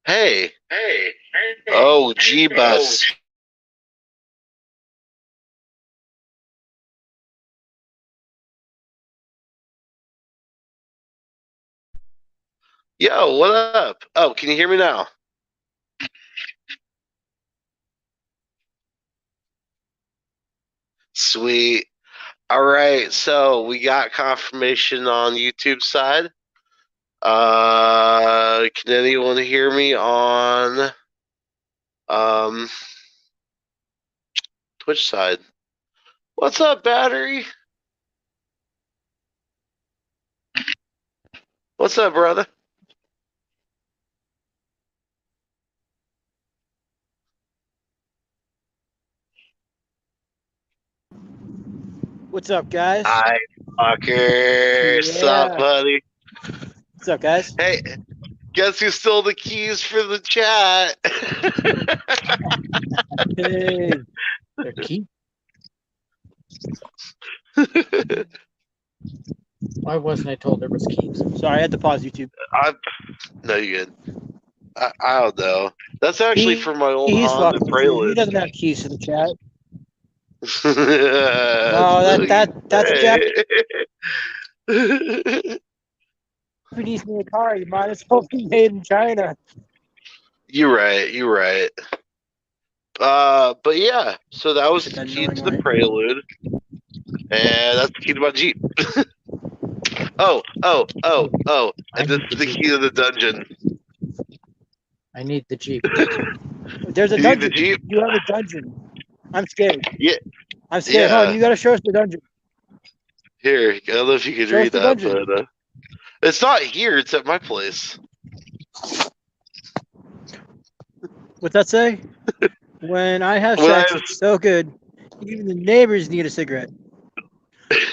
Hey. Hey. Oh, G-Bus. Yo, what up? Oh, can you hear me now? Sweet. All right, so we got confirmation on YouTube side. Can anyone hear me on um Twitch side? What's up, battery? What's up, brother? What's up, guys? Hi, fucker. Sup, Yeah. buddy? What's up, guys? Hey, guess who stole the keys for the chat? Hey. Their key? Why wasn't I told there was keys? Sorry, I had to pause YouTube. No, you good. I don't know. That's actually for my old He's Honda fucking with you. He Prelude. doesn't have keys to the chat. That's No, what you that's a say. Japanese made car. You might as well be made in China. You're right. You're right. But yeah. So that was the key to the Prelude, and that's the key to my Jeep. Oh! And this is the key to the dungeon. I need the Jeep. There's a You need the dungeon. Jeep? You have a dungeon. I'm scared. Yeah. I'm scared. Yeah. Hold on, you gotta show us the dungeon. Here, I don't know if you can Show us read the that, dungeon. but it's not here. It's at my place. What's that say? When I have When sex, I it's so good. Even the neighbors need a cigarette.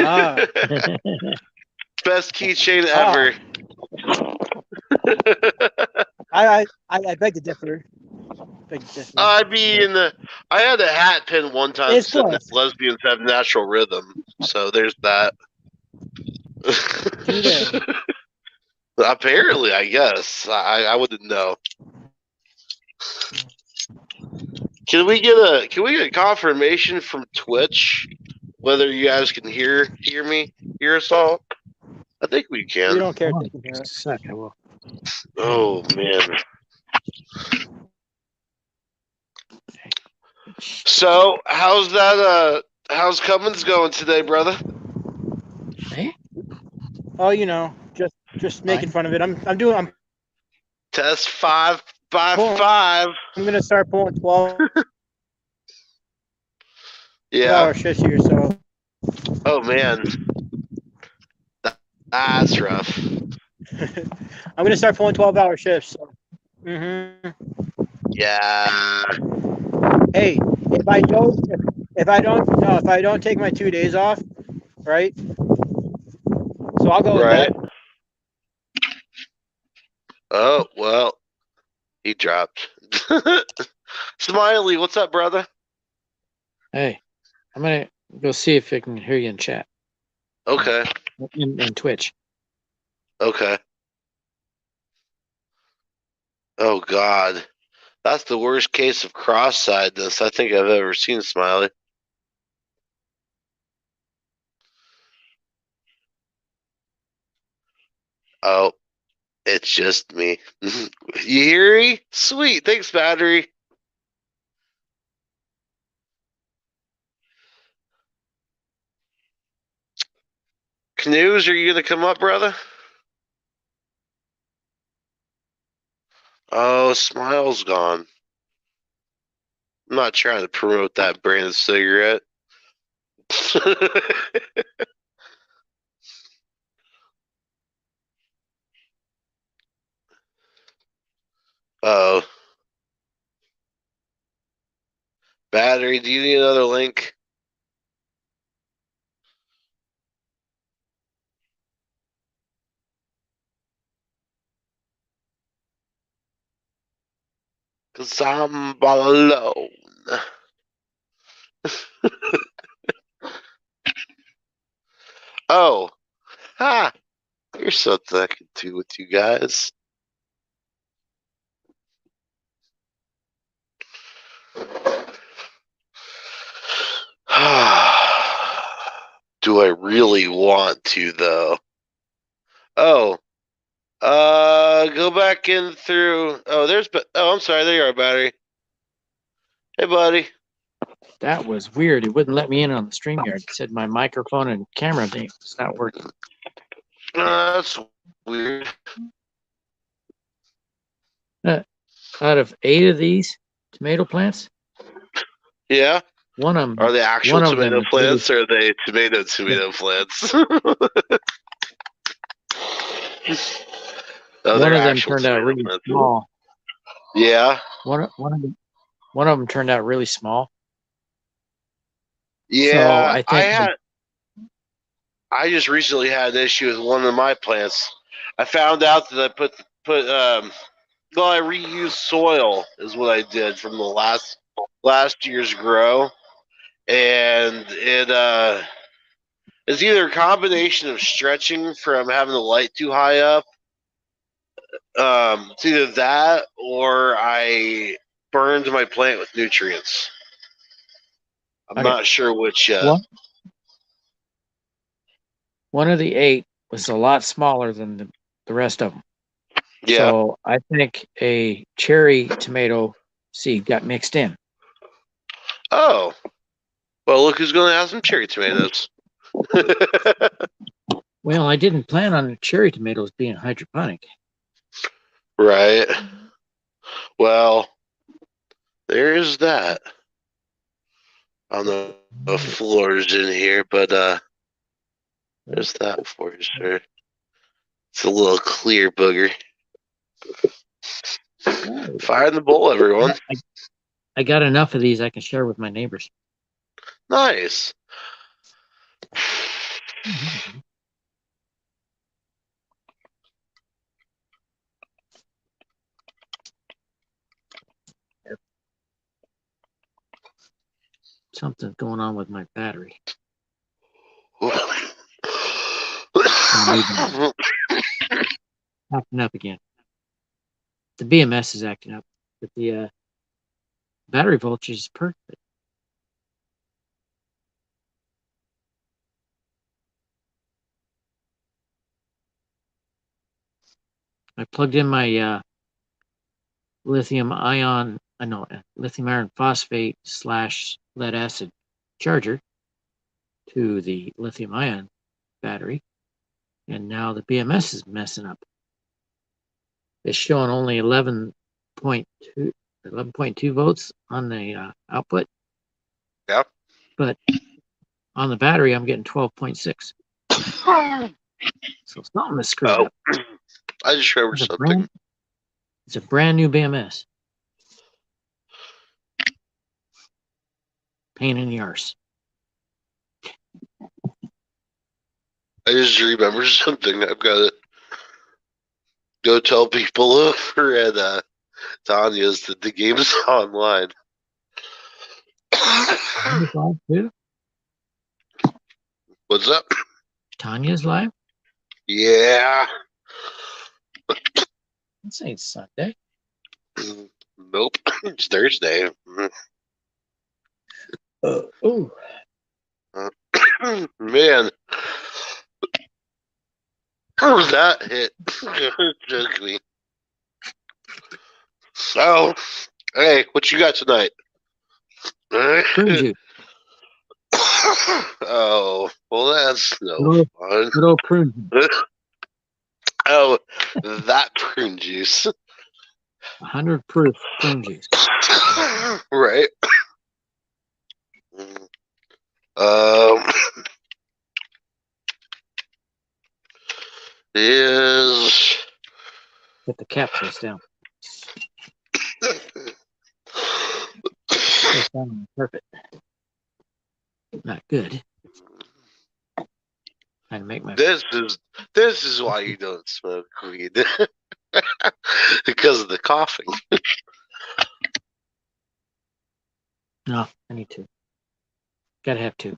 Ah. best keychain ever. I beg to differ. I mean, I had a hat pin one time It's saying that close. lesbians have natural rhythm. So there's that. Do they? Apparently, I guess. I wouldn't know. Can we get a confirmation from Twitch whether you guys can hear me, hear us all? I think we can. We don't care if they can hear us. I will. Oh man. So how's that how's Cummins going today, brother? Hey? Oh, you know, just making fun of it. I'm Test 5 by pulling, 5. I'm gonna start pulling 12 Yeah. hour shifts here, so Oh man. That's rough. I'm gonna start pulling 12-hour shifts. So. Yeah. Hey, if I don't take my 2 days off, right? So I'll go with Right. that. Oh, well, he dropped. Smiley, what's up, brother? Hey, I'm gonna go see if I can hear you in chat. Okay. In Twitch. Okay. Oh, God. That's the worst case of cross-sighedness I think I've ever seen, Smiley. Oh, it's just me. You hear me? Sweet. Thanks, battery. Canoes, are you going to come up, brother? Oh, Smile's gone. I'm not trying to promote that brand of cigarette. Oh. Battery, do you need another link? Because I'm all alone. Oh. Ha! Here's something I can do with you guys. Do I really want to though? Oh, go back in through. Oh, I'm sorry. There you are, battery. Hey, buddy. That was weird. It wouldn't let me in on the StreamYard. It said my microphone and camera thing was not working. That's weird. Out of 8 of these tomato plants, Yeah. one of them Are they actual one of them tomato is plants or are they tomato plants? Oh, one they're of them actual turned out tomato really plants. small. Yeah. One of them turned out really small. Yeah. So I think I just recently had an issue with one of my plants. I found out that I reused soil is what I did from the last year's grow, and it's either a combination of stretching from having the light too high up. It's either that or I burned my plant with nutrients. I'm Okay. not sure which yet. One of the 8 was a lot smaller than the rest of them. Yeah. So I think a cherry tomato seed got mixed in. Oh. Well, look who's going to have some cherry tomatoes. Well, I didn't plan on the cherry tomatoes being hydroponic. Right. Well, there is that. I don't know if floor's in here, but there's that for you, sir. It's a little clear booger. Fire in the bowl, everyone. I got enough of these I can share with my neighbors. Nice. Something's going on with my battery. Acting up again. The BMS is acting up, but the battery voltage is perfect. I plugged in my lithium iron phosphate / lead acid charger to the lithium ion battery, and now the BMS is messing up. It's showing only 11.2 volts on the output. Yeah. But on the battery, I'm getting 12.6. So something is screwed up. I just remembered something. It's a brand new BMS. Pain in the arse. I just remembered something. I've got to go tell people over at Tanya's that the game is online. Tanya's live too? What's up? Tanya's live? Yeah. This ain't Sunday. Nope. It's Thursday. Ooh. Man. That hit. Took me. So, hey, what you got tonight? Prune juice. Oh, well, that's no fun. Good old prune juice. Oh, that prune juice. 100 proof prune juice. Right. Is Get the capsules down. Perfect. Not good. Trying to make my this is why you don't smoke weed. Because of the coughing. No, I need to. Gotta have 2.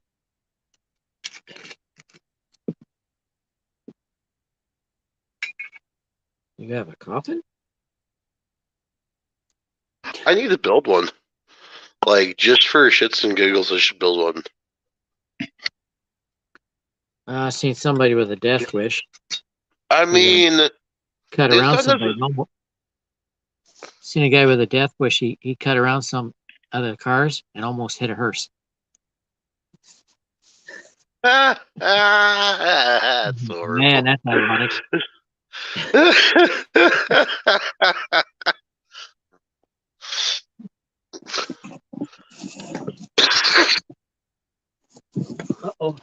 You have a coffin? I need to build one. Like, just for shits and giggles, I should build one. I seen somebody with a death wish. I mean, Cut this around one somebody. doesn't. Seen a guy with a death wish. He cut around some other cars and almost hit a hearse. That's horrible. Man, that's ironic. Uh-oh.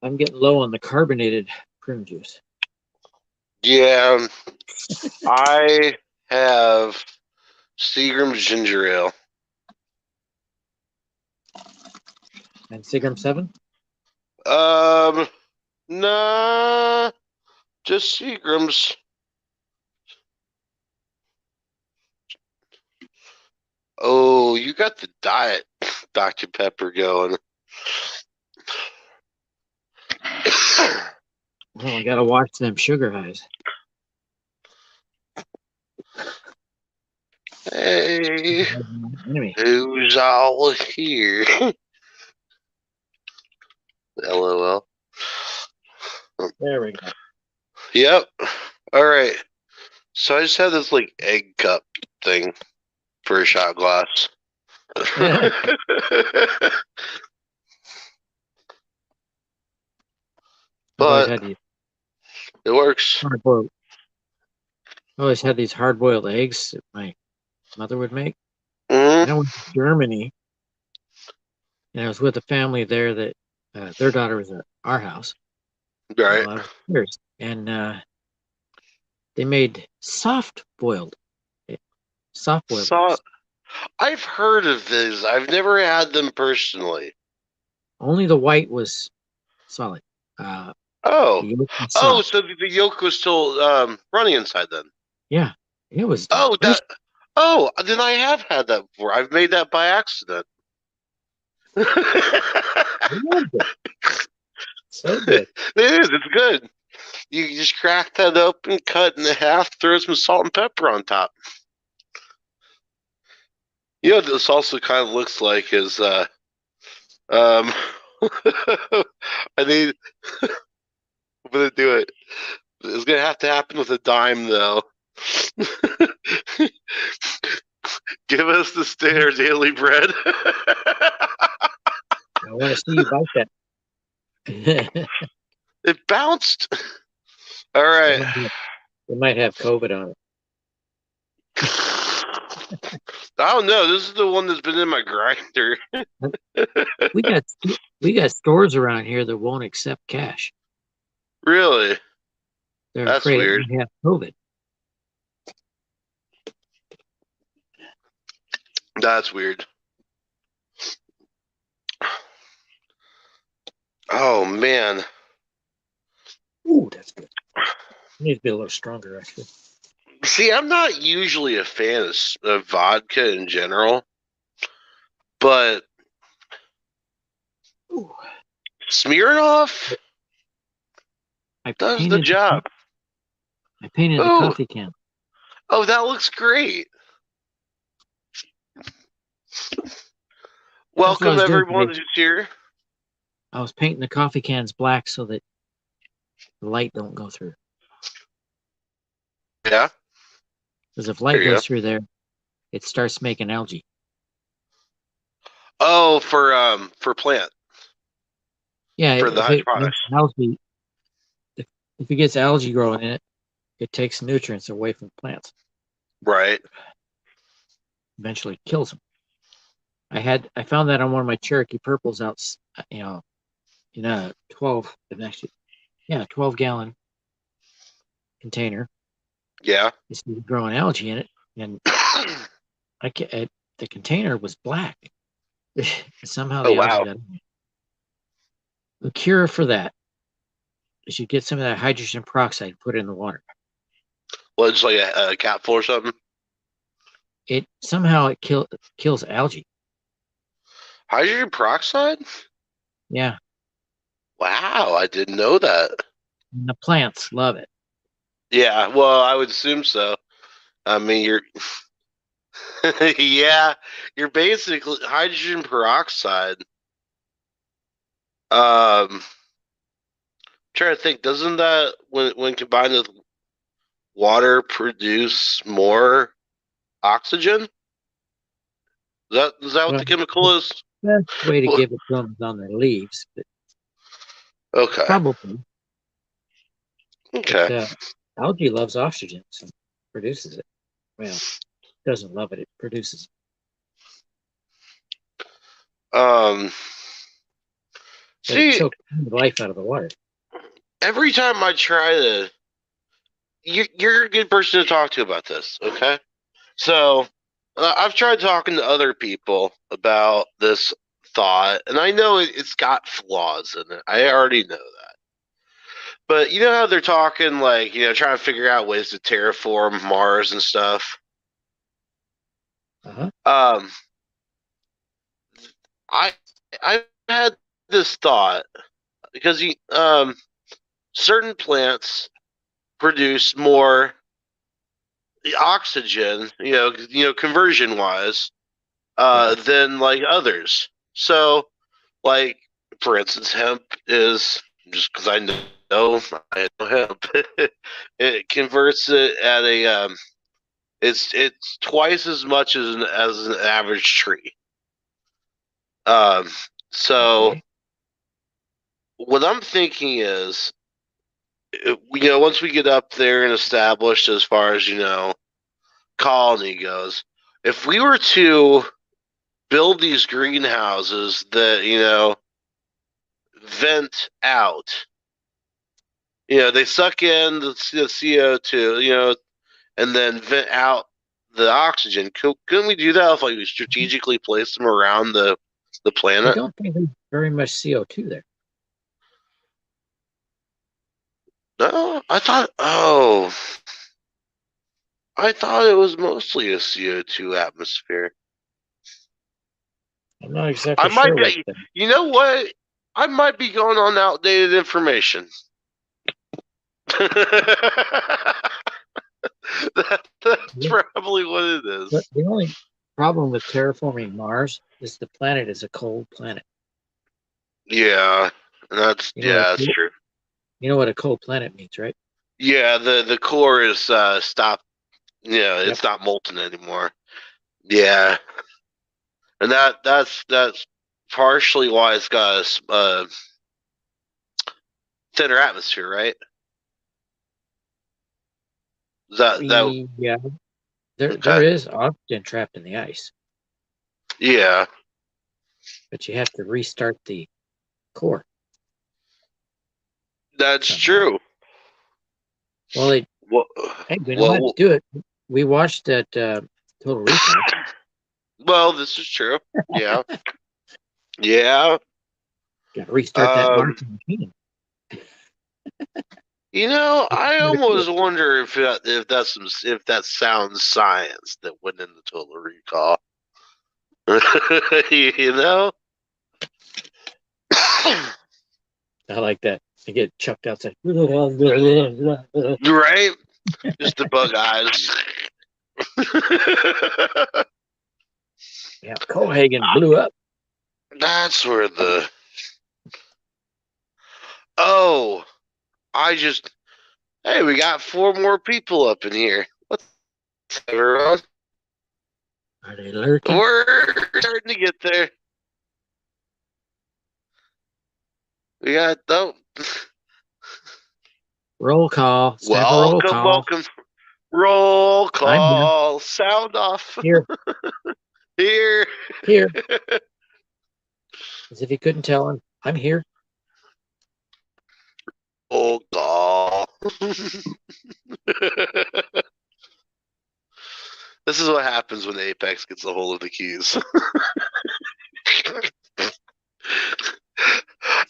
I'm getting low on the carbonated prune juice. Yeah, I have Seagram's ginger ale. And Seagram 7? Nah, just Seagram's. Oh, you got the diet Dr. Pepper going. Oh, I gotta watch them sugar highs. Hey, Enemy. who's all here? LOL. There we go. Yep. All right. So I just had this like egg cup thing for a shot glass. But it works. Hard-boiled. I always had these hard-boiled eggs that my mother would make. And I went to Germany, and I was with a family there that their daughter was at our house. Right. And they made soft-boiled. I've heard of these. I've never had them personally. Only the white was solid. So the yolk was still running inside then. Yeah, it was. Then I have had that before. I've made that by accident. So good. It is. It's good. You just crack that open, cut in half, throw some salt and pepper on top. You know what this also kind of looks like is I need I'm gonna do it. It's gonna have to happen with a dime though. Give us the stare daily bread. I want to see you bite that. It bounced. All right. It might have COVID on it. I don't know. This is the one that's been in my grinder. we got stores around here that won't accept cash. Really? They're That's afraid weird. we have COVID. That's weird. Oh man. Ooh, that's good. It needs to be a little stronger, actually. See, I'm not usually a fan of vodka in general, but Smirnoff does the job. I painted the coffee can. Oh, that looks great. Welcome, everyone, who's here. I was painting the coffee cans black so that the light don't go through. Yeah. Because if light goes through there, it starts making algae. Oh, for plant. Yeah, for the hydroponics. Algae, if it gets algae growing in it, it takes nutrients away from plants. Right. Eventually kills them. I found that on one of my Cherokee purples out, in a 12-gallon container. Yeah. It's growing algae in it, and the container was black. Somehow the algae got in. The cure for that is you get some of that hydrogen peroxide, put it in the water. Well, it's like a capful or something. It kills algae. Hydrogen peroxide? Yeah. Wow, I didn't know that. And the plants love it. Yeah, well, I would assume so. I mean, you're you're basically hydrogen peroxide. Trying to think, doesn't that when combined with water produce more oxygen? Is that what Well, the chemical is? the best way to Well, give it to them is on their leaves, but okay. probably. Okay. But algae loves oxygen, so produces it. Well, doesn't love it; it produces it. But it See, chokes the life out of the water. every time I try to, you're a good person to talk to about this, okay? So, I've tried talking to other people about this thought, and I know it's got flaws in it. I already know that. But you know how they're talking, like, trying to figure out ways to terraform Mars and stuff? Uh-huh. Um, I I had this thought because certain plants produce more oxygen, conversion wise, Yeah. than like others. So, like for instance, hemp is just because I know hemp, it converts it at a it's twice as much as an average tree. Um, so Okay. what I'm thinking is, once we get up there and established as far as colony goes, if we were to build these greenhouses that vent out, they suck in the CO2, and then vent out the oxygen. Couldn't we do that if like we strategically place them around the I planet? don't think there's very much CO2 there. No, I thought. Oh, I thought it was mostly a CO2 atmosphere. I'm not exactly I might sure what be. You know what? I might be going on outdated information. That's probably what it But is. the only problem with terraforming Mars is the planet is a cold planet. Yeah, that's You know what yeah, a that's cold, true. you know what a cold planet means, right? Yeah, the core is stopped. Yeah, Yep. it's not molten anymore. Yeah, and that's partially why it's got a thinner atmosphere, right? Is that Yeah. There okay? is oxygen trapped in the ice, Yeah, but you have to restart the core that's somehow. true. Well, Well, hey, we know how to well, do it. We watched that Total Recall. well, this is true. Yeah, yeah. Got to restart that Um, Martian machine. I almost wonder if that sounds science that went into Total Recall. you know, I like that. I get chucked outside. Yeah, right? Just the bug eyes. Cohagen blew up. That's where the oh, I just hey, we got 4 more people up in here. What's up, everyone? Are they lurking? We're starting to get there. We got oh, Roll call. It's time for roll welcome, call. welcome. Roll I'm here. call. Sound off. Here. Here. Here. As if you couldn't tell him, I'm here. Roll call. This is what happens when Apex gets a hold of the keys.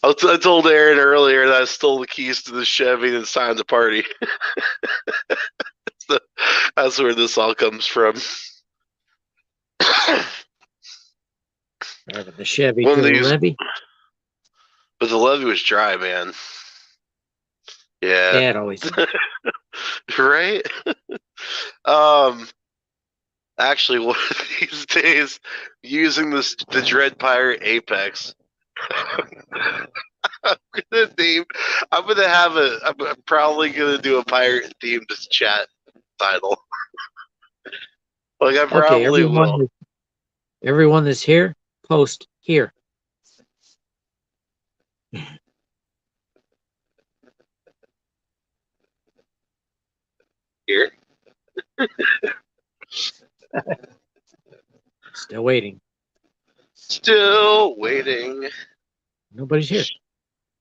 I told Aaron earlier that I stole the keys to the Chevy and signed the party. That's where this all comes from. Driving the Chevy One to of the these, levee. but the levee was dry, man. Yeah, Yeah, it always is. right. Um, actually, one of these days, using the Dread Pirate Apex, I'm gonna have I'm probably gonna do a pirate themed chat title. Like I Okay, probably will. Everyone that's here, post here. Here. Still waiting. Still waiting. Nobody's here.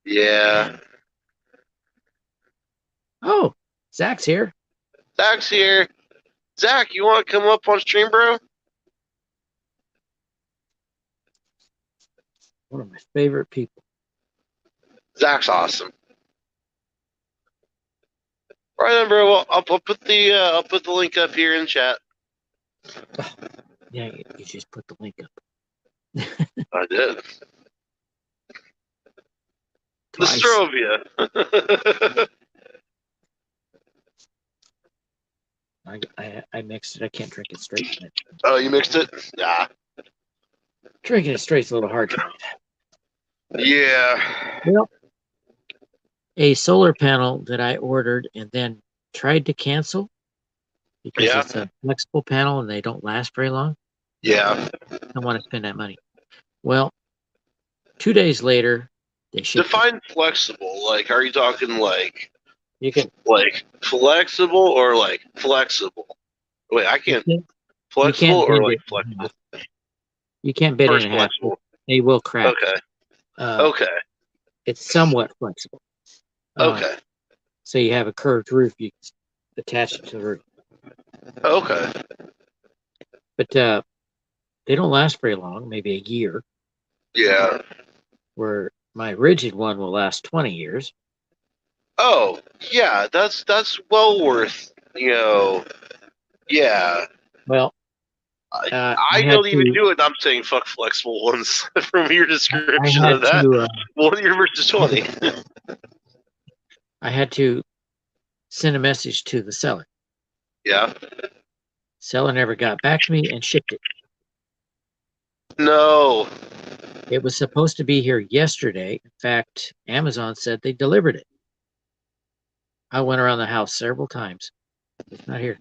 Yeah. Oh, Zach's here. Zach's here. Zach, you want to come up on stream, bro? One of my favorite people. Zach's awesome. Right then, bro. Well, I'll put the link up here in chat. Yeah, you just put the link up. I did. Twice. Nostrovia. I mixed it. I can't drink it straight. Oh, you mixed it? Nah. Drinking it straight's a little hard tonight. Yeah. Well, a solar panel that I ordered and then tried to cancel because it's a flexible panel and they don't last very long. Yeah. I don't want to spend that money. Well, 2 days later, they shipped Define flexible. Like, are you talking like you can flexible or like flexible? Wait, I can't. Flexible or like flexible? You can't bend it in half. They will crack. Okay. Okay. It's somewhat flexible. Okay. So you have a curved roof. You can attach it to the roof. Okay. But they don't last very long. Maybe a year. Yeah. Where my rigid one will last 20 years. Oh, yeah. That's well worth. Yeah. Well, I don't even do it. I'm saying fuck flexible ones from your description of that. 1 year versus 20. I had to send a message to the seller. Yeah. Seller never got back to me and shipped it. No. It was supposed to be here yesterday. In fact, Amazon said they delivered it. I went around the house several times. It's not here.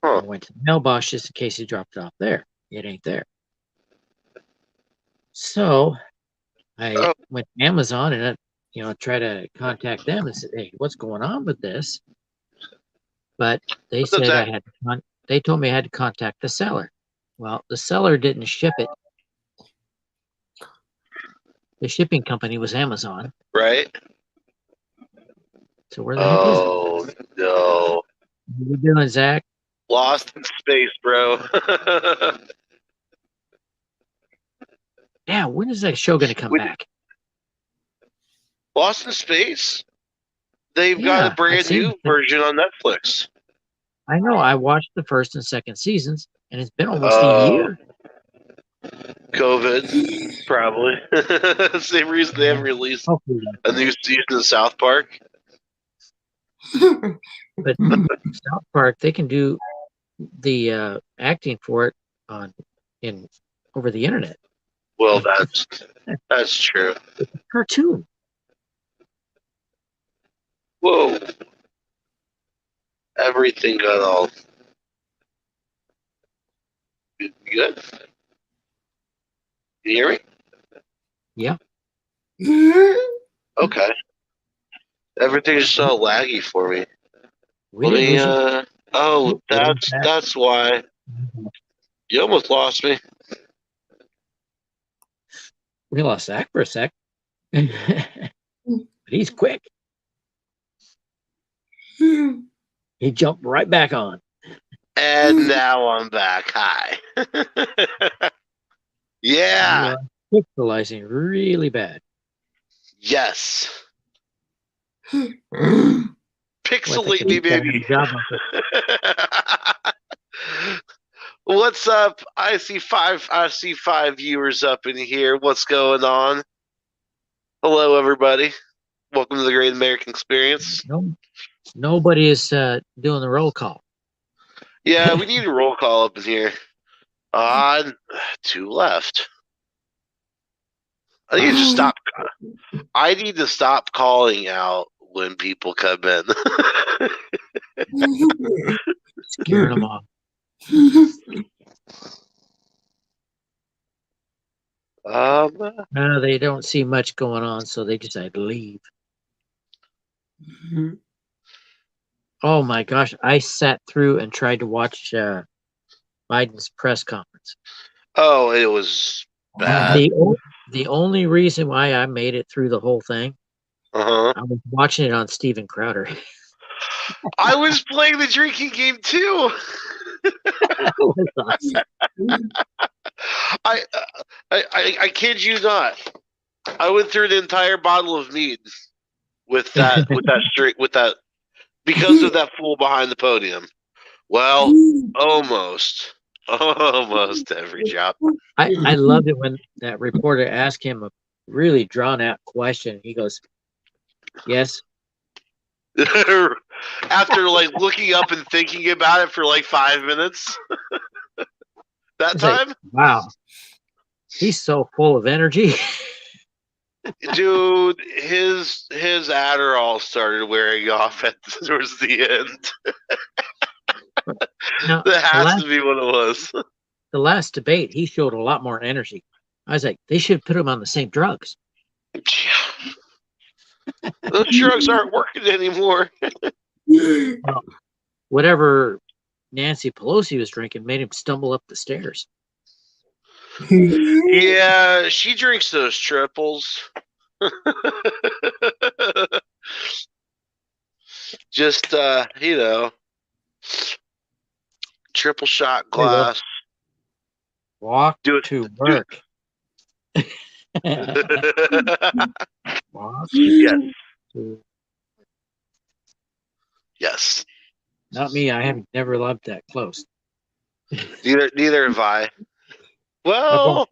Huh. I went to the mailbox just in case he dropped it off there. It ain't there. So I went to Amazon and I tried to contact them and said, "Hey, what's going on with this?" But they said they told me I had to contact the seller. Well, the seller didn't ship it. The shipping company was Amazon. Right. So where the heck is it? Oh no! What are you doing, Zach? Lost in space, bro. Yeah, when is that show going to come back? Lost in Space? They've got a brand new version on Netflix. I know. I watched the first and second seasons, and it's been almost a year. COVID, probably. Same reason they haven't released a new season of South Park. But South Park, they can do the acting for it over the internet. Well, that's true. It's a cartoon. Whoa! Everything got all. You good? Can you hear me? Yeah. Okay. Everything's so laggy for me. Let me. Oh, that's why. You almost lost me. We lost Zach for a sec. But he's quick. He jumped right back on. And now I'm back. Hi. Yeah. You are pixelizing really bad. Yes. Pixelate me, baby. What's up? I see five viewers up in here. What's going on? Hello, everybody. Welcome to the Great American Experience. Nobody is doing the roll call. Yeah, we need a roll call up in here. 2 left. I need to stop. I need to stop calling out when people come in. Scaring them off. No, they don't see much going on, so they decide to leave. Oh my gosh, I sat through and tried to watch Biden's press conference. Oh, it was bad. The only reason why I made it through the whole thing, I was watching it on Steven Crowder. I was playing the drinking game too. I kid you not. I went through the entire bottle of mead with that because of that fool behind the podium. Well, almost every job. I loved it when that reporter asked him a really drawn out question. He goes, "Yes." After like looking up and thinking about it for like 5 minutes. That time? Like, wow. He's so full of energy. Dude, his Adderall started wearing off towards the end. Now, that has to be what it was. The last debate, he showed a lot more energy. I was like, they should put him on the same drugs. Those drugs aren't working anymore. Well, whatever Nancy Pelosi was drinking made him stumble up the stairs. Yeah, she drinks those triples. Just triple shot glass. Walk to work. Walk yes. To... Yes. Not me. I have never loved that close. Neither have I. Well,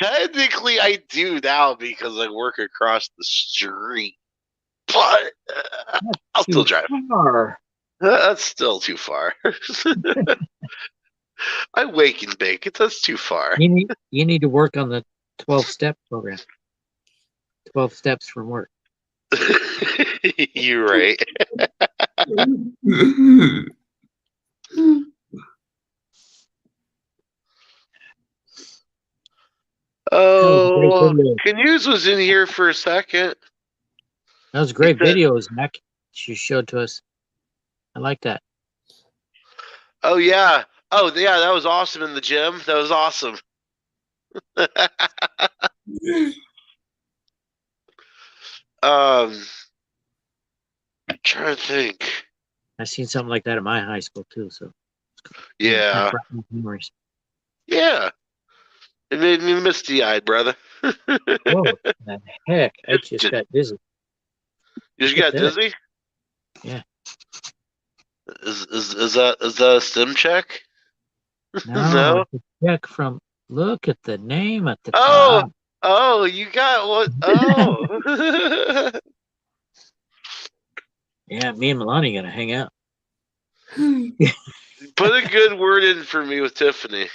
technically I do now because I work across the street. But I'll still drive. That's still too far. I wake and bake. That's too far. You need to work on the 12-step program. 12 steps from work. You're right. Oh, Canoes was in here for a second. That was a great video, Zach. She showed to us. I like that. Oh yeah. Oh yeah, that was awesome in the gym. That was awesome. I'm trying to think. I've seen something like that in my high school too. So yeah, memories. Yeah, it made me misty-eyed, brother. Whoa, the heck! I just got dizzy. You just got dizzy? Yeah. Is that a stim check? No. Check from. Look at the name at the top. Oh, you got what? Oh. Yeah, me and Milani gonna hang out. Put a good word in for me with Tiffany.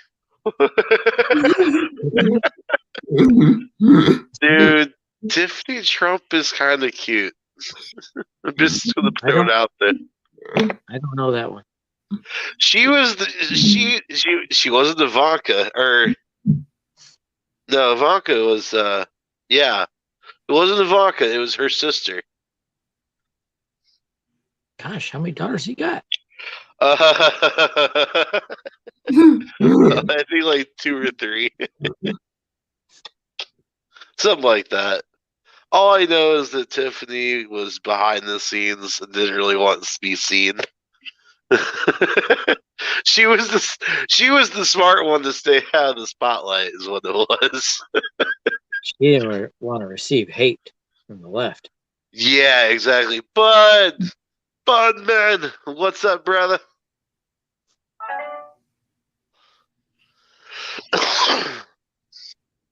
Dude, Tiffany Trump is kind of cute. I'm just gonna throw it out there. I don't know that one. She was she wasn't Ivanka, or no, Ivanka was yeah. It wasn't Ivanka, it was her sister. Gosh, how many daughters he got? I think like 2 or 3. Something like that. All I know is that Tiffany was behind the scenes and didn't really want to be seen. She was the smart one to stay out of the spotlight, is what it was. She didn't want to receive hate from the left. Yeah, exactly. Bud man, what's up, brother?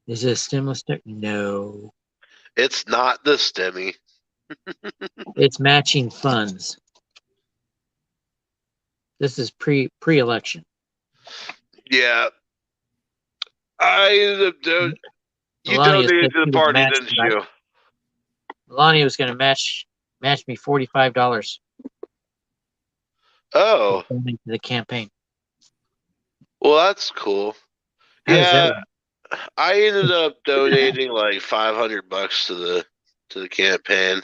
Is it a stimulus check? No. It's not the stimmy. It's matching funds. This is pre-election. Yeah. I You Melania said donated to she the would party, match didn't you? Melania was going to match me $45 Oh, to donate to the campaign. well, that's cool. How does that Yeah, work? I ended up donating like $500 to the campaign.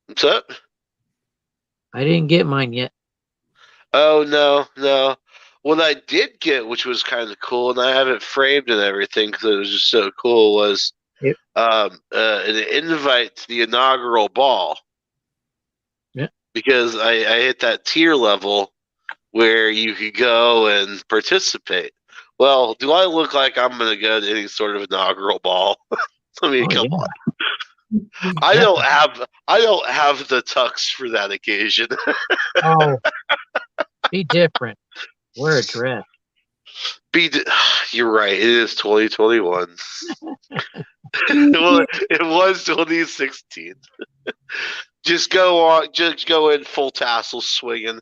What's up? I didn't get mine yet. Oh no. What I did get, which was kind of cool, and I have it framed and everything because it was just so cool, was Yep. an invite to the inaugural ball. Yeah. Because I hit that tier level where you could go and participate. Well, do I look like I'm going to go to any sort of inaugural ball? I mean, come on. I don't have the tux for that occasion. Oh, be different. Wear a dress. You're right. It is 2021. It was 2016. Just go in full tassel swinging.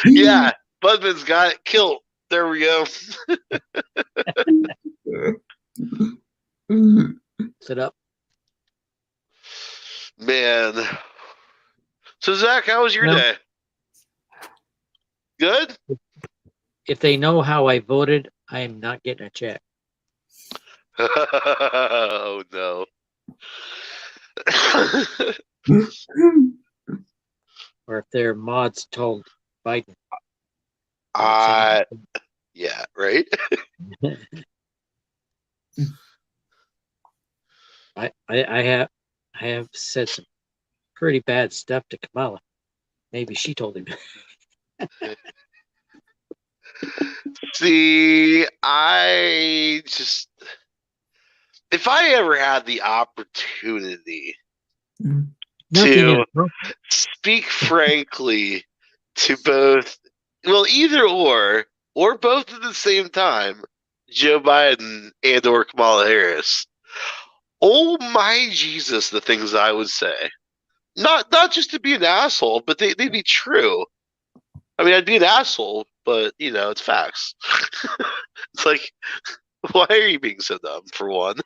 Yeah, Budman's got it. Kilt. There we go. Sit up. Man. So Zach, how was your day? Good? If they know how I voted, I am not getting a check. Oh no. Or if their mods told Biden. Yeah, right? I have said some pretty bad stuff to Kamala. Maybe she told him. See, if I ever had the opportunity to speak frankly to both, well, either or both at the same time, Joe Biden and or Kamala Harris. Oh my Jesus, the things I would say. Not just to be an asshole, but they'd be true. I mean, I'd be an asshole, but it's facts. It's like, why are you being so dumb, for one?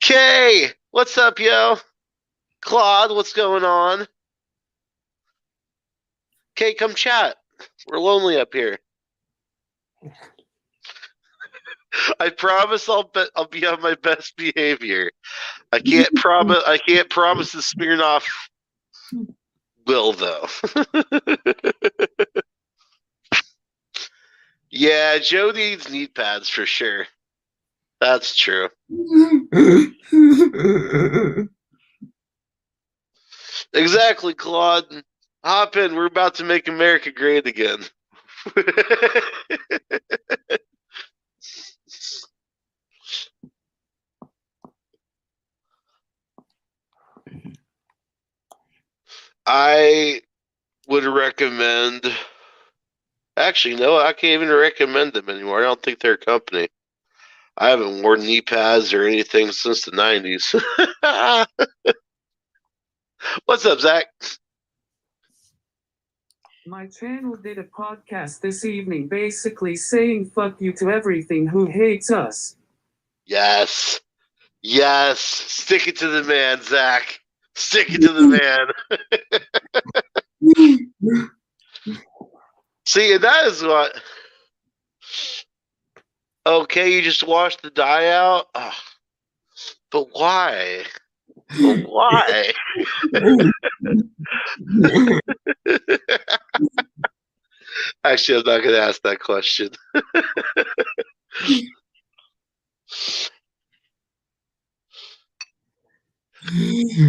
Kay, what's up, yo? Claude, what's going on? Kay, come chat. We're lonely up here. I promise I'll be on my best behavior. I can't promise the Smirnoff will, though. Yeah, Joe needs knee pads for sure. That's true. Exactly, Claude. Hop in. We're about to make America great again. I would recommend. Actually, no, I can't even recommend them anymore. I don't think they're a company. I haven't worn knee pads or anything since the 90s. What's up, Zach? My channel did a podcast this evening basically saying fuck you to everything who hates us. Yes. Yes. Stick it to the man, Zach. Stick it to the man. See, and that is what. Okay, you just wash the dye out? Oh, but why? But why? Actually, I'm not going to ask that question.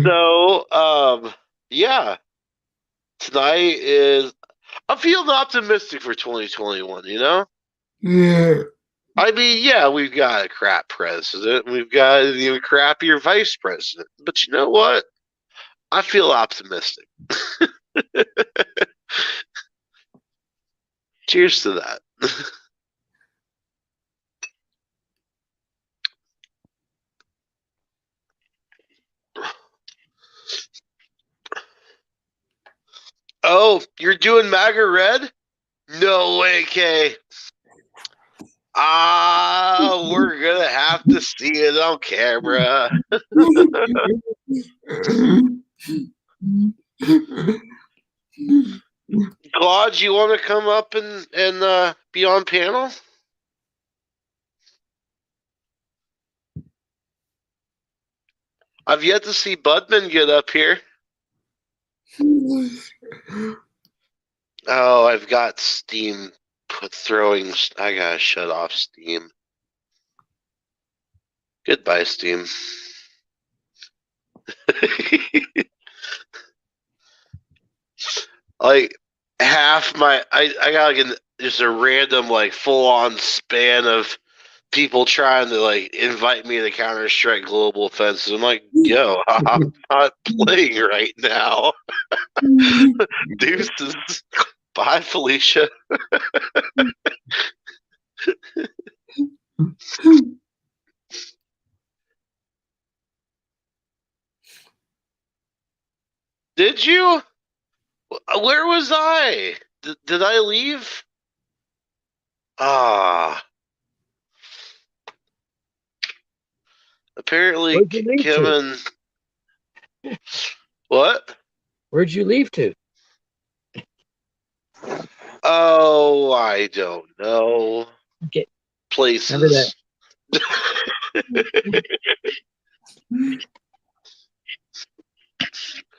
So, yeah. Tonight is. I'm feeling optimistic for 2021, Yeah. I mean, yeah, we've got a crap president. We've got an even crappier vice president. But you know what? I feel optimistic. Cheers to that. Oh, you're doing MAGA red? No way, Kay. We're gonna have to see it on camera. Claude, you want to come up and be on panel? I've yet to see Budman get up here. Oh, I've got Steam throwing. I gotta shut off Steam. Goodbye, Steam. Like half my, I got like just a random like full on span of people trying to like invite me to Counter-Strike Global Offensive. I'm like, yo, I'm not playing right now. Deuces. Bye, Felicia. Did you? Where was I? Did I leave? Apparently, Kevin. What? Where'd you leave to? Oh, I don't know. Okay. Places.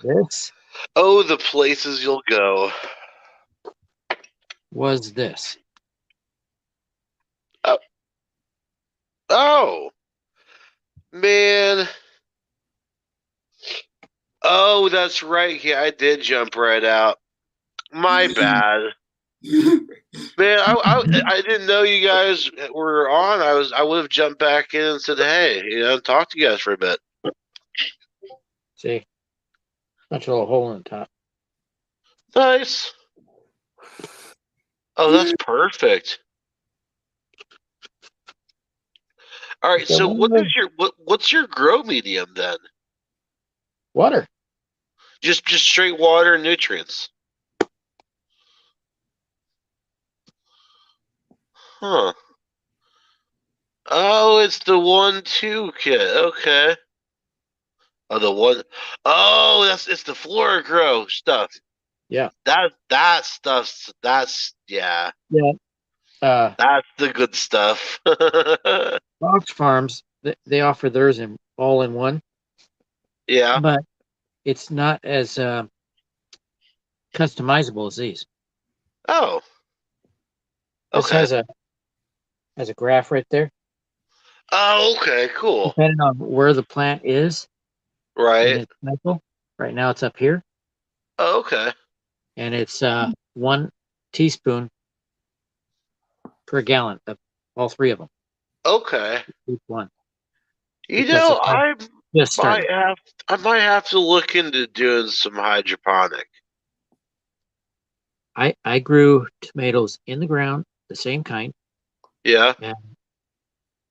This Oh, the places you'll go. was this. Oh, man. Oh, that's right. Yeah, I did jump right out. My bad. Man, I didn't know you guys were on. I would have jumped back in and said, hey, talk to you guys for a bit. See, bunch of little hole in the top. Nice. Oh, that's perfect. All right, so what's your grow medium then? Water. Just straight water and nutrients. Huh. Oh, it's the 1-2 kit. Okay. Oh, the one. Oh, it's the Flora Grow stuff. Yeah. That stuff's yeah. Yeah. That's the good stuff. Fox Farms, they offer theirs in all in one. Yeah. But it's not as customizable as these. Oh. Okay. This has a graph right there. Oh, okay, cool. Depending on where the plant is. Right. In its cycle. Right now it's up here. Oh, okay. And it's 1 teaspoon per gallon of all three of them. Okay. Each one. I might have to look into doing some hydroponic. I grew tomatoes in the ground, the same kind. Yeah.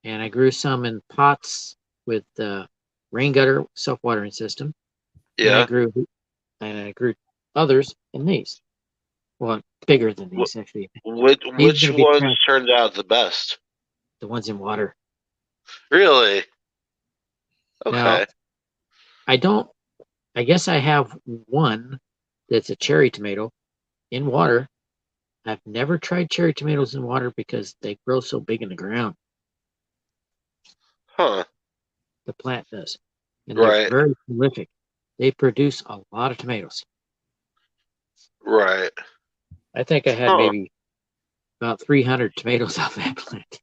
And I grew some in pots with the rain gutter self-watering system. Yeah. And I grew others in these. Well, bigger than these actually. Which ones turned out the best? The ones in water. Really? Okay. Now, I guess I have one that's a cherry tomato in water. I've never tried cherry tomatoes in water because they grow so big in the ground. Huh. The plant does. And they're very prolific. They produce a lot of tomatoes. Right. I think I had maybe about 300 tomatoes off that plant.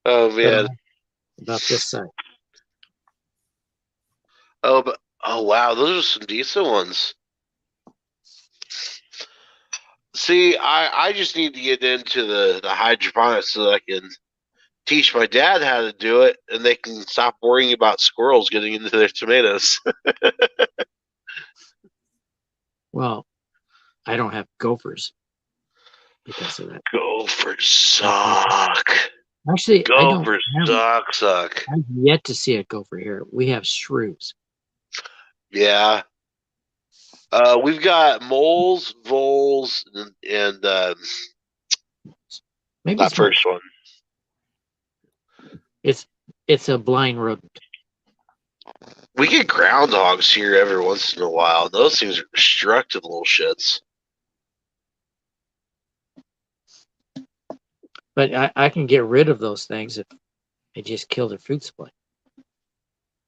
Oh, man. About this size. Oh, wow, those are some decent ones. See, I just need to get into the hydroponics so that I can teach my dad how to do it, and they can stop worrying about squirrels getting into their tomatoes. Well, I don't have gophers because of that. Gophers suck. Actually, gophers suck. I've yet to see a gopher here. We have shrews. Yeah. We've got moles, voles, and Maybe that it's first one. It's a blind rodent. We get groundhogs here every once in a while. Those things are destructive little shits. But I can get rid of those things if I just kill their food supply.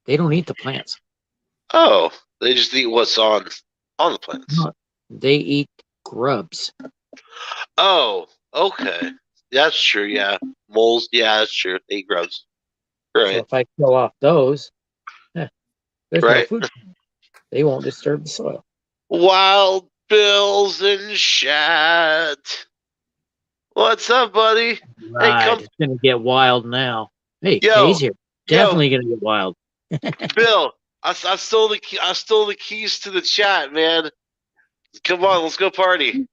They don't eat the plants. Oh, they just eat what's on the plants. No, they eat grubs. Oh, okay. That's true, yeah. Moles, yeah, that's true. They eat grubs. Right. So if I kill off those, there's no Right. food. They won't disturb the soil. Wild Bill's in chat. What's up, buddy? Right. Hey, come. It's gonna get wild now. Hey, Yo, Kay's here. Definitely gonna get wild. Bill, I stole the keys to the chat, man. Come on, let's go party.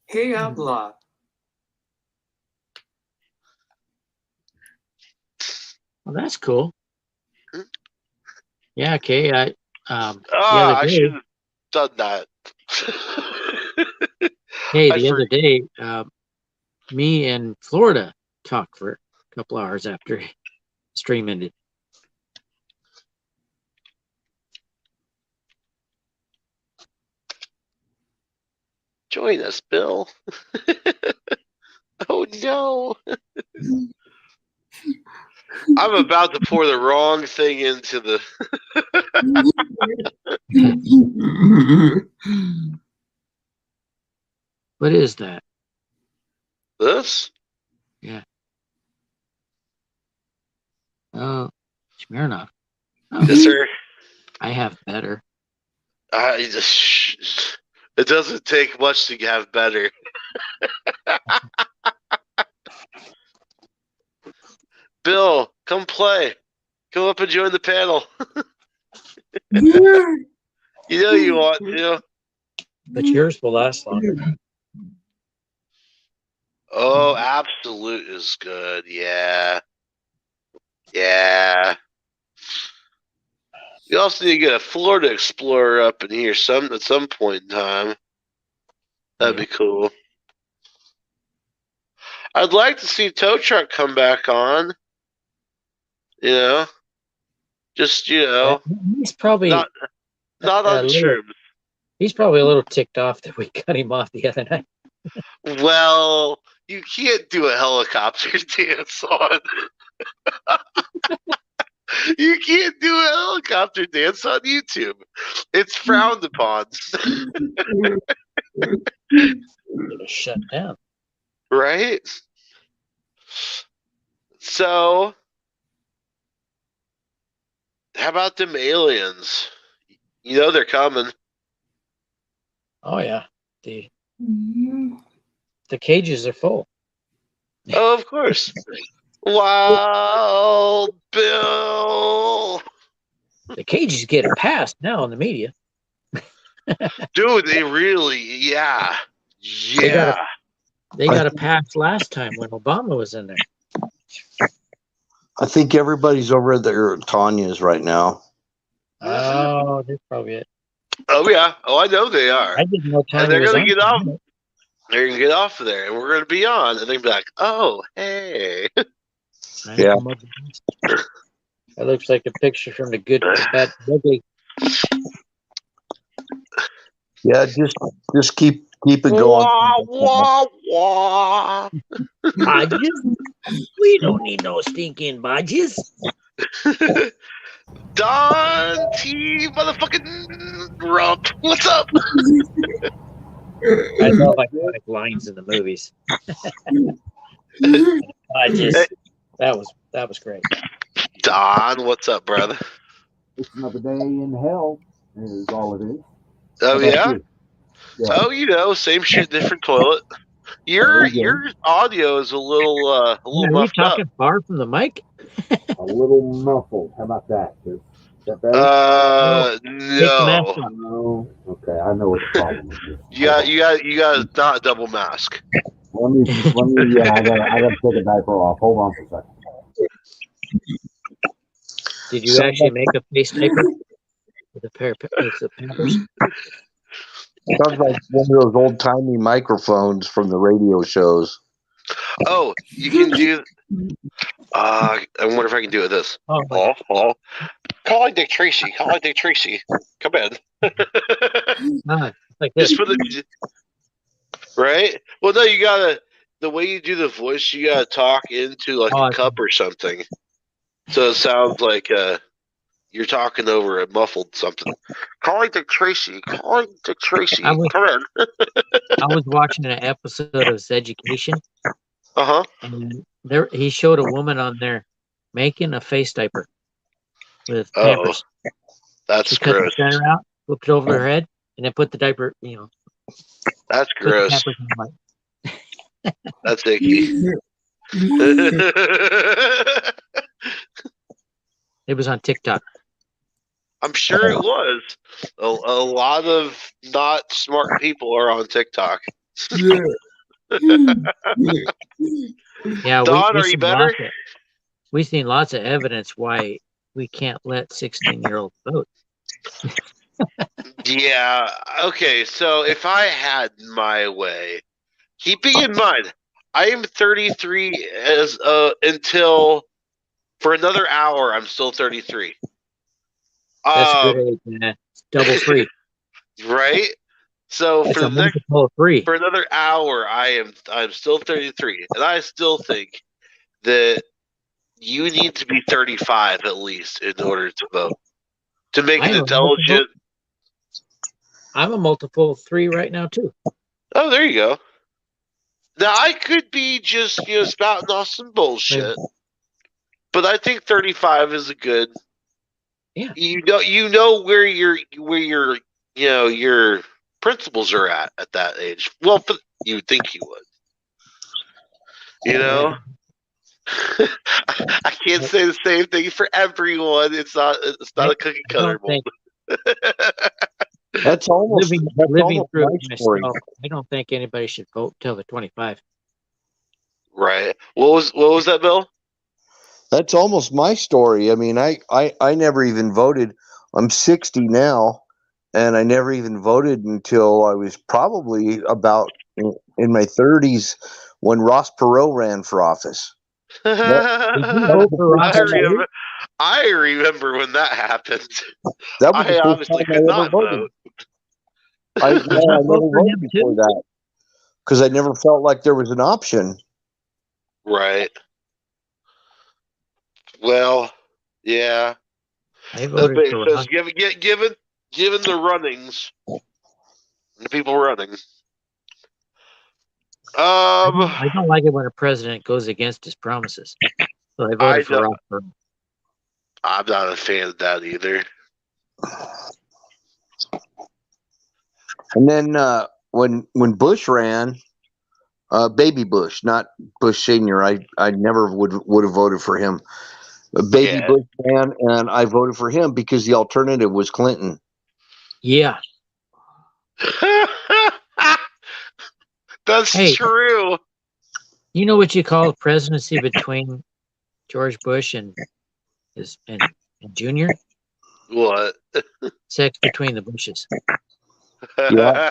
Hey, Outlaw. Well, that's cool. Yeah, Kay. I I should have done that. Hey, the other day, me and Florida talked for a couple hours after stream ended. Join us, Bill. Oh no. I'm about to pour the wrong thing into the What is that? this? Yeah. Oh, Smirnoff. Oh, Yes, sir. I have better. It doesn't take much to have better. Bill, come play. Come up and join the panel. You know you want to. But yours will last longer. Oh, Absolute is good. Yeah. Yeah. We also need to get a Florida Explorer up in here at some point in time. That'd be cool. I'd like to see Tow Truck come back on. You know? Just, He's probably not on shrooms. He's probably a little ticked off that we cut him off the other night. Well, you can't do a helicopter dance on. You can't do a helicopter dance on YouTube. It's frowned upon. It'll shut down. Right? So, how about them aliens? You know they're coming. Oh yeah. The cages are full. Oh, of course. Wild Bill. The cages get a pass now in the media. Dude, they really, yeah. They got a pass last time when Obama was in there. I think everybody's over there at Tanya's right now. Oh, that's probably it. Oh yeah. Oh, I know they are. I didn't know Tanya and they're was gonna on get off. tonight. They're gonna get off of there, and we're gonna be on, and they're gonna be like, "Oh, hey." Yeah. That looks like a picture from the Good, the Bad, the Ugly. Yeah, just keep it going. Wah, wah, wah. Bodges? We don't need no stinking bodges. Don T motherfucking Rump. What's up? I love iconic lines in the movies. Bodges. That was great. Don, what's up, brother? It's another day in hell, is all it is. Oh yeah? Yeah. Oh, you know, same shit, different toilet. Your audio is a little Are you muffed up. talking far from the mic? A little muffled. How about that? Is that better? Take the mask off. No. Okay, I know what the problem is. You got not double mask. Let me. Yeah, I gotta take a diaper off. Hold on for a second. Did you actually make a face diaper with the Pampers? Sounds like one of those old timey microphones from the radio shows. Oh, you can do. I wonder if I can do it with this. Oh, Hello. Calling Dick Tracy. Calling Dick Tracy. Come in. like this. Just for the right. Well, no, you gotta. The way you do the voice, you gotta talk into like a cup or something, so it sounds like you're talking over a muffled something. Calling Dick Tracy. Calling Dick Tracy. Come in. I was watching an episode of his Education. And there he showed a woman on there making a face diaper with Pampers. That's gross. Cut the center out, looked it over her head, and then put the diaper. That's gross. That's icky. It was on TikTok. I'm sure it was. A lot of not smart people are on TikTok. Yeah, Don, are you better? We've seen lots of evidence why we can't let 16-year-olds vote. Yeah. Okay. So if I had my way, keeping in mind, I am 33 until for another hour. I'm still 33. That's a good age, man. It's double free. Right. So That's for the next for another hour, I'm still 33, and I still think that you need to be 35 at least in order to vote to make an intelligent. I'm a multiple 3 right now too. Oh, there you go. Now I could be just spouting off some bullshit, but I think 35 is a good. Yeah. You know where your your principles are at that age. Well, you would think you would. I can't say the same thing for everyone. It's not a cookie cutter mold. That's almost living through my story. I don't think anybody should vote till they're 25. Right. What was that, Bill? That's almost my story. I mean, I never even voted. I'm 60 now, and I never even voted until I was probably about in my 30s when Ross Perot ran for office. I remember when that happened. That was I obviously could not vote. I never voted before that because I never felt like there was an option. Right. Well, yeah. I voted for given the runnings, the people running. I don't like it when a president goes against his promises. So I voted for Ross Perot. I'm not a fan of that either. And then when Bush ran, baby Bush, not Bush Senior, I never would have voted for him. Baby Bush ran, and I voted for him because the alternative was Clinton. Yeah. That's true. You know what you call a presidency between George Bush and Junior? What? Sex between the Bushes. Yeah.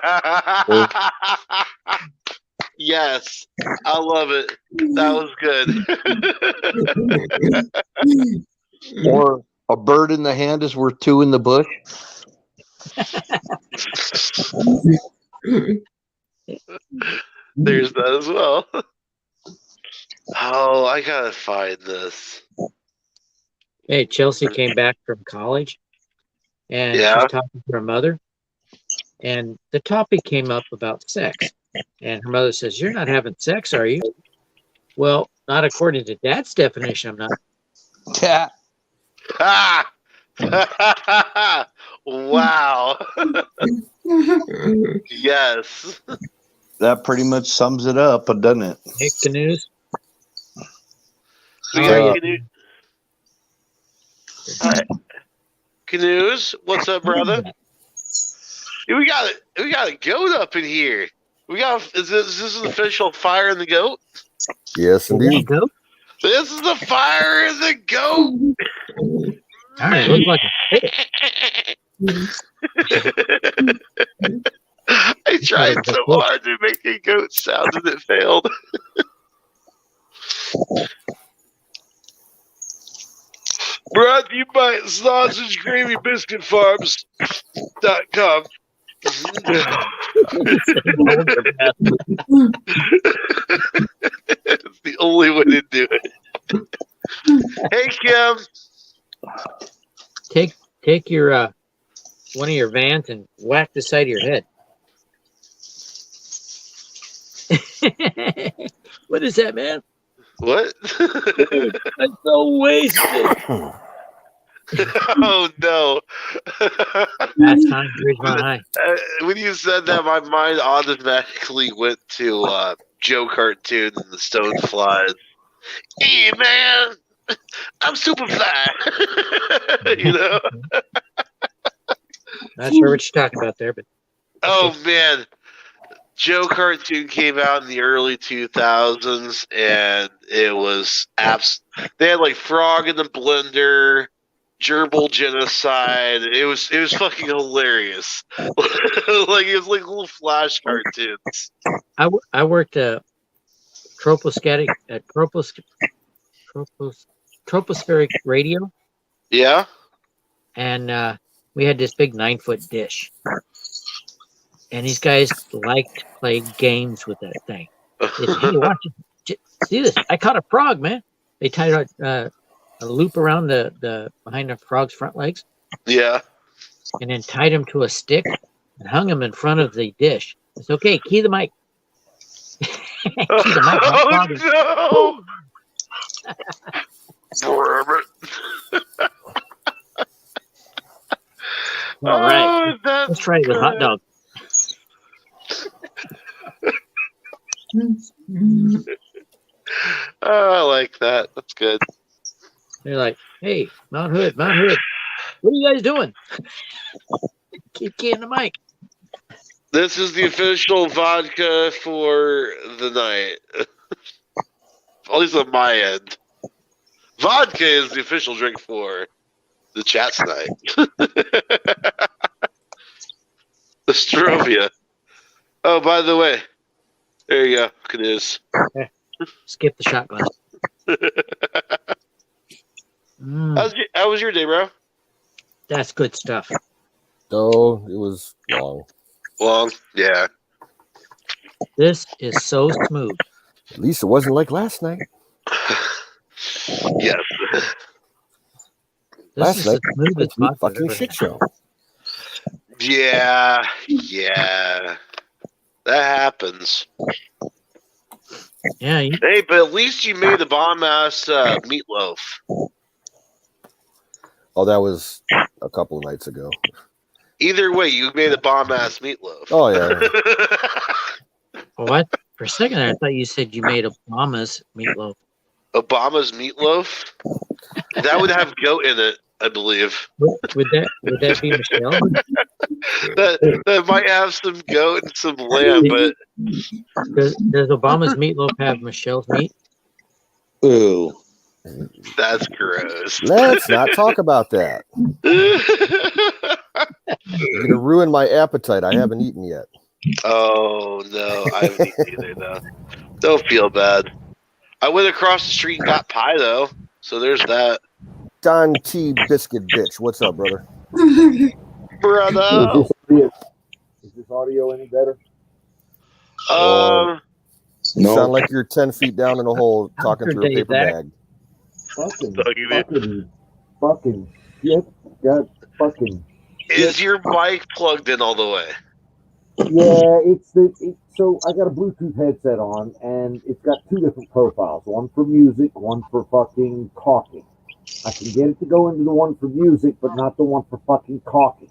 Yes, I love it. That was good. Or a bird in the hand is worth 2 in the bush. There's that as well. Oh, I gotta find this. Hey, Chelsea came back from college, and she's talking to her mother, and the topic came up about sex. And her mother says, "You're not having sex, are you?" Well, not according to Dad's definition, I'm not. Yeah. Wow. Yes. That pretty much sums it up, doesn't it? Hey, Canoes. Canoes, what's up, brother? We got a goat up in here. Is this an official Fire in the Goat? Yes, indeed. This is the Fire in the Goat. All right, looks like I tried so hard to make a goat sound and it failed. Brought to you by Sausage Gravy Biscuit Farms.com. It's the only way to do it. Hey, Kim. Take your one of your vans and whack the side of your head. What is that, man? What? I'm so wasted. Oh no! Last time, Ridgemont High. When you said that, my mind automatically went to Joe Cartoon and the Stone Flies. Hey man, I'm Superfly. You know. Not sure what you're talking about there, but oh man, Joe Cartoon came out in the early 2000s, and it was They had like Frog in the Blender, Gerbil Genocide. It was fucking hilarious. Like it was like little flash cartoons. I worked tropospheric radio. Yeah. And we had this big 9-foot dish. And these guys like to play games with that thing. They said, hey, watch it. See this? I caught a frog, man. They tied a loop around the behind the frog's front legs. Yeah. And then tied him to a stick and hung him in front of the dish. It's okay. Key the mic. Key the mic. Oh no! All right. Let's try it with hot dog. Oh, I like that. That's good. They're like, hey, Mount Hood, what are you guys doing? Keep keying the mic. This is the official vodka for the night. At least on my end. Vodka is the official drink for the chat tonight. The Strovia. Oh, by the way, there you go. Canoes. Okay. Skip the shot glass. How was your day, bro? That's good stuff. Oh, it was long. Long, yeah. This is so smooth. At least it wasn't like last night. Yes. Last night, smooth a fucking shit show. Yeah. That happens. Yeah. Hey, but at least you made a bomb-ass meatloaf. Oh, that was a couple of nights ago. Either way, you made a bomb-ass meatloaf. Oh, yeah. What? For a second there, I thought you said you made Obama's meatloaf. Obama's meatloaf? That would have goat in it, I believe. Would that be Michelle? that might have some goat and some lamb, but does Obama's meatloaf have Michelle's meat? Ooh. That's gross. Let's not talk about that. You're gonna ruin my appetite. I haven't eaten yet. Oh no, I haven't eaten either though. Don't feel bad. I went across the street and got pie though, so there's that. Don T. Biscuit bitch, what's up, brother? Brother. Is this audio any better? You No. sound like you're 10 feet down in a hole talking through a paper bag. Fucking shit. God fucking. Is your mic plugged in all the way? Yeah, so I got a Bluetooth headset on, and it's got two different profiles. One for music, one for fucking talking. I can get it to go into the one for music, but not the one for fucking talking.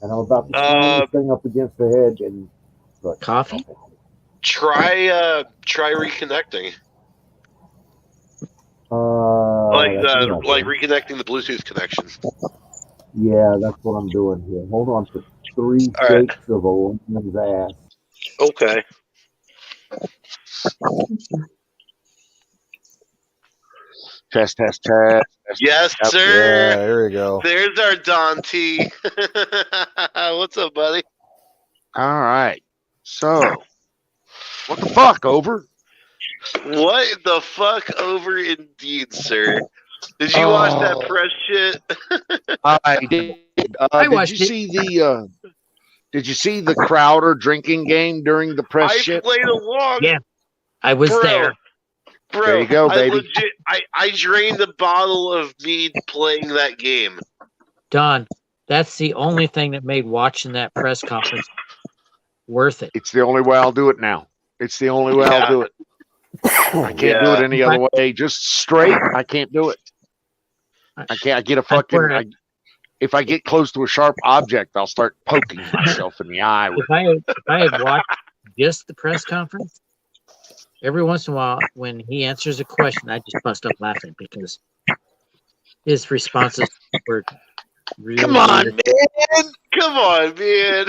And I'm about to slam this thing up against the head and... But, coffee? Try reconnecting. Like reconnecting the Bluetooth connection. Yeah, that's what I'm doing here. Hold on for 3 shakes of a woman's ass. Test. Yes, Yeah, sir. there you go. There's our Don T. What's up, buddy? All right. So, what the fuck, over? What the fuck over indeed, sir. Did you watch that press shit? I did. I Did watched you it. see the? Did you see the Crowder drinking game during the press I shit? played along. Yeah, I was there. Bro, There you go, baby. I drained the bottle of mead playing that game. Don, that's the only thing that made watching that press conference worth it. It's the only way I'll do it now. It's the only way I'll do it. I can't do it any other way. Just straight, I can't do it. I can't. I get a fucking. If I get close to a sharp object, I'll start poking myself in the eye. If I had watched just the press conference, every once in a while when he answers a question, I just bust up laughing because his responses were really Come on, weird. man! Come on, man!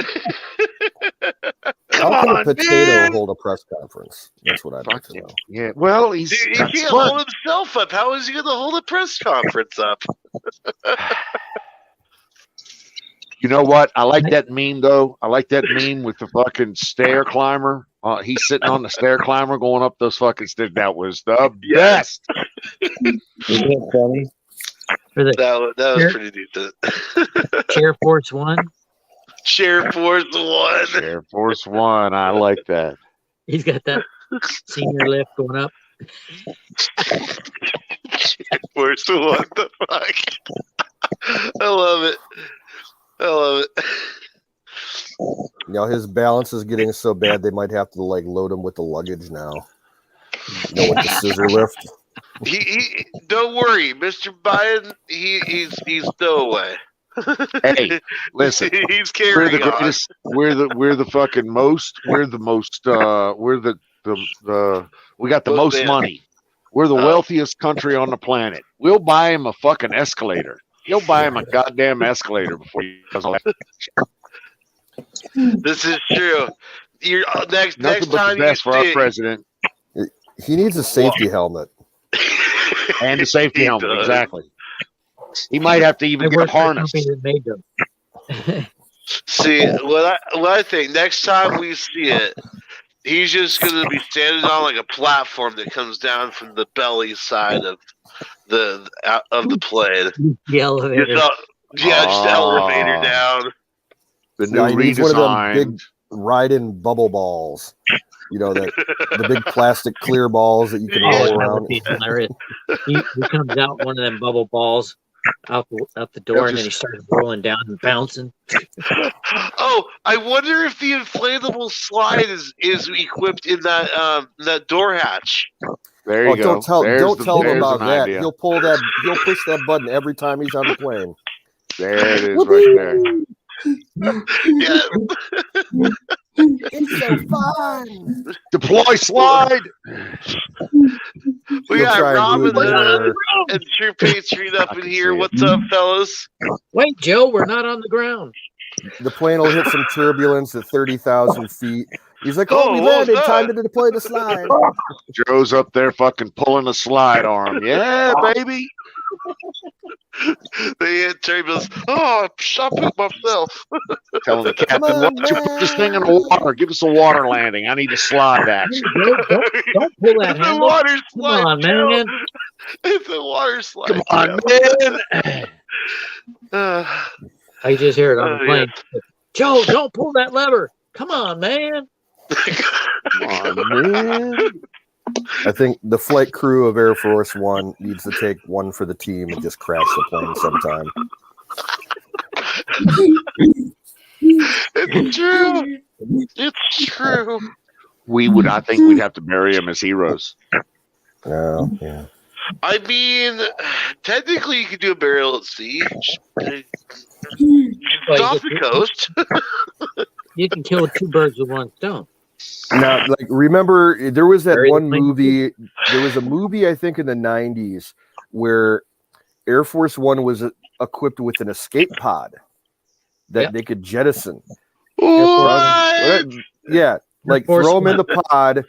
How can a potato hold a press conference? That's what I'd like to know. Yeah, well, he can't hold himself up. How is he going to hold a press conference up? You know what? I like that meme though. I like that meme with the fucking stair climber. He's sitting on the stair climber going up those fucking stairs. That was the best. Isn't it funny? That was pretty decent. Chair Force One. Chair Force One. Chair Force One. I like that. He's got that senior lift going up. Chair Force One. The fuck? I love it. I love it. Now his balance is getting so bad they might have to like load him with the luggage now. You know, with the scissor lift. He don't worry, Mr. Biden. He's stowaway. Hey, listen. He's carrying We're the greatest. We're the fucking most. We're the most. We're the we got the most money. We're the wealthiest country on the planet. We'll buy him a fucking escalator. He'll buy him a goddamn escalator before he does all that. This is true. You're next Nothing but time the best you for our see, president. He needs a safety helmet. And a safety helmet, does. Exactly. He might have to even I get worked for a harness. company that made them. See what I think. Next time we see it, he's just going to be standing on like a platform that comes down from the belly side of the plane. The elevator. Just elevator down. The new He needs one of them redesigned. big ride-in bubble balls. You know, that the big plastic clear balls that you can Oh, roll that around. would be hilarious. He comes out one of them bubble balls out the door, and then he starts rolling down and bouncing. Oh, I wonder if the inflatable slide is equipped in that door hatch. There you go. Don't tell him about that. Idea. He'll push that button every time he's on the plane. There it is, right there. Yeah. It's so fun. Deploy slide. We He'll got try and Robin do it Hood later. and True Patriot up in here. What's up, fellas? Wait, Joe, we're not on the ground. The plane will hit some turbulence at 30,000 feet. He's like, Oh, we what was landed. that? Time to deploy the slide. Joe's up there fucking pulling a slide arm. Yeah, baby. They hit turbulence. Oh, I pooped myself. Telling the captain, on, why don't you put this thing in the water? Give us a water landing. I need a slide action. Don't pull that It's a handle. water Come slide, on, Joe. man. It's a water slide. Come on, man. I just hear it on the Oh, plane. Joe, don't pull that lever. Come on, man. Come on, man. I think the flight crew of Air Force One needs to take one for the team and just crash the plane sometime. It's true. It's true. I think we'd have to bury them as heroes. Oh, yeah. I mean, technically, you could do a burial at sea. It's off the coast. You can kill two birds with one stone. Now, like, remember, there was that Bury the one plane. movie. There was a movie, I think, in the 90s where Air Force One was equipped with an escape pod that they could jettison. What? Yeah, like Force throw them in One. the pod,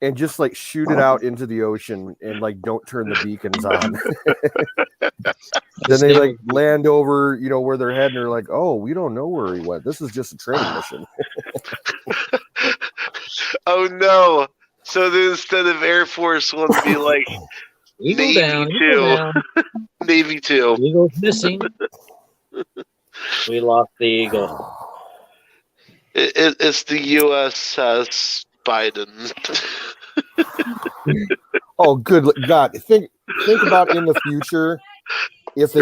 and just like shoot it out into the ocean and like don't turn the beacons on. Then they like land over, where they're heading. They're like, oh, we don't know where he went. This is just a training mission. Oh no! So then instead of Air Force One to be like Eagle down, Navy 2. Eagle's missing. We lost the Eagle. It's the USS Biden. Oh, good God! Think about in the future if they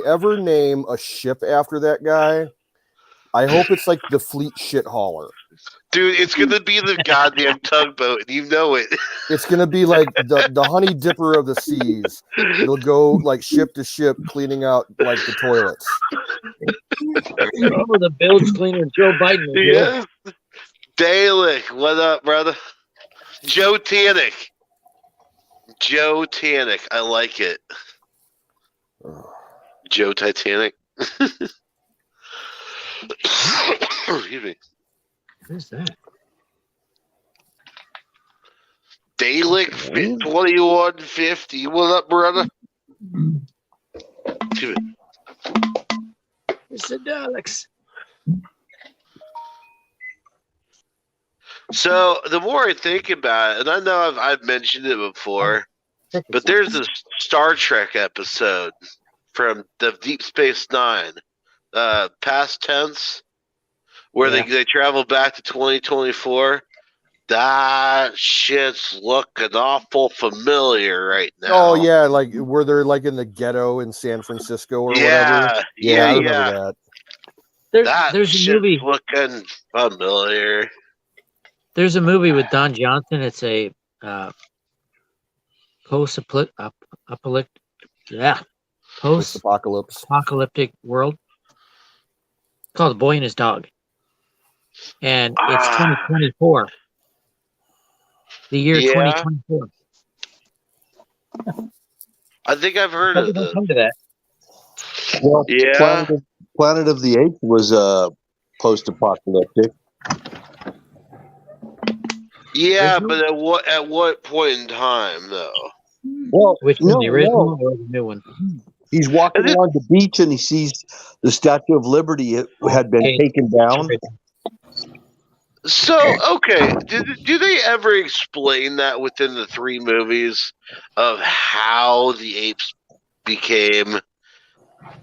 ever name a ship after that guy. I hope it's like the Fleet Shit Hauler. Dude, it's gonna be the goddamn tugboat, and you know it. It's gonna be like the Honey Dipper of the seas. It'll go like ship to ship, cleaning out like the toilets. Oh, the bilge cleaner, Joe Biden. Yes. Dalek, what up, brother? Joe Tannick. I like it. Joe Titanic. Excuse me. Who's that? Dalek 2150. What up, brother? It's the Daleks. So the more I think about it, and I know I've mentioned it before, but there's this Star Trek episode from the Deep Space Nine, past tense, where they travel back to 2024. That shit's looking awful familiar right now. Oh yeah, like where they're like in the ghetto in San Francisco or whatever. Yeah, I remember that. There's a movie looking familiar. There's a movie with Don Johnson. It's a post-apocalyptic world called The Boy and His Dog, and it's 2024. The year 2024. I think I've heard of this. Come to that. Well, Planet of the Apes was post-apocalyptic. Yeah, but at what point in time though? Well, which one, the original or the new one? He's walking along the beach and he sees the Statue of Liberty had been taken down. So, okay, do they ever explain that within the 3 movies of how the apes became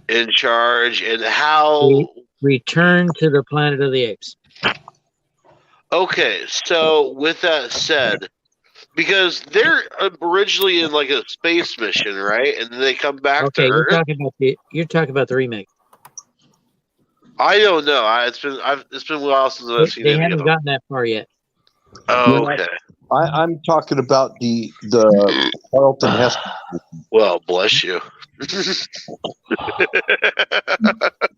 in charge and how Return to the Planet of the Apes? Okay, so with that said, because they're originally in like a space mission, right? And then they come back to Earth. You're talking about the remake. I don't know. It's been a while since I've seen it. They haven't gotten that far yet. Oh, okay. I'm talking about the Charlton Heston. Well, bless you.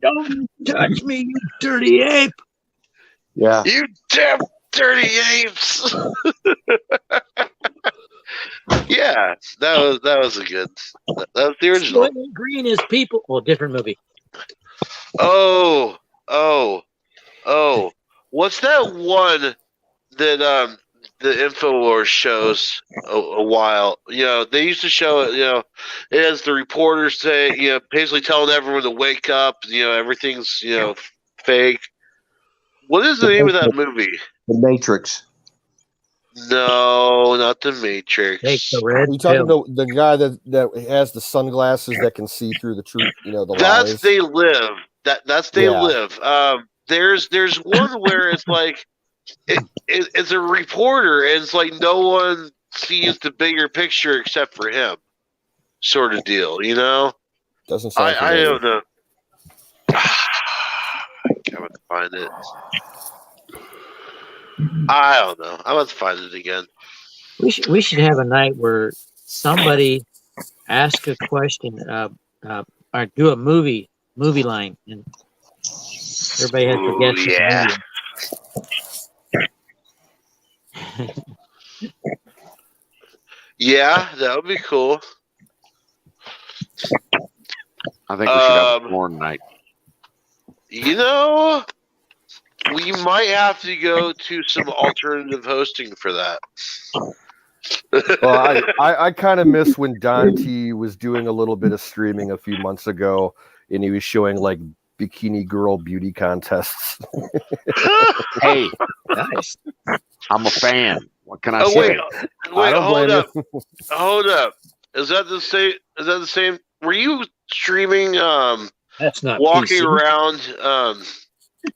Don't touch me, you dirty ape! Yeah. You damn dirty apes! Yeah, that was a good. That was the original. Soylent Green is people. Well, different movie. Oh! What's that one that the InfoWars shows a while? They used to show it. It has the reporters say, basically telling everyone to wake up. Everything's fake. What is the name of that movie? The Matrix. No, not the Matrix. Are you talking about the guy that has the sunglasses that can see through the truth? The That's lies? They Live. That's They Live. There's one where it's like it's a reporter and it's like no one sees the bigger picture except for him, sort of deal. Doesn't sound. I don't know. I can't find it. I don't know. I must find it again. We should have a night where somebody ask a question, or do a movie line, and everybody has to guess. Yeah. Yeah, that would be cool. I think we should have a porn night. We might have to go to some alternative hosting for that. Well, I kind of miss when Don T was doing a little bit of streaming a few months ago, and he was showing like bikini girl beauty contests. Hey, Nice. I'm a fan. What can I Oh say? wait, don't hold blame up, you. hold up. Is that the same? Is that the same? Were you streaming? That's not Walking PC. around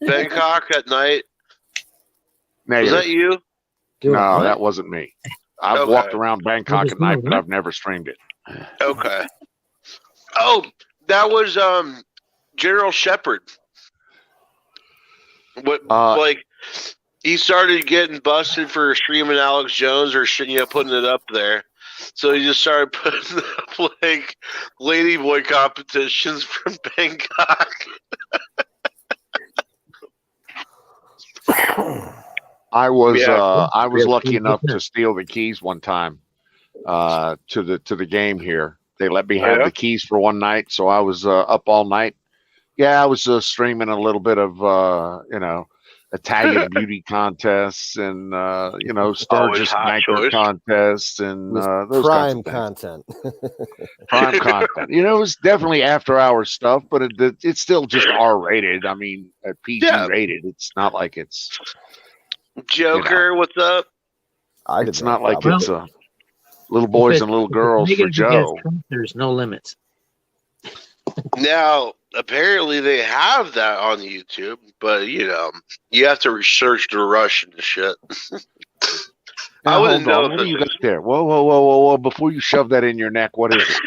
Bangkok at night? Was Negative. that you? Doing No, what? that wasn't me. I've Okay. walked around Bangkok was at night, doing but what? I've never streamed it. Okay. Oh, that was General Shepard. What like he started getting busted for streaming Alex Jones or putting it up there. So he just started putting up like ladyboy competitions from Bangkok. I was Yeah. I was lucky enough to steal the keys one time to the game here. They let me have the keys for one night, so I was up all night. Yeah, I was streaming a little bit of Italian beauty contests and Sturgis Banker contests and those kinds of Prime things. content. Prime content. It was definitely after hours stuff, but it's still just R rated. I mean, PG rated. It's not like it's Joker. What's up? It's not like it's little boys and little girls for Joe. Trump, there's no limits. Now, apparently they have that on YouTube, but you have to research the Russian shit. Now, I wouldn't know. What do you got there? Whoa! Before you shove that in your neck, what is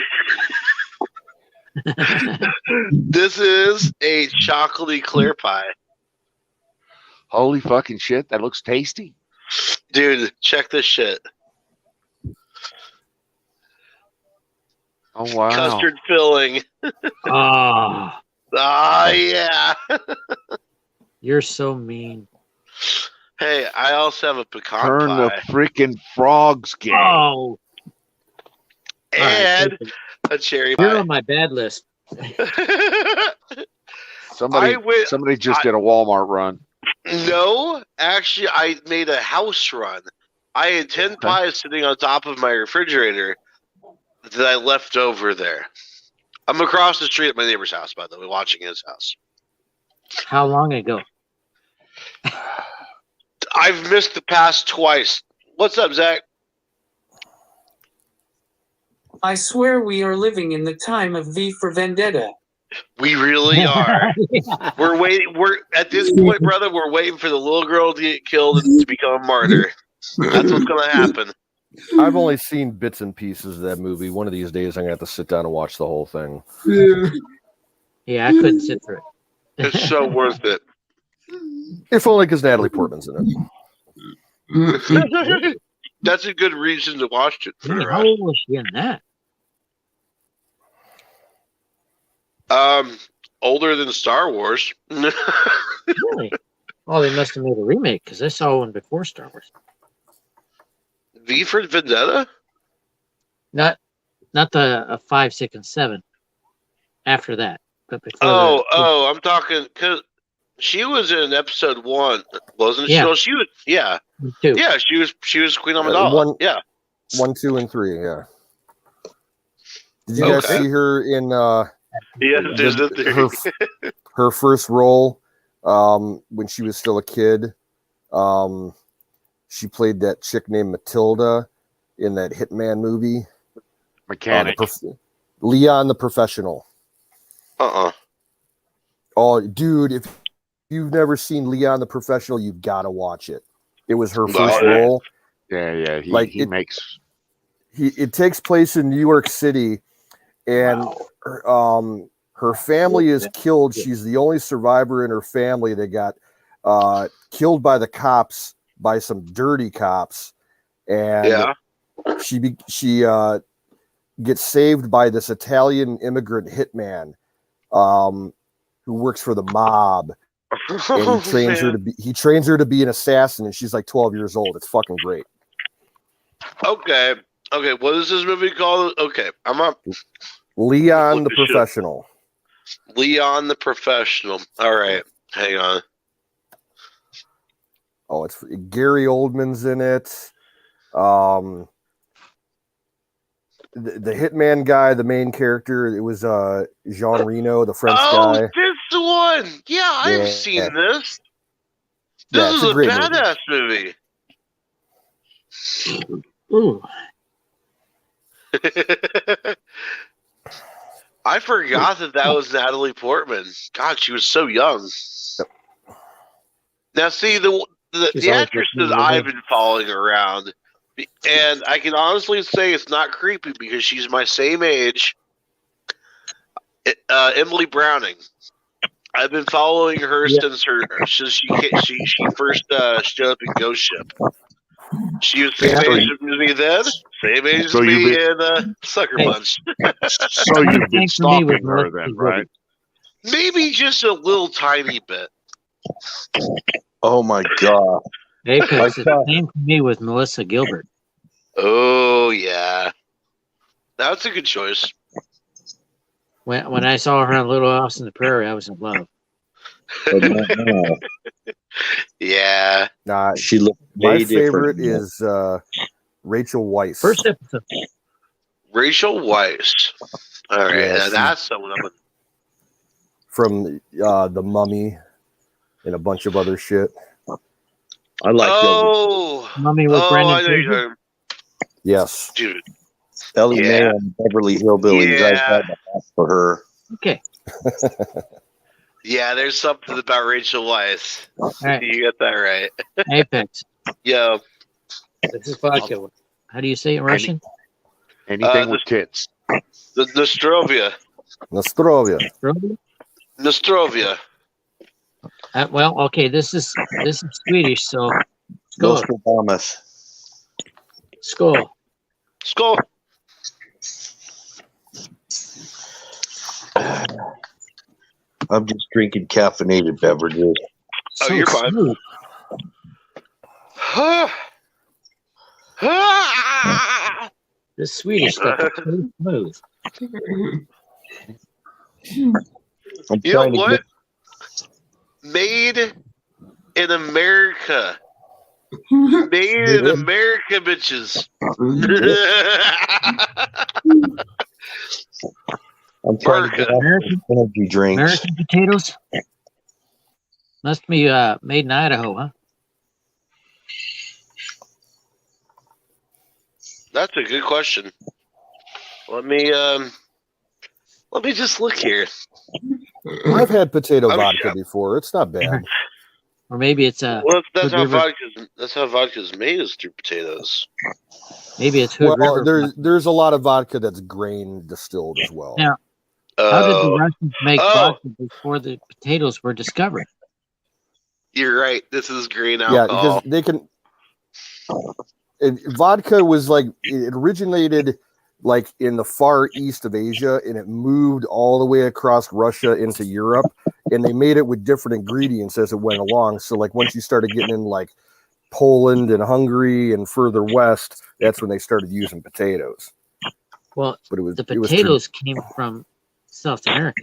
it? This is a chocolatey clear pie. Holy fucking shit! That looks tasty, dude. Check this shit. Oh wow! Custard filling. Ah. Yeah. You're so mean. Hey, I also have a pecan Turn pie. the freaking frogs gay. Oh. And a cherry pie. You're on my bad list. Somebody just did a Walmart run. No, actually, I made a house run. I had 10 pies sitting on top of my refrigerator that I left over there. I'm across the street at my neighbor's house, by the way, watching his house. How long ago? I've missed the past twice. What's up, Zach? I swear we are living in the time of V for Vendetta. We really are. We're waiting. We're at this point, brother. We're waiting for the little girl to get killed and to become a martyr. That's what's going to happen. I've only seen bits and pieces of that movie. One of these days, I'm going to have to sit down and watch the whole thing. Yeah, I couldn't sit through it. It's so worth it. If only because Natalie Portman's in it. That's a good reason to watch it. For how old was she in that? Older than Star Wars. Really? Oh, they must have made a remake because I saw one before Star Wars. V for Vendetta? Not the 5, 6, and 7. After that, but before. I'm talking because she was in episode 1, wasn't she? Yeah. No, she was. Yeah. 2. Yeah, she was Queen Amidala. 1, 2, and 3. Yeah. Did you guys see her in? Her first role when she was still a kid. She played that chick named Matilda in that Hitman movie. Mechanic. Leon the Professional. Oh, dude, if you've never seen Leon the Professional, you've got to watch it. It was her first role. Yeah. It takes place in New York City, and her family is killed. She's the only survivor in her family that got killed by the cops, by some dirty cops, and she gets saved by this Italian immigrant hitman who works for the mob, and he trains her to be an assassin, and she's like 12 years old. It's fucking great. Okay, what is this movie called? Okay, I'm up. Leon the Professional. Leon the Professional. All right, hang on. it's Gary Oldman's in it. The hitman guy, the main character, it was Jean Reno, the French guy. Oh, this one. Yeah, I've seen this. This is a badass movie. Ooh. I forgot that was Natalie Portman. God, she was so young. Now, see, the actresses I've been following around, and I can honestly say it's not creepy because she's my same age. Emily Browning. I've been following her since she first showed up in Ghost Ship. She was the same age as me then, same age as me in Sucker Punch. So you've been stalking her then, right? Maybe just a little tiny bit. Oh my God. Apex is the same for me with Melissa Gilbert. Oh yeah, that's a good choice. When I saw her on Little House on the Prairie, I was in love. Yeah. Nah, she looked. My favorite is Rachel Weisz. First episode. Rachel Weisz. All right, Yeah, that's someone I'm from The Mummy and a bunch of other shit. I like Mummy with Brendan I know you're talking. Yes. Dude. Ellie Mae and Beverly Hillbillies. Yeah. I had a hat for her. Okay. Yeah, there's something about Rachel Weisz. Right. You got that right. Apex. Yo. This is vodka. How do you say it in Russian? Anything with tits. The Nostrovia. Nostrovia. Well, okay. This is Swedish, so skål. Nostradamus. Skål. Skål. I'm just drinking caffeinated beverages. Oh, you're fine. This Swedish stuff is so smooth. You know what? Made in America. Made in America, bitches. I'm trying to get American energy drinks. American potatoes must be made in Idaho, huh? That's a good question. Let me just look here. I've had potato vodka before. It's not bad. Or maybe it's well, that's how vodka's made, is through potatoes. Maybe it's Hood River. There's a lot of vodka that's grain distilled as well. Now, how did the Russians make vodka before the potatoes were discovered? You're right. This is green Yeah, alcohol. because they can. Vodka was like, it originated like in the far east of Asia, and it moved all the way across Russia into Europe, and they made it with different ingredients as it went along. So like once you started getting in like Poland and Hungary and further west, that's when they started using potatoes. Well, but the potatoes came from South America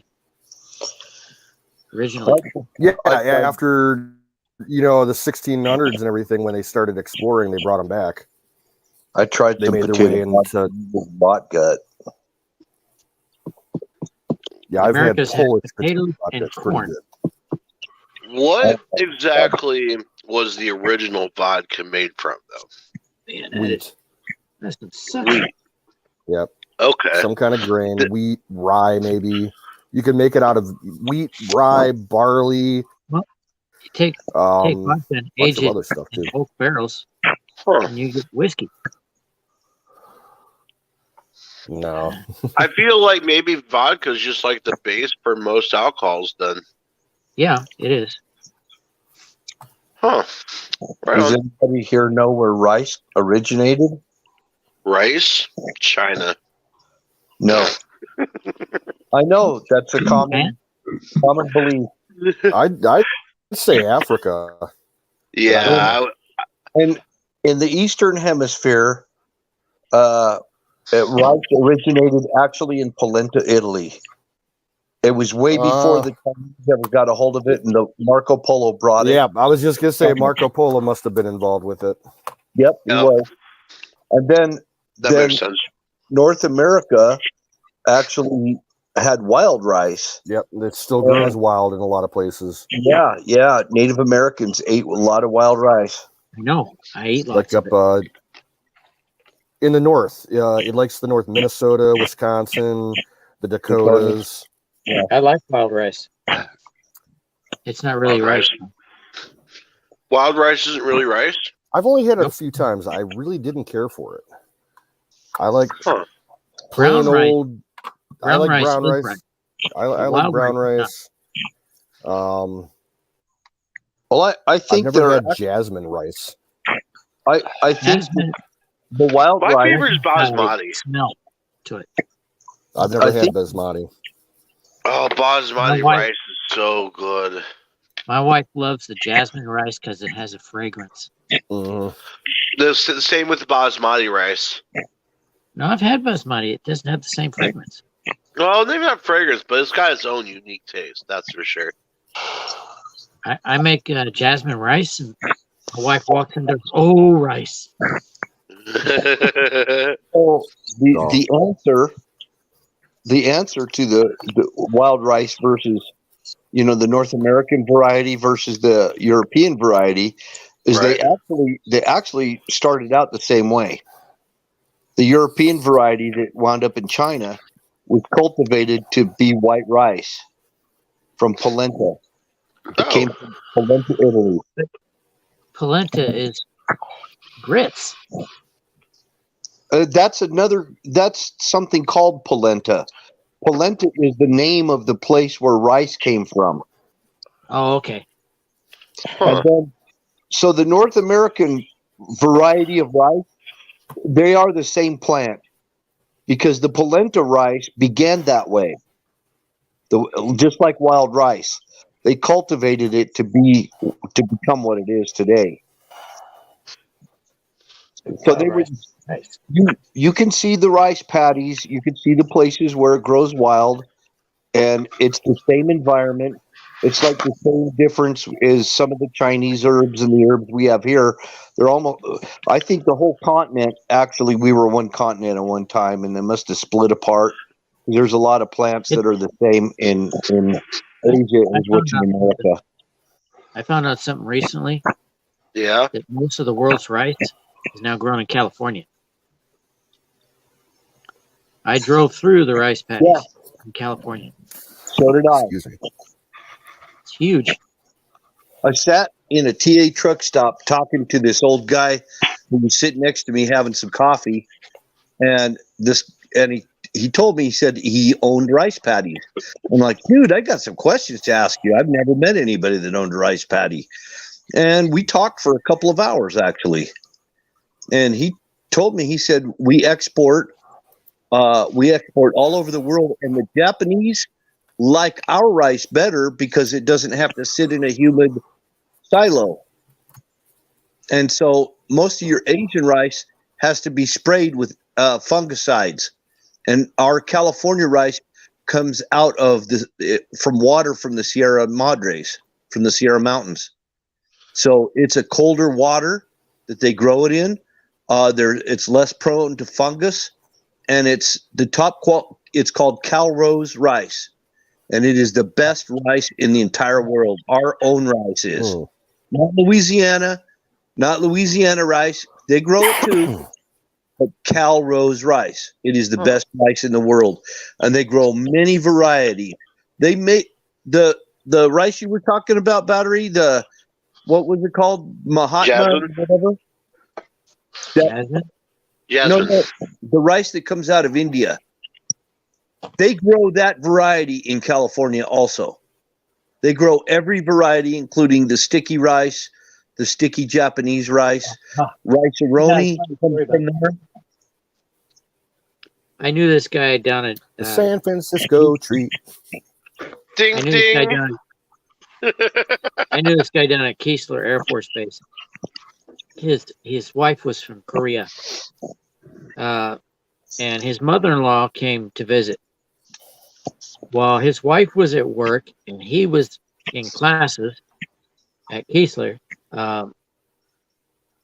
originally. Yeah, after the 1600s and everything, when they started exploring, they brought them back. I tried they some made potato their way into vodka. Yeah, I've had Polish potatoes and corn. What exactly was the original vodka made from, though? Man, wheat. That's such. Yep. Okay. Some kind of grain, wheat, rye, maybe. You can make it out of wheat, rye, barley. Well, you take vodka and age it other stuff too. in oak barrels, and you get whiskey. No. I feel like maybe vodka is just like the base for most alcohols then. Yeah, it is. Huh. Right Does on. anybody here know where rice originated? Rice? China. No. I know. That's a common belief. I'd say Africa. Yeah. And in the Eastern Hemisphere, rice originated actually in Polenta, Italy. It was way before the Chinese ever got a hold of it, and the Marco Polo brought it. Yeah, I was just gonna say Marco Polo must have been involved with it. Yep, he was. And then makes sense. North America actually had wild rice. Yep, it still grows wild in a lot of places. Yeah, yeah. Native Americans ate a lot of wild rice. I know. I eat lots Like up in the north. It likes the north, Minnesota, Wisconsin, the Dakotas. Yeah. I like wild rice. It's not really rice. Wild rice isn't really rice? I've only had it a few times. I really didn't care for it. I like plain old. I like brown rice. I like brown rice. Well, I think I've never had jasmine rice. I think the wild rice. My favorite is basmati. Smell to it. I've never had basmati. Oh, basmati rice is so good. My wife loves the jasmine rice because it has a fragrance. Mm-hmm. The same with the basmati rice. No, I've had basmati. It doesn't have the same fragrance. Well, maybe not fragrance, but it's got its own unique taste. That's for sure. I make jasmine rice, and my wife walks in and goes, "Oh, rice." Oh, the answer to the wild rice versus, the North American variety versus the European variety is they actually started out the same way. The European variety that wound up in China was cultivated to be white rice from polenta. It came from Polenta, Italy. Polenta is grits. That's something called polenta. Polenta is the name of the place where rice came from. Oh, okay. And then, so the North American variety of rice, they are the same plant because the polenta rice began that way. Just like wild rice, they cultivated it to become what it is today. So they would. Nice. You can see the rice paddies. You can see the places where it grows wild, and it's the same environment. It's like the same difference as some of the Chinese herbs and the herbs we have here. They're almost. I think the whole continent. Actually, we were one continent at one time, and they must have split apart. There's a lot of plants that are the same in Asia as what's in America. I found out something recently. Yeah. That most of the world's rice is now grown in California. I drove through the rice paddies in California. So did I. Excuse me. It's huge. I sat in a TA truck stop talking to this old guy who was sitting next to me having some coffee, and he told me, he said he owned rice paddies. I'm like, dude, I got some questions to ask you. I've never met anybody that owned a rice paddy. And we talked for a couple of hours, actually. And he told me, he said, we export all over the world, and the Japanese like our rice better because it doesn't have to sit in a humid silo. And so most of your Asian rice has to be sprayed with fungicides. And our California rice comes out of from water from the Sierra Madres, from the Sierra Mountains. So it's a colder water that they grow it in. It's less prone to fungus, and it's the it's called Calrose rice, and it is the best rice in the entire world. Our own rice is not Louisiana rice. They grow it too. But Calrose rice. It is the best rice in the world. And they grow many varieties. They make the rice you were talking about, Battery, what was it called? Mahatma or whatever? Jasmine? No, the rice that comes out of India. They grow that variety in California also. They grow every variety, including the sticky rice, the sticky Japanese rice, rice-a-roni comes from there. I knew this guy down at the San Francisco treat. Ding ding. I knew this guy down at Keesler Air Force Base. His wife was from Korea, and his mother-in-law came to visit. while his wife was at work and he was in classes at Keesler,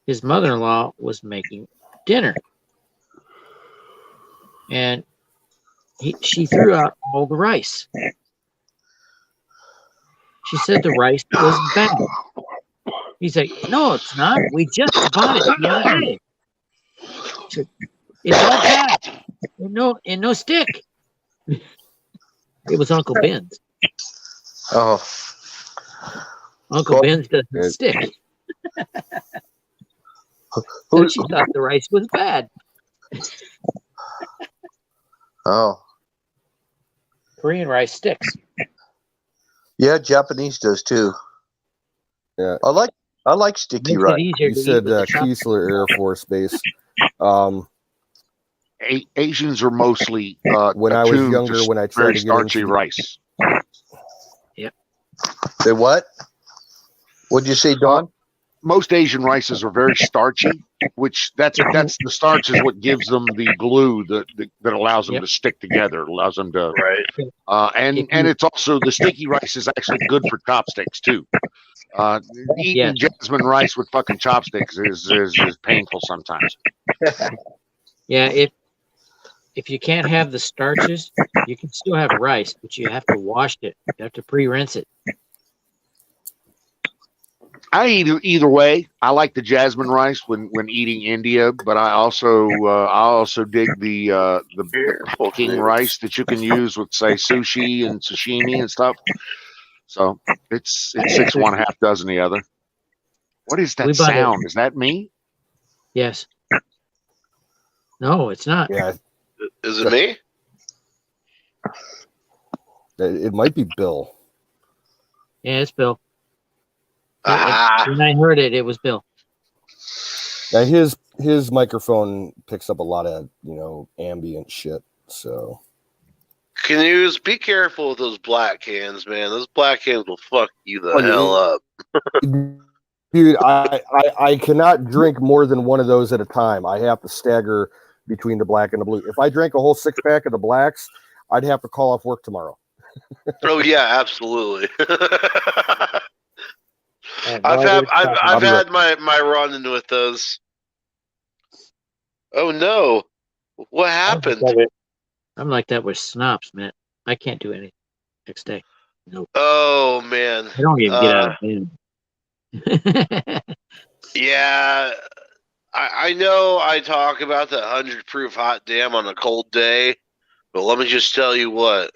his mother-in-law was making dinner. And she threw out all the rice. She said the rice was bad. He's like, no, it's not. We just bought it the other day. She said, it's all bad. And no stick. It was Uncle Ben's. Oh. Uncle Ben's doesn't stick. So she thought the rice was bad. Oh. Korean rice sticks. Yeah, Japanese does too. Yeah. I like sticky Makes rice. it easier You to said eat with the chopstick. Keesler Air Force Base. Asians are mostly When I was attuned younger, to when I tried very to get starchy into rice. Say what? What'd you say, Don? Most Asian rices are very starchy, which that's the starch is what gives them the glue that allows them Yep. to stick together, allows them to Right. and it's also the sticky rice is actually good for chopsticks too. Eating jasmine rice with fucking chopsticks is painful sometimes. Yeah, if you can't have the starches, you can still have rice, but you have to wash it. You have to pre-rinse it. I eat either way. I like the jasmine rice when eating India, but I also dig the Peking rice that you can use with say sushi and sashimi and stuff. So it's 6 one, half dozen the other. What is that sound? Is that me? Yes. No, it's not. Yeah. Is it me? It might be Bill. Yeah, it's Bill. Ah. When I heard it, it was Bill. Now his microphone picks up a lot of ambient shit. So Can you be careful with those black cans, man? Those black cans will fuck you the hell up. Dude, I cannot drink more than one of those at a time. I have to stagger between the black and the blue. If I drank a whole 6-pack of the blacks, I'd have to call off work tomorrow. Oh yeah, absolutely. I've had my run-in with those. Oh no, what happened? I'm like that with schnapps, man. I can't do anything next day. Nope. Oh man, I don't even get out of bed. Yeah, I know I talk about the 100 proof hot damn on a cold day, but let me just tell you what.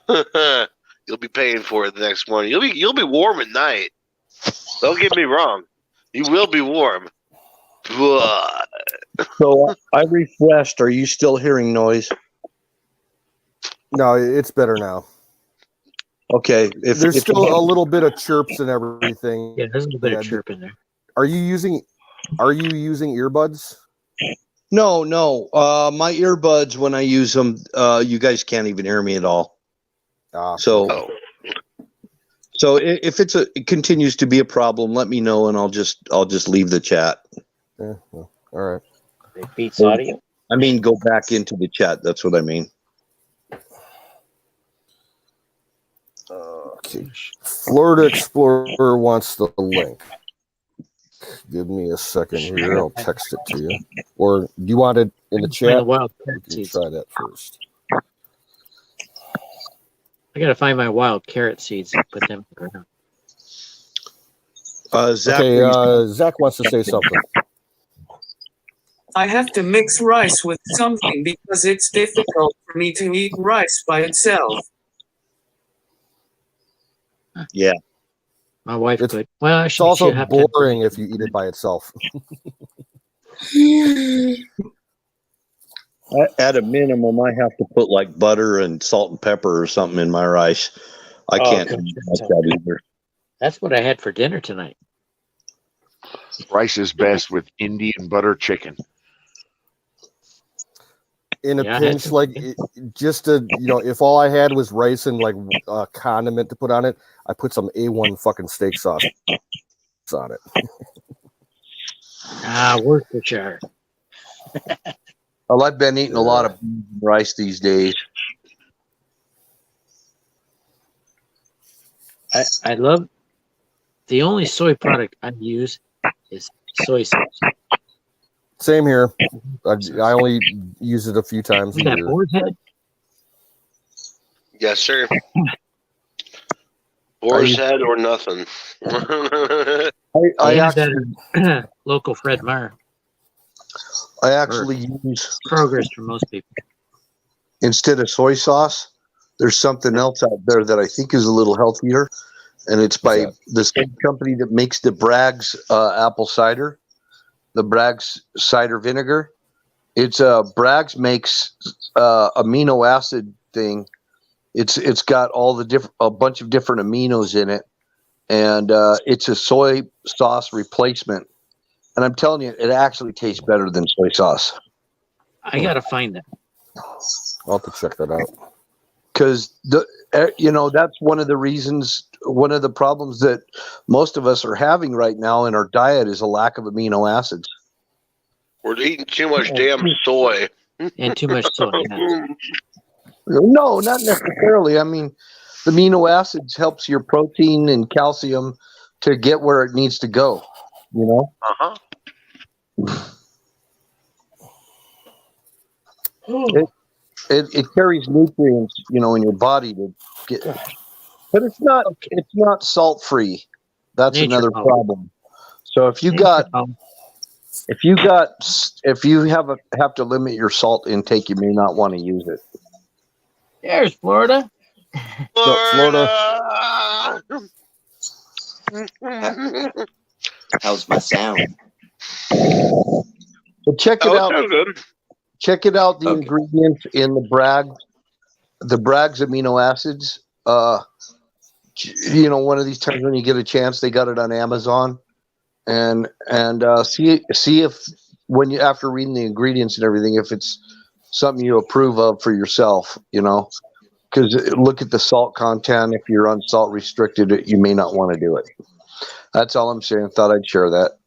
You'll be paying for it the next morning. You'll be warm at night. Don't get me wrong. You will be warm. But... So I refreshed. Are you still hearing noise? No, it's better now. Okay. There's still a little bit of chirps and everything. Yeah, there's a little bit of chirp in there. Are you using earbuds? No. My earbuds, when I use them, you guys can't even hear me at all. So if it continues to be a problem, let me know and I'll just leave the chat. Yeah, well, all right. It beats audio. I mean, go back into the chat. That's what I mean. Okay. Florida Explorer wants the link. Give me a second here. I'll text it to you. Or do you want it in the chat? We can try that first. I gotta find my wild carrot seeds and put them in the ground. Zach, Zach wants to say something. I have to mix rice with something because it's difficult for me to eat rice by itself. Yeah. My wife could. Well, it's also boring if you eat it by itself. At a minimum, I have to put like butter and salt and pepper or something in my rice. I can't do that either. That's what I had for dinner tonight. Rice is best with Indian butter chicken. In a pinch, like if all I had was rice and like a condiment to put on it, I put some A1 fucking steak sauce on it. Worcestershire. Well, I've been eating a lot of rice these days. I love the only soy product I use is soy sauce. Same here. I only use it a few times a That year. boar's head. Yes, sir. Boar's head or nothing. I actually local Fred Meyer. I actually use Kroger's for most people. Instead of soy sauce, there's something else out there that I think is a little healthier, and it's by the same company that makes the Bragg's apple cider, the Bragg's cider vinegar. It's Bragg's makes amino acid thing. It's got all a bunch of different aminos in it, and it's a soy sauce replacement. And I'm telling you, it actually tastes better than soy sauce. I gotta find that. I'll have to check that out. Because that's one of the reasons, one of the problems that most of us are having right now in our diet is a lack of amino acids. We're eating too much damn soy. And too much soy. Yeah. No, not necessarily. I mean, the amino acids helps your protein and calcium to get where it needs to go. You know. It carries nutrients, in your body to get, but it's not salt free. That's another problem. So if you have to limit your salt intake, you may not want to use it. There's Florida. Florida. How's my sound? So check it out. Good. Check it out. The ingredients in the Bragg's amino acids. One of these times when you get a chance, they got it on Amazon, and see if after reading the ingredients and everything, if it's something you approve of for yourself. Because look at the salt content. If you're on salt restricted, you may not want to do it. That's all I'm saying. Thought I'd share that.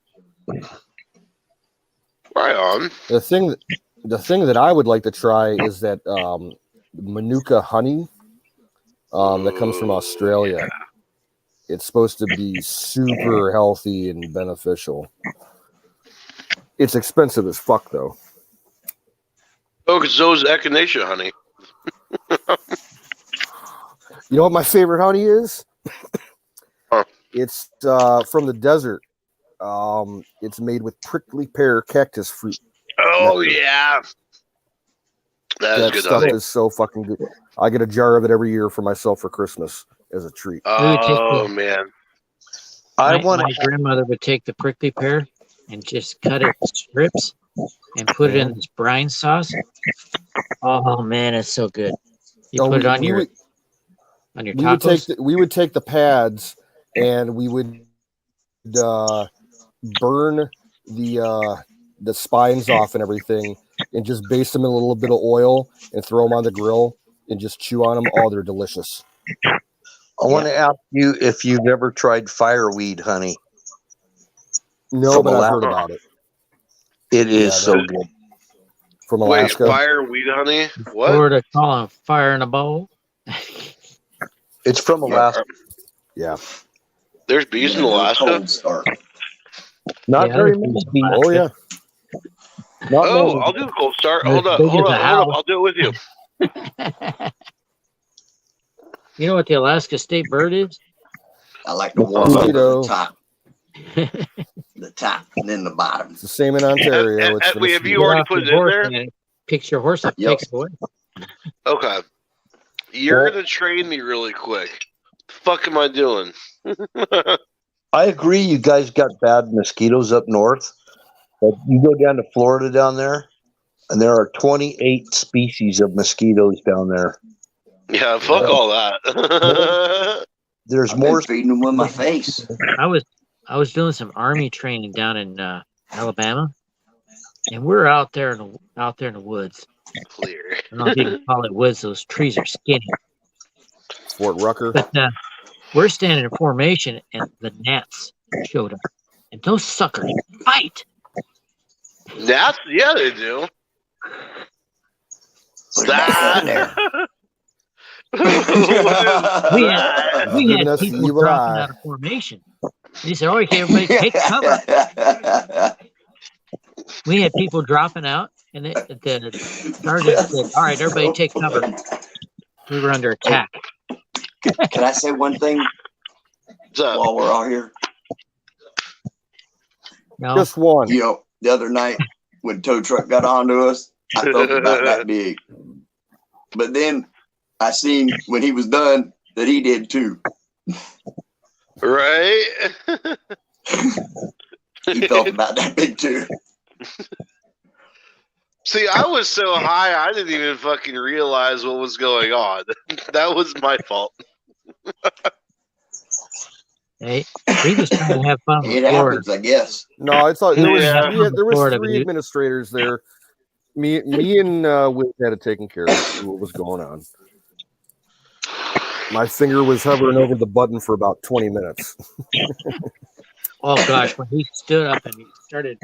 Right on. The thing that I would like to try is that Manuka honey that comes from Australia. It's supposed to be super healthy and beneficial. It's expensive as fuck, though. Oh, because those echinacea honey. You know what my favorite honey is? Huh. It's from the desert. It's made with prickly pear cactus fruit. Oh, yeah. That good stuff honey. is so fucking good. I get a jar of it every year for myself for Christmas as a treat. Oh, man. My grandmother would take the prickly pear and just cut it in strips and put it in this brine sauce. Oh man, it's so good. You put it on your tacos. We would take the pads and we would burn the spines off and everything, and just baste them in a little bit of oil and throw them on the grill and just chew on them. Oh, they're delicious. I want to ask you if you've ever tried fireweed honey. No, but I've heard about it. It is so good. From Alaska. Wait, fireweed honey? What? Florida calling fire in a bowl. It's from Alaska. Yeah. There's bees in Alaska? Not very many bees. Oh, yeah. I'll do a cold start. Hold up. I'll do it with you. You know what the Alaska state bird is? I like the one over the top. The top and then the bottom. It's the same in Ontario. Have you already put it in there? Picks your horse up, takes away. Okay. You're going to train me really quick. What the fuck am I doing? I agree you guys got bad mosquitoes up north. But you go down to Florida down there, and there are 28 species of mosquitoes down there. Yeah, fuck all that. There's more feeding them with my face. I was doing some army training down in Alabama, and we're out there in the woods. Clear. I don't know if you can call it woods. Those trees are skinny. Fort Rucker. But we're standing in formation, and the gnats showed up, and those suckers fight. Gnats? Yeah, they do. we had Giving us the people evil dropping eye. out of formation. He said, "Okay, everybody, take cover." We had people dropping out, and the sergeant said, "All right, everybody, take cover." We were under attack. Can I say one thing while we're all here? No. Just one. You know, the other night when tow truck got onto us, I felt about that big. But then I seen when he was done that he did too. Right? He felt about that big too. See, I was so high, I didn't even fucking realize what was going on. That was my fault. Hey, he was trying to have fun with It Florida. happens, I guess. No, I thought there was Yeah. there was Florida, 3 dude. administrators there. Me and Will had it taken care of. What was going on? My finger was hovering over the button for about 20 minutes. Oh gosh, when he stood up and he started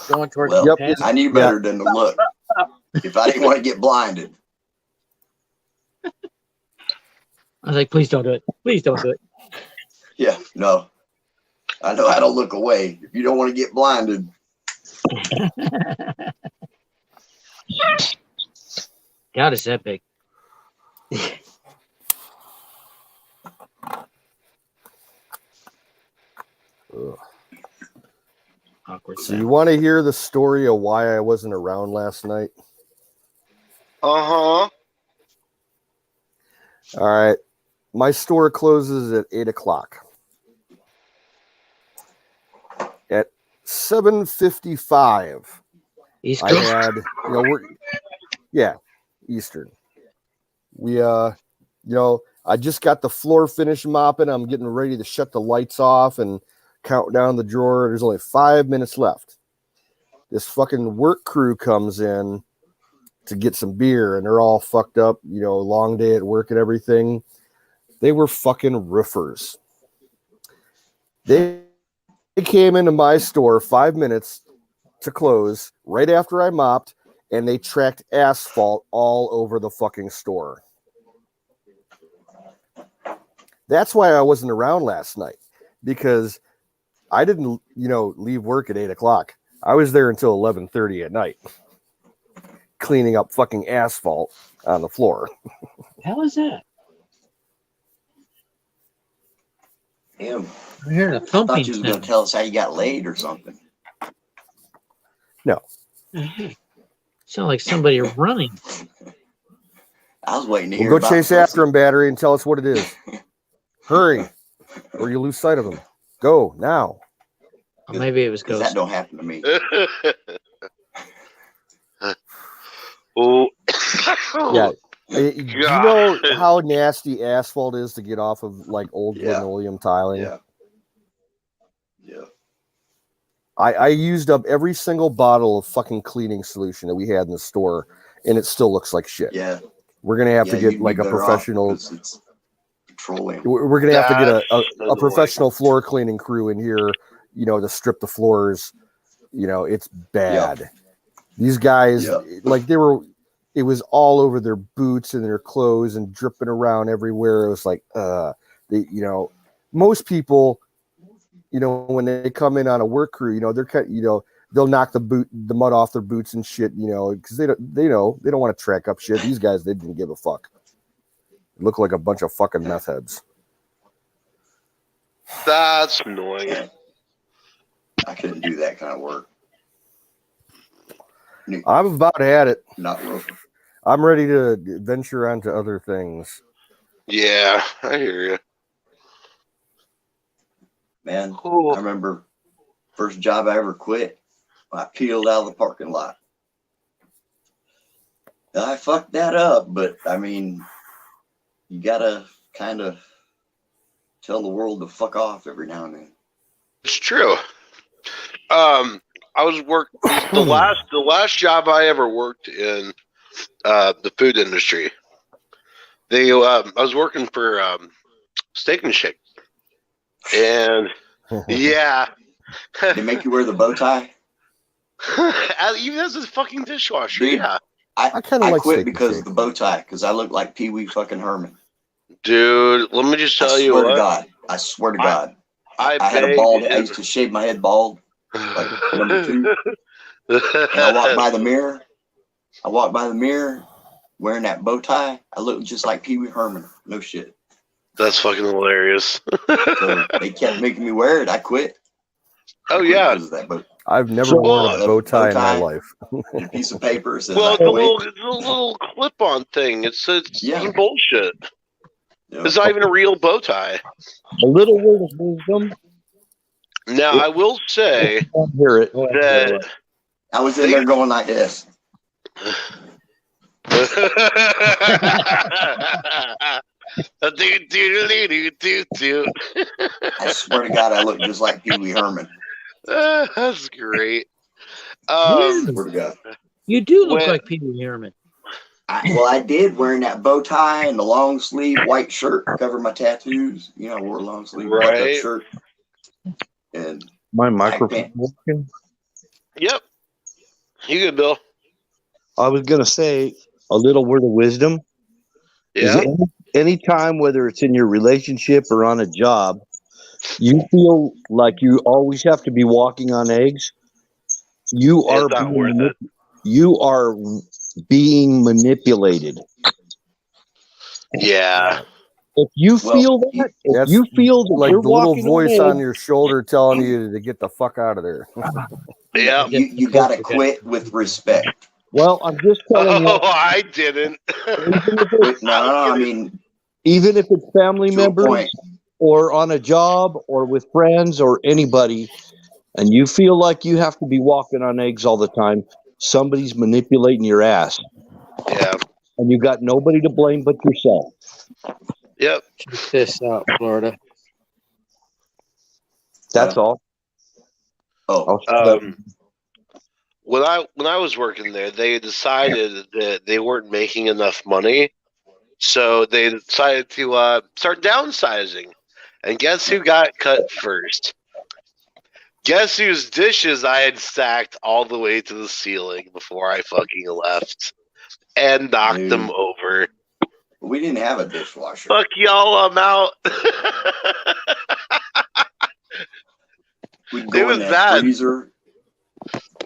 going towards Well, the path. I knew better than to look. If I didn't want to get blinded. I was like, please don't do it. Please don't do it. Yeah, no. I know how to look away. If you don't want to get blinded. God, is that big? Awkward. So you want to hear the story of why I wasn't around last night? Uh-huh. All right. My store closes at 8 o'clock. At 7:55, East I Coast? had, Eastern. We, I just got the floor finished mopping. I'm getting ready to shut the lights off and count down the drawer. There's only 5 minutes left. This fucking work crew comes in to get some beer, and they're all fucked up, long day at work and everything. They were fucking roofers. They came into my store 5 minutes to close right after I mopped, and they tracked asphalt all over the fucking store. That's why I wasn't around last night, because I didn't, leave work at 8 o'clock. I was there until 11:30 at night, cleaning up fucking asphalt on the floor. Hell is that? Damn. I'm hearing a I thumping thought you was going sound. to tell us how you got laid or something. No. Sound like somebody running. I was waiting to We'll hear go about chase the after him, Battery, and tell us what it is. Hurry, or you lose sight of him. Go now. Or maybe it was Because Ghost. that don't happen to me. Oh. Yeah. Do you know how nasty asphalt is to get off of like old linoleum tiling? Yeah. Yeah. I used up every single bottle of fucking cleaning solution that we had in the store, and it still looks like shit. Yeah. We're gonna have to you'd get be like a better off professional. because it's petroleum. We're gonna have to get a annoying. professional floor cleaning crew in here, to strip the floors. It's bad. Yeah. These guys, it was all over their boots and their clothes and dripping around everywhere. It was like, most people, when they come in on a work crew, they're they'll knock the mud off their boots and shit, because they don't want to track up shit. These guys, they didn't give a fuck. Look like a bunch of fucking meth heads. That's annoying. I couldn't do that kind of work. I'm about at it. Not roofing. I'm ready to venture onto other things. Yeah, I hear you. Man, Cool. I remember first job I ever quit. I peeled out of the parking lot. I fucked that up, but I mean, you gotta kind of tell the world to fuck off every now and then. It's true. I was the last job I ever worked in the food industry. I was working for Steak and Shake, and yeah, They make you wear the bow tie. even as a fucking dishwasher. Dude, Yeah, I kind of I like quit Steak and because Shake. of the bow tie because I look like Pee Wee fucking Herman. Dude, let me just tell you swear to what. God. I swear to God. I had a bald. I used to shave my head bald, like number 2. And I walked by the mirror. Wearing that bow tie. I looked just like Pee Wee Herman. No shit. That's fucking hilarious. So they kept making me wear it. I quit. Oh yeah. I've never worn a bow tie in my life. And a piece of paper says well, I it's quit. a little clip-on thing. It's some bullshit. Yeah. It's not even a real bow tie. A little word of wisdom. Now, I will say that I was in there going like this. I swear to God, I look just like Pee Wee Herman. That's great. Swear to God. You do look like Pee Wee Herman. I did, wearing that bow tie and the long sleeve white shirt to cover my tattoos. You know, I wore a long sleeve button-up shirt. And my microphone working? Yep. You good, Bill? I was gonna say a little word of wisdom. Yeah. Any time, whether it's in your relationship or on a job, you feel like you always have to be walking on eggs. You are being manipulated. Yeah. If you feel that, if you feel that like you're the little walking voice on on your shoulder telling you to get the fuck out of there. Yeah. You got to quit with respect. Well, I'm just telling you. Oh, I didn't. I mean, even if it's family members or on a job or with friends or anybody, and you feel like you have to be walking on eggs all the time, somebody's manipulating your ass. Yeah. And you got nobody to blame but yourself. Yep. Check this out, Florida. That's all. When I was working there, they decided that they weren't making enough money, so they decided to start downsizing. And guess who got cut first? Guess whose dishes I had stacked all the way to the ceiling before I fucking left and knocked them over. We didn't have a dishwasher. Fuck y'all, I'm out. We'd go in that freezer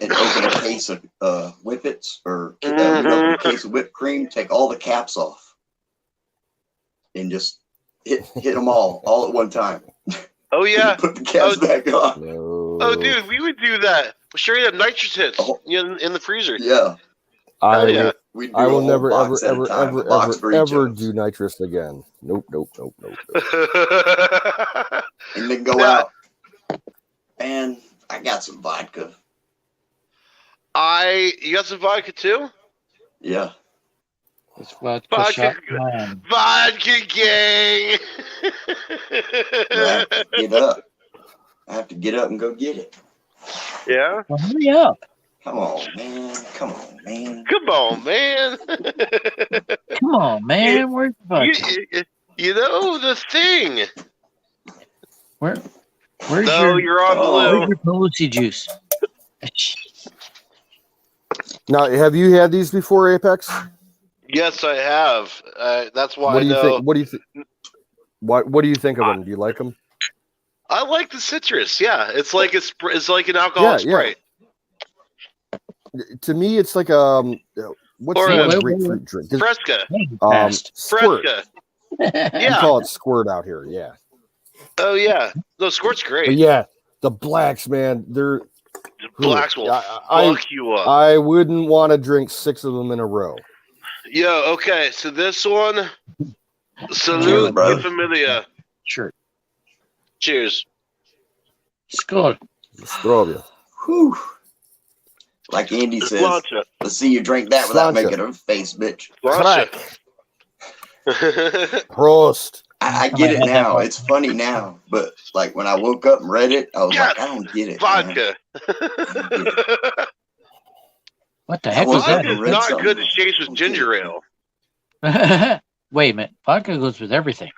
and open a case of Whippets or we'd open a case of whipped cream, take all the caps off, and just hit them all at one time. Oh yeah. Put the caps back on. Oh dude, we would do that. Straight up nitrous hits in the freezer. Yeah. I will a never, box ever, at a time, ever, a box ever, for each ever of us. do nitrous again. Nope. And then go out. And I got some vodka. You got some vodka too? Yeah. It's vodka gang. I have to get up and go get it. Yeah. Well, hurry up. Come on, man. Come on, man. Come on, man. Come on, man. Where's the vodka? You know the thing. Where's you're on blue. Where's your Pelosi juice? Now, have you had these before, Apex? Yes, I have. That's why. What do you think? What do you think? What do you think of them? Do you like them? I like the citrus. Yeah, it's like an alcoholic Sprite. To me, it's like what's the grapefruit drink? Fresca. Squirt. Yeah. We call it squirt out here. Yeah. Oh yeah, no, squirt's great. But yeah, the blacks, man, they're blacks will fuck you up. I wouldn't want to drink 6 of them in a row. Yo, okay, so this one, salute mi familia. Sure. Cheers. Skål. Skål. Whew. Like Andy says, let's see you drink that without making a face, bitch. Prost. I get it now. It's funny now, but like when I woke up and read it, I was like, I don't get it. Vodka. What the heck was that? It's not good to chase with ginger ale. Wait a minute. Vodka goes with everything.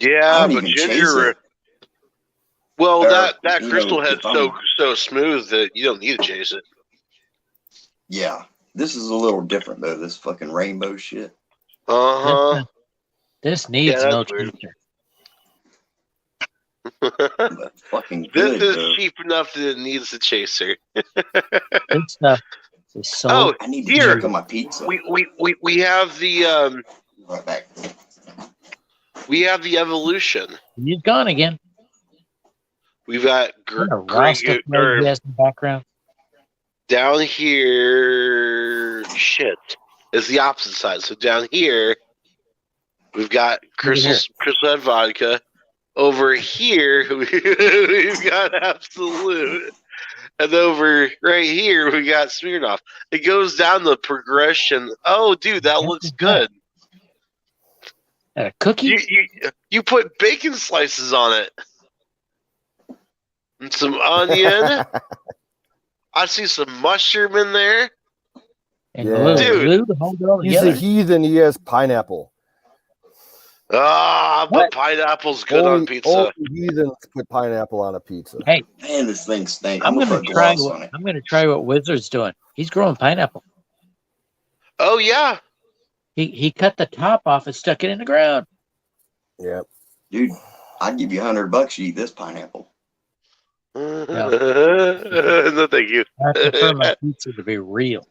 Yeah, but ginger. Well, that crystal head's so smooth that you don't need to chase it. Yeah, this is a little different though. This fucking rainbow shit. Uh huh. This needs no chaser. That's fucking This good. is though. cheap enough that it needs a chaser. This stuff is so. Oh, I need to here check on my pizza. we have the Right back. we have the evolution. He's gone again. We've got What a Rasta flag he has in the background. down here. Shit, it's the opposite side. So down here, we've got Crystal Head vodka. Over here, we've got Absolute. And over right here, we got Smirnoff. It goes down the progression. Oh, dude, that looks good. A cookie? You put bacon slices on it. And some onion. I see some mushroom in there. And dude, he's a heathen. He has pineapple. But pineapple's good on pizza. Only heathens put pineapple on a pizza. Hey, man, this thing stinks. I'm gonna try what Wizard's doing. He's growing pineapple. Oh yeah. He cut the top off and stuck it in the ground. Yeah. Dude, I'd give you $100 to eat this pineapple. No, thank you. I prefer my pizza to be real.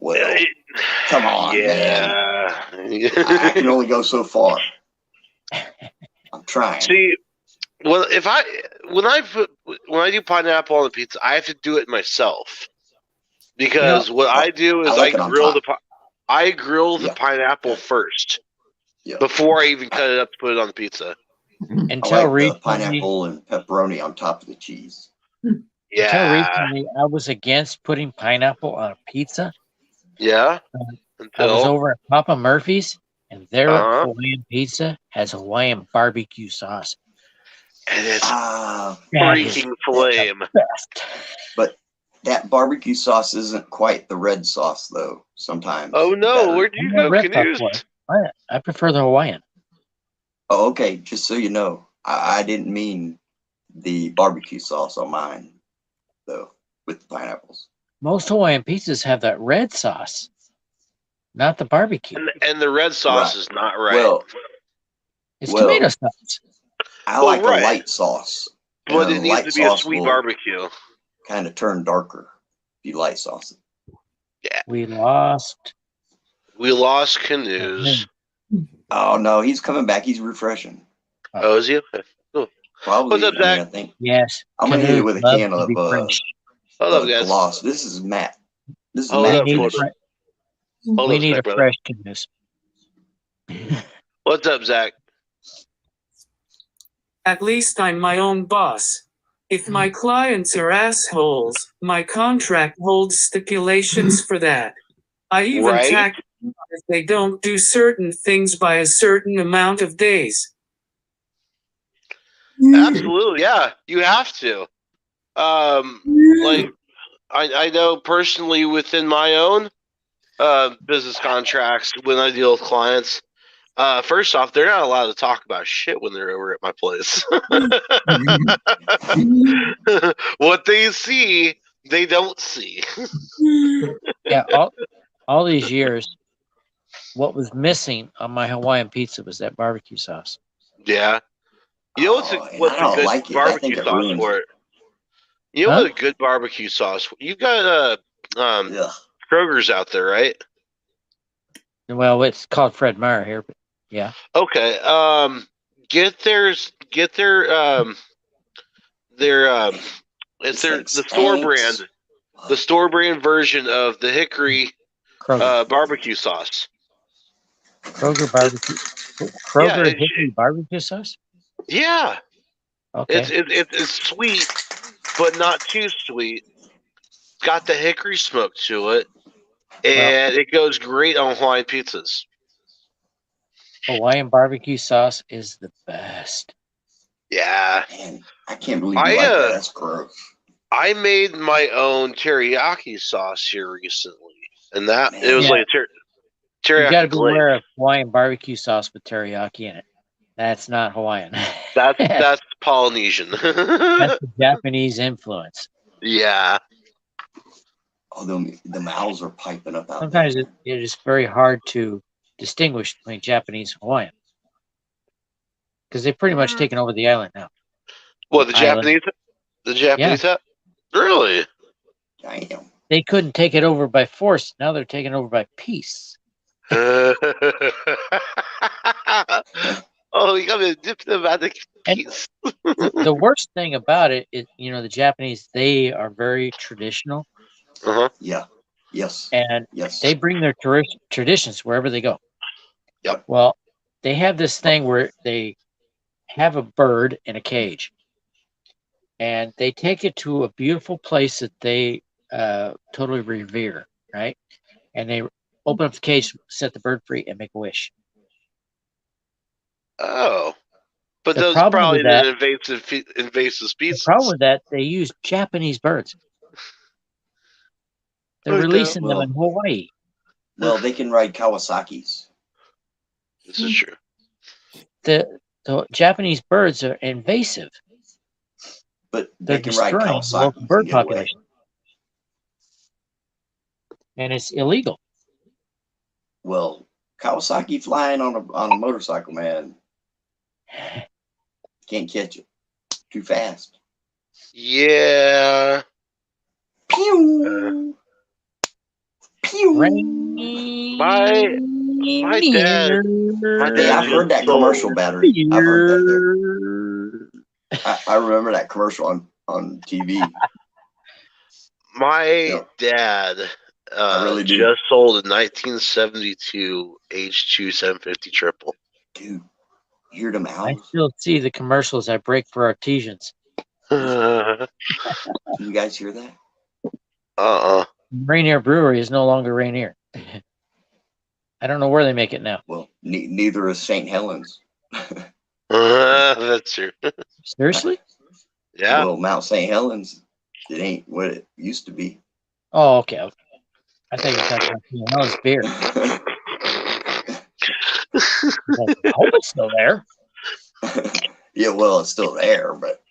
Well, come on, man. I can only go so far. I'm trying. See, well, when I do pineapple on the pizza, I have to do it myself because what I do is I grill the pineapple first before I even cut it up to put it on the pizza. Until recently, pineapple and pepperoni on top of the cheese. Yeah. Until recently, I was against putting pineapple on a pizza. Yeah. I was over at Papa Murphy's, and their Hawaiian pizza has Hawaiian barbecue sauce. And it's freaking flame. But that barbecue sauce isn't quite the red sauce, though, sometimes. Oh, no. Where do you go, Canoes? I prefer the Hawaiian. Oh, okay. Just so you know, I didn't mean the barbecue sauce on mine, though, with the pineapples. Most Hawaiian pizzas have that red sauce, not the barbecue. And the red sauce is not right. Well, it's tomato sauce. I like a light sauce. But it needs to be a sweet barbecue. Kind of turn darker if you light sauce it. Yeah. We lost Canoes. Oh, no. He's coming back. He's refreshing. Oh, is he? Cool. Probably. What's up, Zach? I think. Yes. I'm going to hit it with a can of Hold up, guys. Lost. This is Matt. This is Matt. We need a fresh Canoes. What's up, Zach? At least I'm my own boss. If my clients are assholes, my contract holds stipulations for that. I even tax if they don't do certain things by a certain amount of days. Absolutely, yeah. You have to. Like I know personally within my own business contracts when I deal with clients, first off, they're not allowed to talk about shit when they're over at my place. What they see, they don't see. Yeah, all these years, what was missing on my Hawaiian pizza was that barbecue sauce. Yeah. You know what's a good barbecue sauce for it? You know what a good barbecue sauce? You've got Kroger's out there, right? Well, it's called Fred Meyer here, but yeah. Okay. Get their it's the store brand. The store brand version of the Hickory barbecue sauce. Kroger barbecue. Hickory barbecue sauce? Yeah. Okay. It's sweet, but not too sweet. It's got the hickory smoke to it, and it goes great on Hawaiian pizzas. Hawaiian barbecue sauce is the best. Yeah. Man, I can't believe you like that. That's gross. I made my own teriyaki sauce here recently, and it was like a teriyaki. You got to beware of Hawaiian barbecue sauce with teriyaki in it. That's not Hawaiian. That's Polynesian. That's the Japanese influence. Yeah. Oh, the mouths are piping up out Sometimes it is very hard to distinguish between Japanese and Hawaiian. Because they've pretty much taken over the island now. Well, the Japanese have? Really? Damn. They couldn't take it over by force. Now they're taking over by peace. Oh, you got a diplomatic peace. The worst thing about it is, the Japanese, they are very traditional. Yeah. Yes. And they bring their traditions wherever they go. Yep. Well, they have this thing where they have a bird in a cage. And they take it to a beautiful place that they totally revere, right? And they open up the cage, set the bird free, and make a wish. Oh. But The those problem probably with that- an invasive species. The problem with that, they use Japanese birds. They're releasing them in Hawaii. Well, they can ride Kawasaki's. This is true. The Japanese birds are invasive. But they're they can ride destroying the Kawasaki's local bird and get away. population. And it's illegal. Well, Kawasaki flying on a motorcycle, man, can't catch it. Too fast. Yeah. Pew. Pew. My dad. Hey, I've heard that commercial, Battery. I've heard that there. I remember that commercial on TV. My dad I really do. just sold a 1972 H2 750 triple. Dude, you hear them I owls? still see the commercials I break for artisans. Can you guys hear that? Rainier Brewery is no longer Rainier. I don't know where they make it now. Well, neither is St. Helens. That's true. Seriously? Yeah. Well, Mount St. Helens, it ain't what it used to be. Oh, okay. I thought you were talking about St. Helens beer. I hope it's still there. Yeah, well, it's still there, but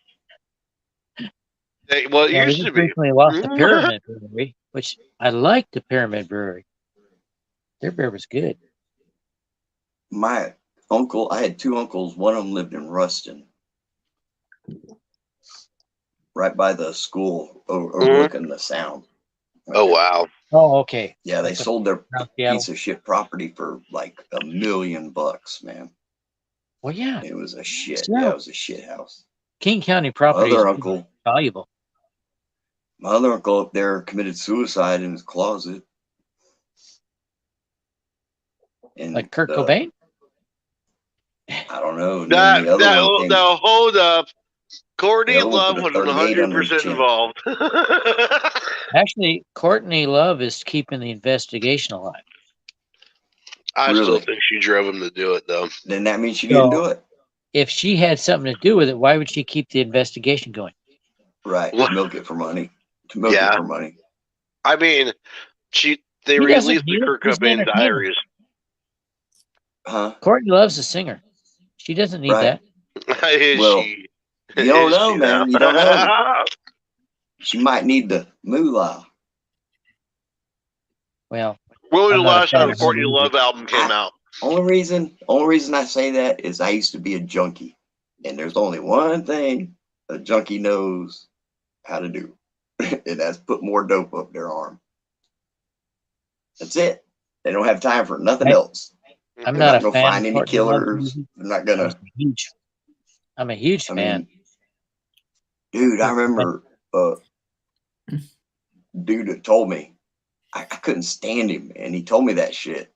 Well, it Yeah, used we to just be. recently lost the Pyramid Brewery, which I liked the Pyramid Brewery. Their beer was good. my uncle, I had two uncles. One of them lived in Ruston, right by the school overlooking the sound. Oh, wow. Oh, okay. Yeah, they That's sold their around Seattle. piece of shit property for like $1 million, man. Well, yeah. It was a shit. Yeah. Yeah, it was a shit house. King County property My other is uncle, valuable. my other uncle up there committed suicide in his closet. And Like Kurt Cobain? I don't know. And then the other one came, Now, hold up. Courtney They all Love put was a 38 under his 100% chin. involved. Actually, Courtney Love is keeping the investigation alive. I still Really? think she drove him to do it, though. then that means she didn't So- do it. If she had something to do with it, why would she keep the investigation going? Right. What? Milk it for money. To milk Yeah. it for money. I mean, they He doesn't released the need it. Kurt He's an Cobain entertainer. diaries. Huh? Courtney Love's a singer. She doesn't need Right. that. Is Well, she? you don't Is know, she man. now? You don't know. She might need the moolah. Well, When was the I'm not a last fan time of the Courtney her Love album came out? Only reason I say that is I used to be a junkie. And there's only one thing a junkie knows how to do. And that's put more dope up their arm. That's it. They don't have time for nothing else. I'm They're not gonna a fan find of any Courtney Love's killers. music. They're not gonna. I'm a huge I fan. mean, dude, I remember dude that told me I couldn't stand him, and he told me that shit.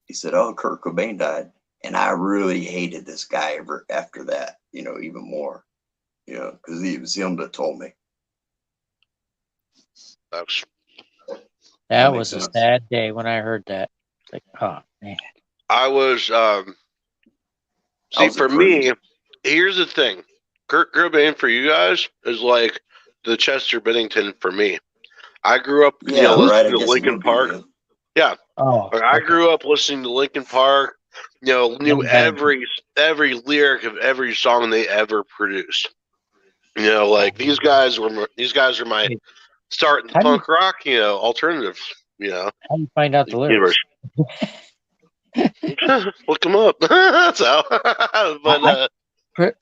He said, "Oh, Kurt Cobain died," and I really hated this guy ever after that. You know, even more. You know, because it was him that told me. That makes was a sense. sad day when I heard that. Like, oh man. I was see, for me, here's the thing. Kurt Cobain for you guys is like the Chester Bennington for me. I grew up, Yeah, right. listening I to guess it Linkin would be, Park. yeah. Yeah. Oh, I grew up listening to Linkin Park, knew Young Bennington. every lyric of every song they ever produced. Like these guys are my start in How do you- punk rock, alternatives, How do you find out the lyrics? Look them up. So, but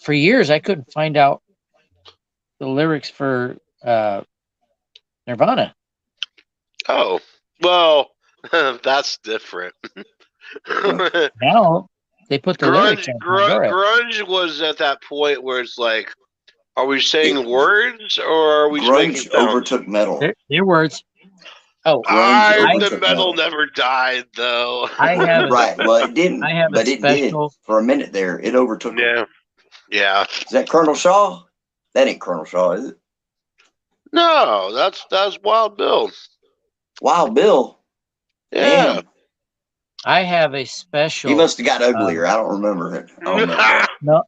for years I couldn't find out the lyrics for Nirvana. Oh, well, that's different. Now they put the lyrics in Pandora. Grunge was at that point where it's like, are we saying words or are we making sounds? Overtook metal. Their words. Oh, the metal never died though. I have right. Well, it didn't. I have but a it did special for a minute there. It overtook. Yeah. Yeah. Is that Colonel Shaw? That ain't Colonel Shaw, is it? No, that's Wild Bill. Wild Bill. Yeah. Damn. I have a special. He must have got uglier. I don't remember it. No.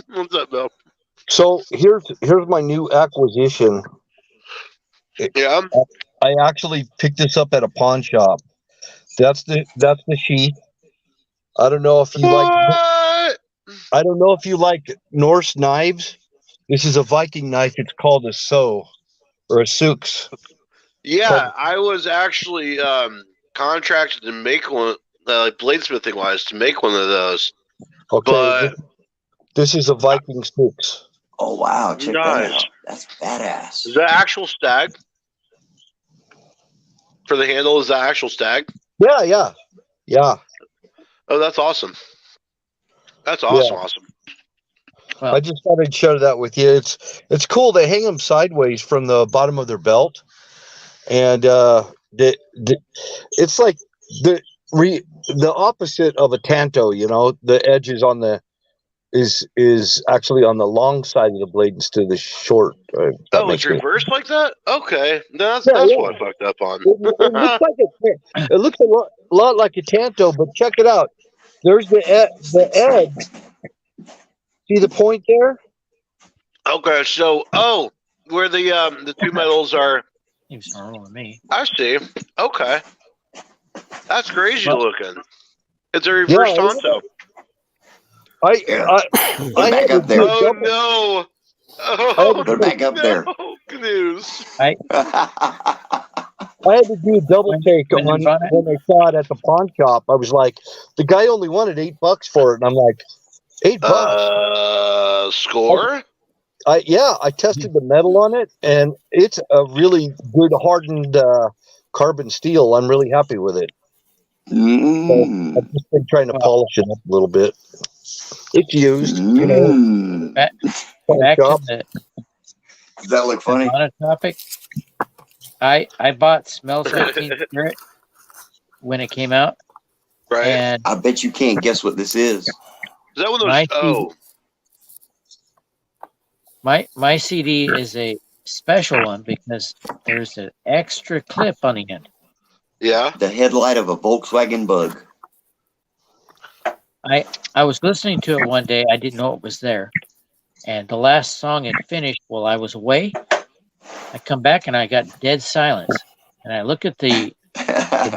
What's up, Bill? So here's my new acquisition. Yeah. I actually picked this up at a pawn shop. That's the sheath. I don't know if you like Norse knives. This is a Viking knife. It's called a so or a sux. Yeah, I was actually contracted to make one, like bladesmithing wise, to make one of those. Okay, but this is a Viking sux. Oh wow! Check that out. That's badass. Is that actual stag? For the handle, is that actual stag? Yeah. Oh, that's awesome. That's awesome. Yeah. Awesome. I just thought I'd share that with you. It's cool. They hang them sideways from the bottom of their belt, and it's like the opposite of a tanto. You know, the edge is on the is actually on the long side of the blade instead of the short. It's reversed like that? Okay, that's what I fucked up on. It looks a lot like a tanto, but check it out. There's the edge. See the point there? Okay, so where the two metals are. Seems normal to me. I see. Okay, that's crazy looking. It's a reverse tanto. I back up there. Oh no! Oh, they're back up there. News. I had to do a double take on when I saw it at the pawn shop. I was like, the guy only wanted $8 for it, and I'm like, $8. Score? I tested the metal on it, and it's a really good hardened carbon steel. I'm really happy with it. So I've just been trying to polish it up a little bit. It's used, you know. Back to the, does that look funny? Topic. I bought Smells Like Teen Spirit when it came out. Right. And I bet you can't guess what this is. Is that one of those? My CD is a special one because there's an extra clip on the end. Yeah. The headlight of a Volkswagen Bug. I was listening to it one day. I didn't know it was there. And the last song had finished while I was away. I come back and I got dead silence. And I look at the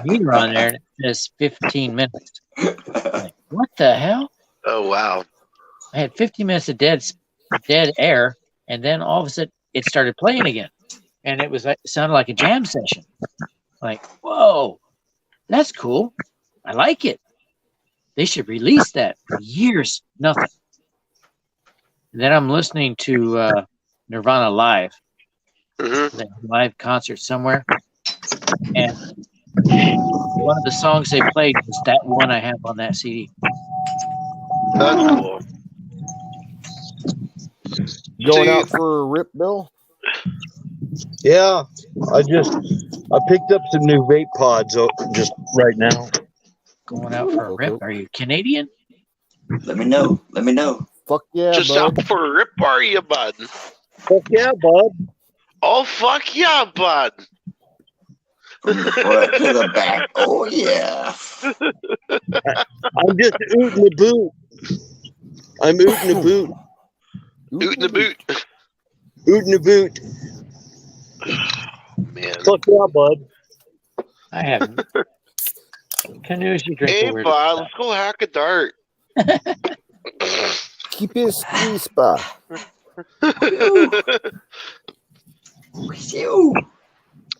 meter on there and it says 15 minutes. I'm like, what the hell? Oh, wow. I had 15 minutes of dead air. And then all of a sudden it started playing again. And it sounded like a jam session. Like, whoa, that's cool. I like it. They should release that for years. Nothing. And then I'm listening to Nirvana live. Live concert somewhere. And one of the songs they played was that one I have on that CD. That's cool. Going out for a rip, Bill? Yeah, I picked up some new vape pods just right now. Going out for a rip? Are you Canadian? Let me know. Fuck yeah, just bud. out for a rip, are you, bud? Fuck yeah, bud. Oh, fuck yeah, bud. Right to the back. Oh, yeah. I'm just ooting the boot. I'm ooting the boot. Ooting the boot. Ooting the boot. Man. Fuck yeah, bud. I haven't. Canoes, you drink Hey, the weird bud, stuff. let's go hack a dart. Keep his spa.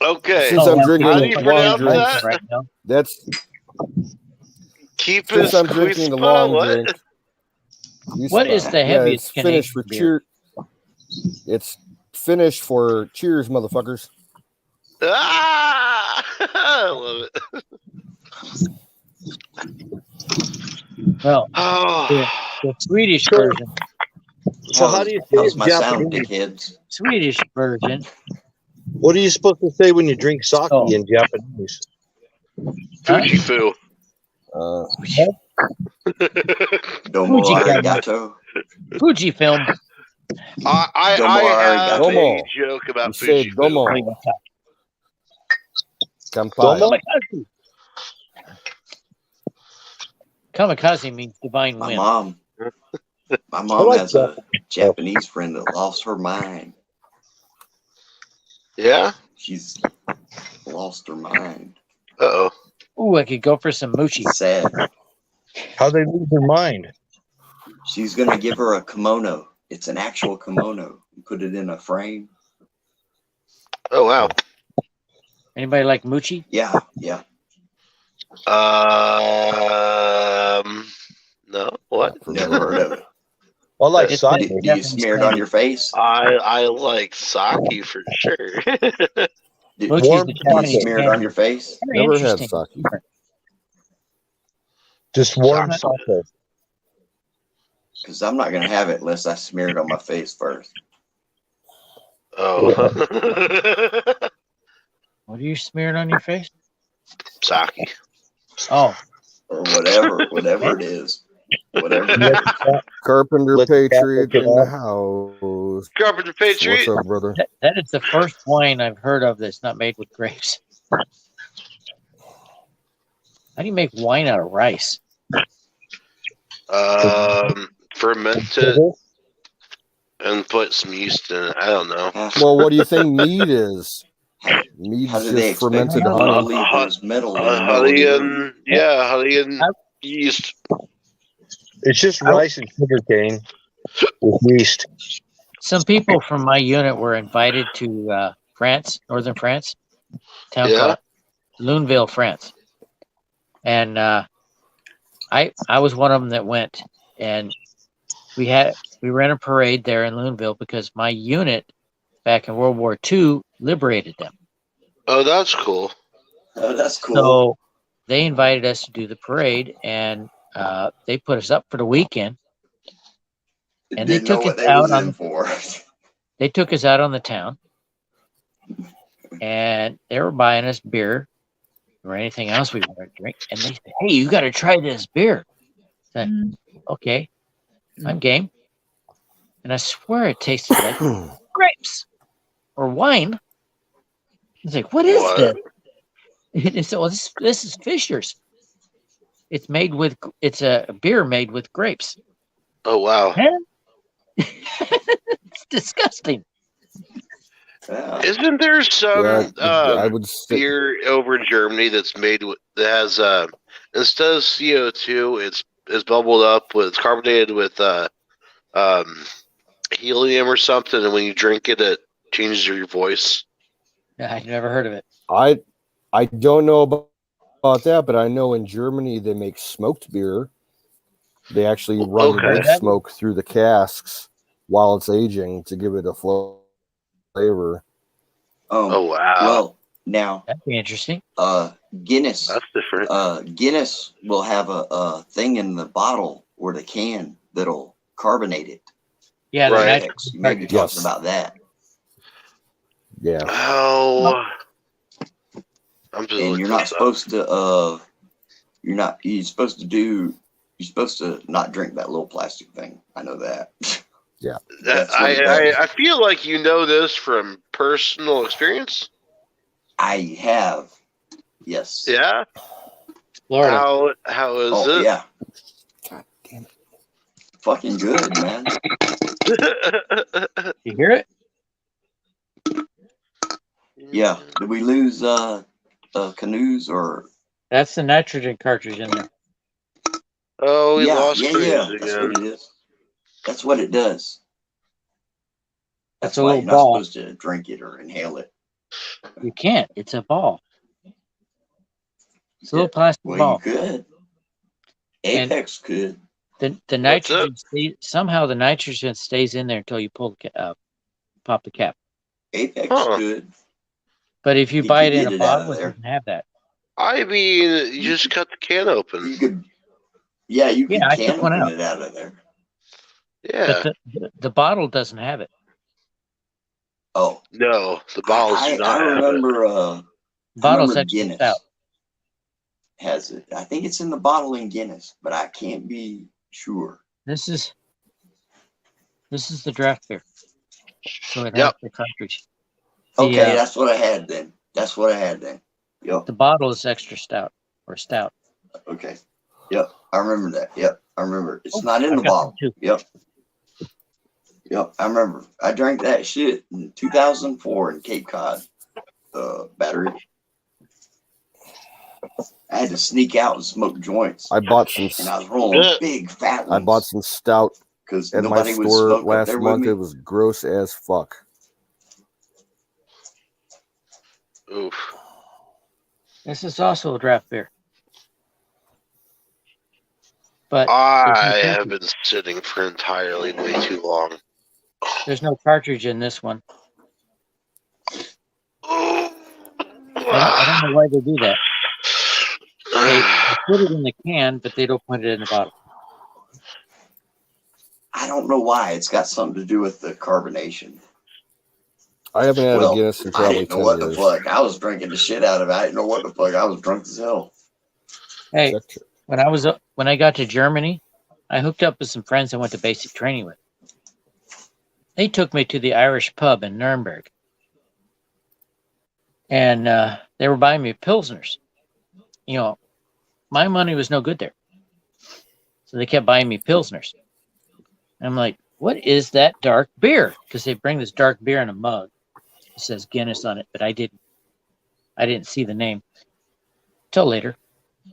Okay. Since I'm drinking how do you pronounce wine that? drinks, that's Keep Since his I'm drinking the Quispa, long what? drink. What is the Yeah, heaviest it's Canadian finished for beer? It's finished for cheers, motherfuckers. Ah! I love it. Well, Oh. the Swedish version. So how do you say How's it in my sound, Japanese? dickheads? Swedish version. What are you supposed to say when you drink sake Oh. in Japanese? Fujifu. Domo Fuji-gun. arigato. Fujifilm. I Domo have arigato. a Domo. joke about You say Fujifu. domo. Kampai. Domo? Kamikaze means divine My wind. mom like has a Japanese friend that lost her mind. Yeah? She's lost her mind. Uh-oh. Ooh, I could go for some moochie. It's sad. How they lose their mind? She's gonna give her a kimono. It's an actual kimono. Put it in a frame. Oh, wow. Anybody like moochie? Yeah, yeah. No. What? Never heard of it. I like It's sake. Do you smear it on your face? I like sake for sure. Do Mochi's Warm the you Japanese smear it on candy. your face? Very Never had interesting. sake. Just warm sake. Because I'm not gonna have it unless I smear it on my face first. Oh. What do you smear it on your face? Sake. Oh, Or whatever it is. Whatever it is. Carpenter Let the cat Patriot look it in the up. house. Carpenter Patriot. What's up, brother? that is the first wine I've heard of that's not made with grapes. How do you make wine out of rice? Ferment it and put some yeast in it. I don't know. Well, what do you think mead is? Mead's How do they just expect fermented people to honey. believe there's metal in the Honey melody? and yeah, honey and yeast. It's just rice and sugar cane with yeast. Some people from my unit were invited to France, northern France, town called Luneville, France, and I was one of them that went, and we ran a parade there in Luneville because my unit back in World War II liberated them. Oh, that's cool. Oh, that's cool. So they invited us to do the parade, and they put us up for the weekend. And Didn't know what they was in for. They took us out on the town, and they were buying us beer or anything else we wanted to drink. And they said, "Hey, you got to try this beer." I said, "Okay, I'm game." And I swear it tasted like grapes or wine. It's like, what is this? And so this is Fisher's. It's a beer made with grapes. Oh wow. It's disgusting. Isn't there some I would say, beer over in Germany that's made with that has instead of CO2 it's bubbled up with carbonated with helium or something, and when you drink it it changes your voice? I've never heard of it. I don't know about that, but I know in Germany they make smoked beer. They actually run wood smoke through the casks while it's aging to give it a flavor. Oh wow! Well, now that'd be interesting. Guinness. That's different. Guinness will have a thing in the bottle or the can that'll carbonate it. Yeah, right. You may be talking about that. Yeah. Oh. And you're not supposed to. You're supposed to not drink that little plastic thing. I know that. Yeah. I feel like you know this from personal experience. I have. Yes. Yeah. Florida. How is it? Yeah. God damn it. Fucking good, man. You hear it? Yeah. Did we lose canoes or? That's the nitrogen cartridge in there. Oh, we lost yeah. again. That's what it is. That's what it does. That's why you're not supposed to drink it or inhale it. You can't. It's a ball. It's a little plastic ball. You could. Apex could. The nitrogen somehow the nitrogen stays in there until you pull pop the cap. Apex could. But if you buy it in a bottle, it doesn't have that. I mean, you just cut the can open. You could, you could I can took one open out. it out of there. Yeah. But the bottle doesn't have it. Oh no, the bottles do not. I remember. Bottle's extra Guinness stout. Has it? I think it's in the bottle in Guinness, but I can't be sure. This is the draft beer, so it has the cartridge. Okay, that's what I had then. Yep. The bottle is extra stout or stout. Okay. Yep, I remember that. Yep, I remember. It's not in the bottle. Yep. Yep, I remember. I drank that shit in 2004 in Cape Cod, Battery. I had to sneak out and smoke joints. I bought some, and I was rolling big fat ones. I bought some stout because at my store last month. It was gross as fuck. Oof. This is also a draft beer. But I have been sitting for entirely way too long. There's no cartridge in this one. I don't know why they do that. They put it in the can, but they don't put it in the bottle. I don't know why. It's got something to do with the carbonation. I haven't had a Guinness in probably I didn't know 10 what years. the fuck. I was drinking the shit out of it. I didn't know what the fuck. I was drunk as hell. Hey, when I got to Germany, I hooked up with some friends I went to basic training with. They took me to the Irish pub in Nuremberg. And they were buying me Pilsners. You know, my money was no good there. So they kept buying me Pilsners. And I'm like, what is that dark beer? Because they bring this dark beer in a mug. It says Guinness on it, but I didn't see the name till later.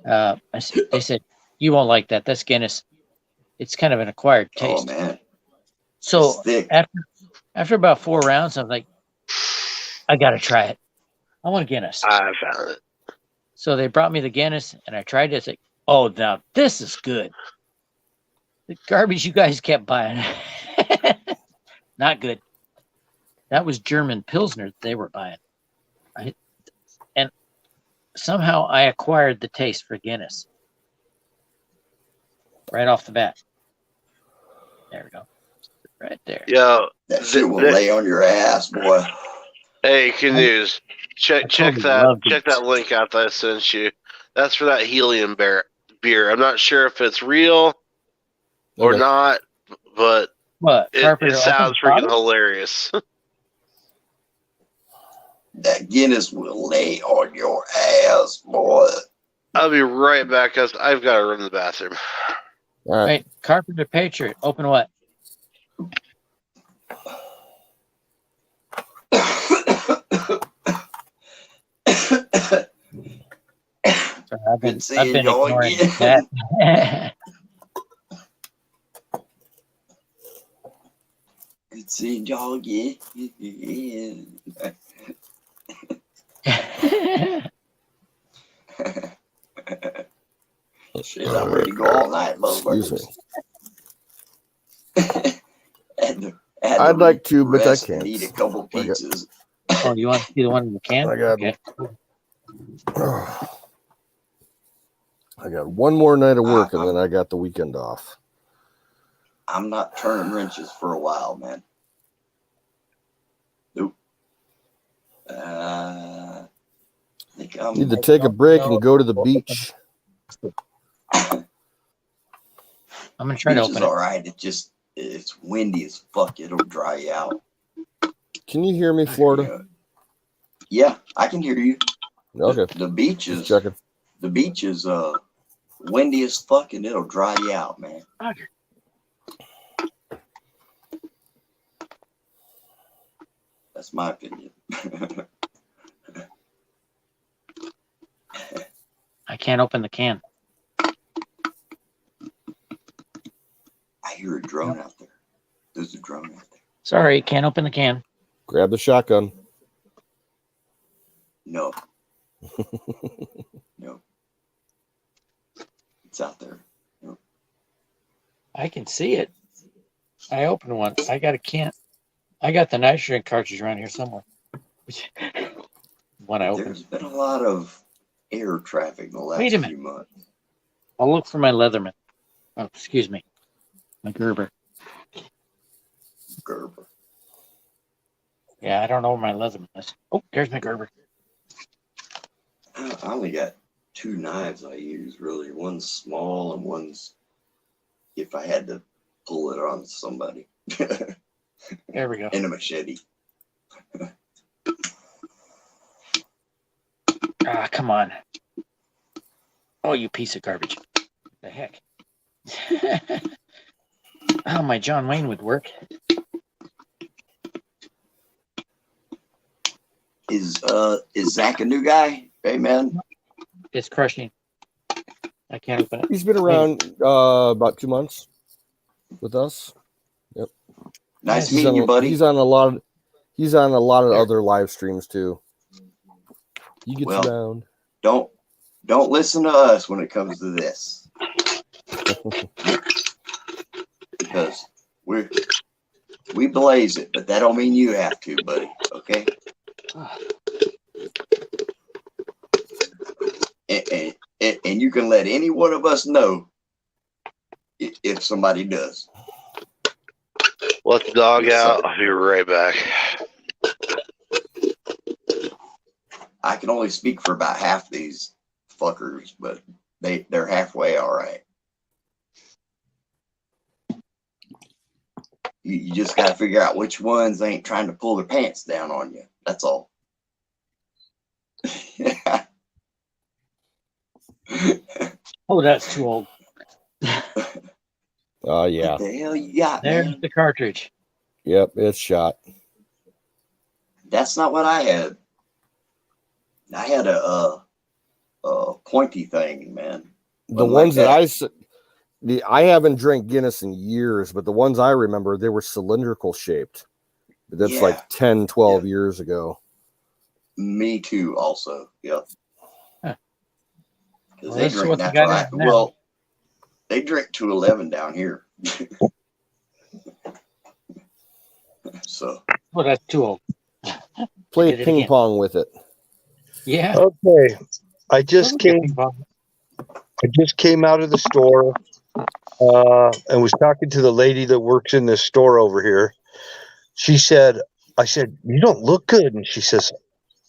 They said, you won't like that. That's Guinness. It's kind of an acquired taste. Oh, man. So after about 4 rounds, I'm like, I got to try it. I want Guinness. I found it. So they brought me the Guinness, and I tried it. It's like, oh, now this is good. The garbage you guys kept buying. Not good. That was German Pilsner that they were buying. And somehow I acquired the taste for Guinness. Right off the bat. There we go. Right there. Yo, that shit will lay on your ass, boy. Hey, Canoes, check that link out that I sent you. That's for that helium beer. I'm not sure if it's real or not, but it sounds freaking hilarious. That Guinness will lay on your ass, boy. I'll be right back, because I've got to run to the bathroom. All right. Wait, Carpenter Patriot, open what? I've been ignoring that. Good seeing y'all again. Shit, I'm ready to go all night, motherfuckers. I'd like to, but I can't. Eat a couple pizzas. Oh, you want to see the one in the can? I got one more night of work, and then I got the weekend off. I'm not turning wrenches for a while, man. Nope. I think Need to take a break and go to the beach. I'm gonna try to open it. All right. It's windy as fuck. It'll dry you out. Can you hear me, Florida? Yeah, I can hear you. Okay. The beach is checking. The beach is windy as fuck, and it'll dry you out, man. That's my opinion. I can't open the can. I hear a drone out there. There's a drone out there. Sorry, can't open the can. Grab the shotgun. No. No. It's out there. I can see it. I opened one. I got a can. I got the nitrogen cartridge around here somewhere. One I opened. There's been a lot of air traffic in the last few months. I'll look for my Leatherman. Oh, excuse me. My Gerber. Gerber. Yeah, I don't know where my Leatherman is. Oh, there's my Gerber. I only got 2 knives I use, really. One's small and one's if I had to pull it on somebody. There we go. And a machete. Ah, come on. Oh, you piece of garbage. What the heck? Oh, my John Wayne would work. Is Zach a new guy? Hey, man. It's crushing. I can't open it. He's been around about 2 months with us. Yep. Nice meeting you, buddy. He's on a lot of other live streams too. He gets around. Don't listen to us when it comes to this. Because we blaze it, but that don't mean you have to, buddy. Okay? And you can let any one of us know if somebody does. Let the dog out. I'll be right back. I can only speak for about half these fuckers, but they're halfway all right. You just got to figure out which ones ain't trying to pull their pants down on you. That's all. Oh, that's too old. Oh, yeah. What the hell you got, There's man? the cartridge. Yep, it's shot. That's not what I had. I had a pointy thing, man. The ones that I haven't drank Guinness in years, but the ones I remember, they were cylindrical shaped. That's like 10, 12 years ago. Me too, also. Yep. Huh. Because they drink natural. Well, they drink 211 down here. So. Oh, that's too old. Play ping pong with it. Yeah. Okay. I just came out of the store and was talking to the lady that works in this store over here. I said, you don't look good. And she says,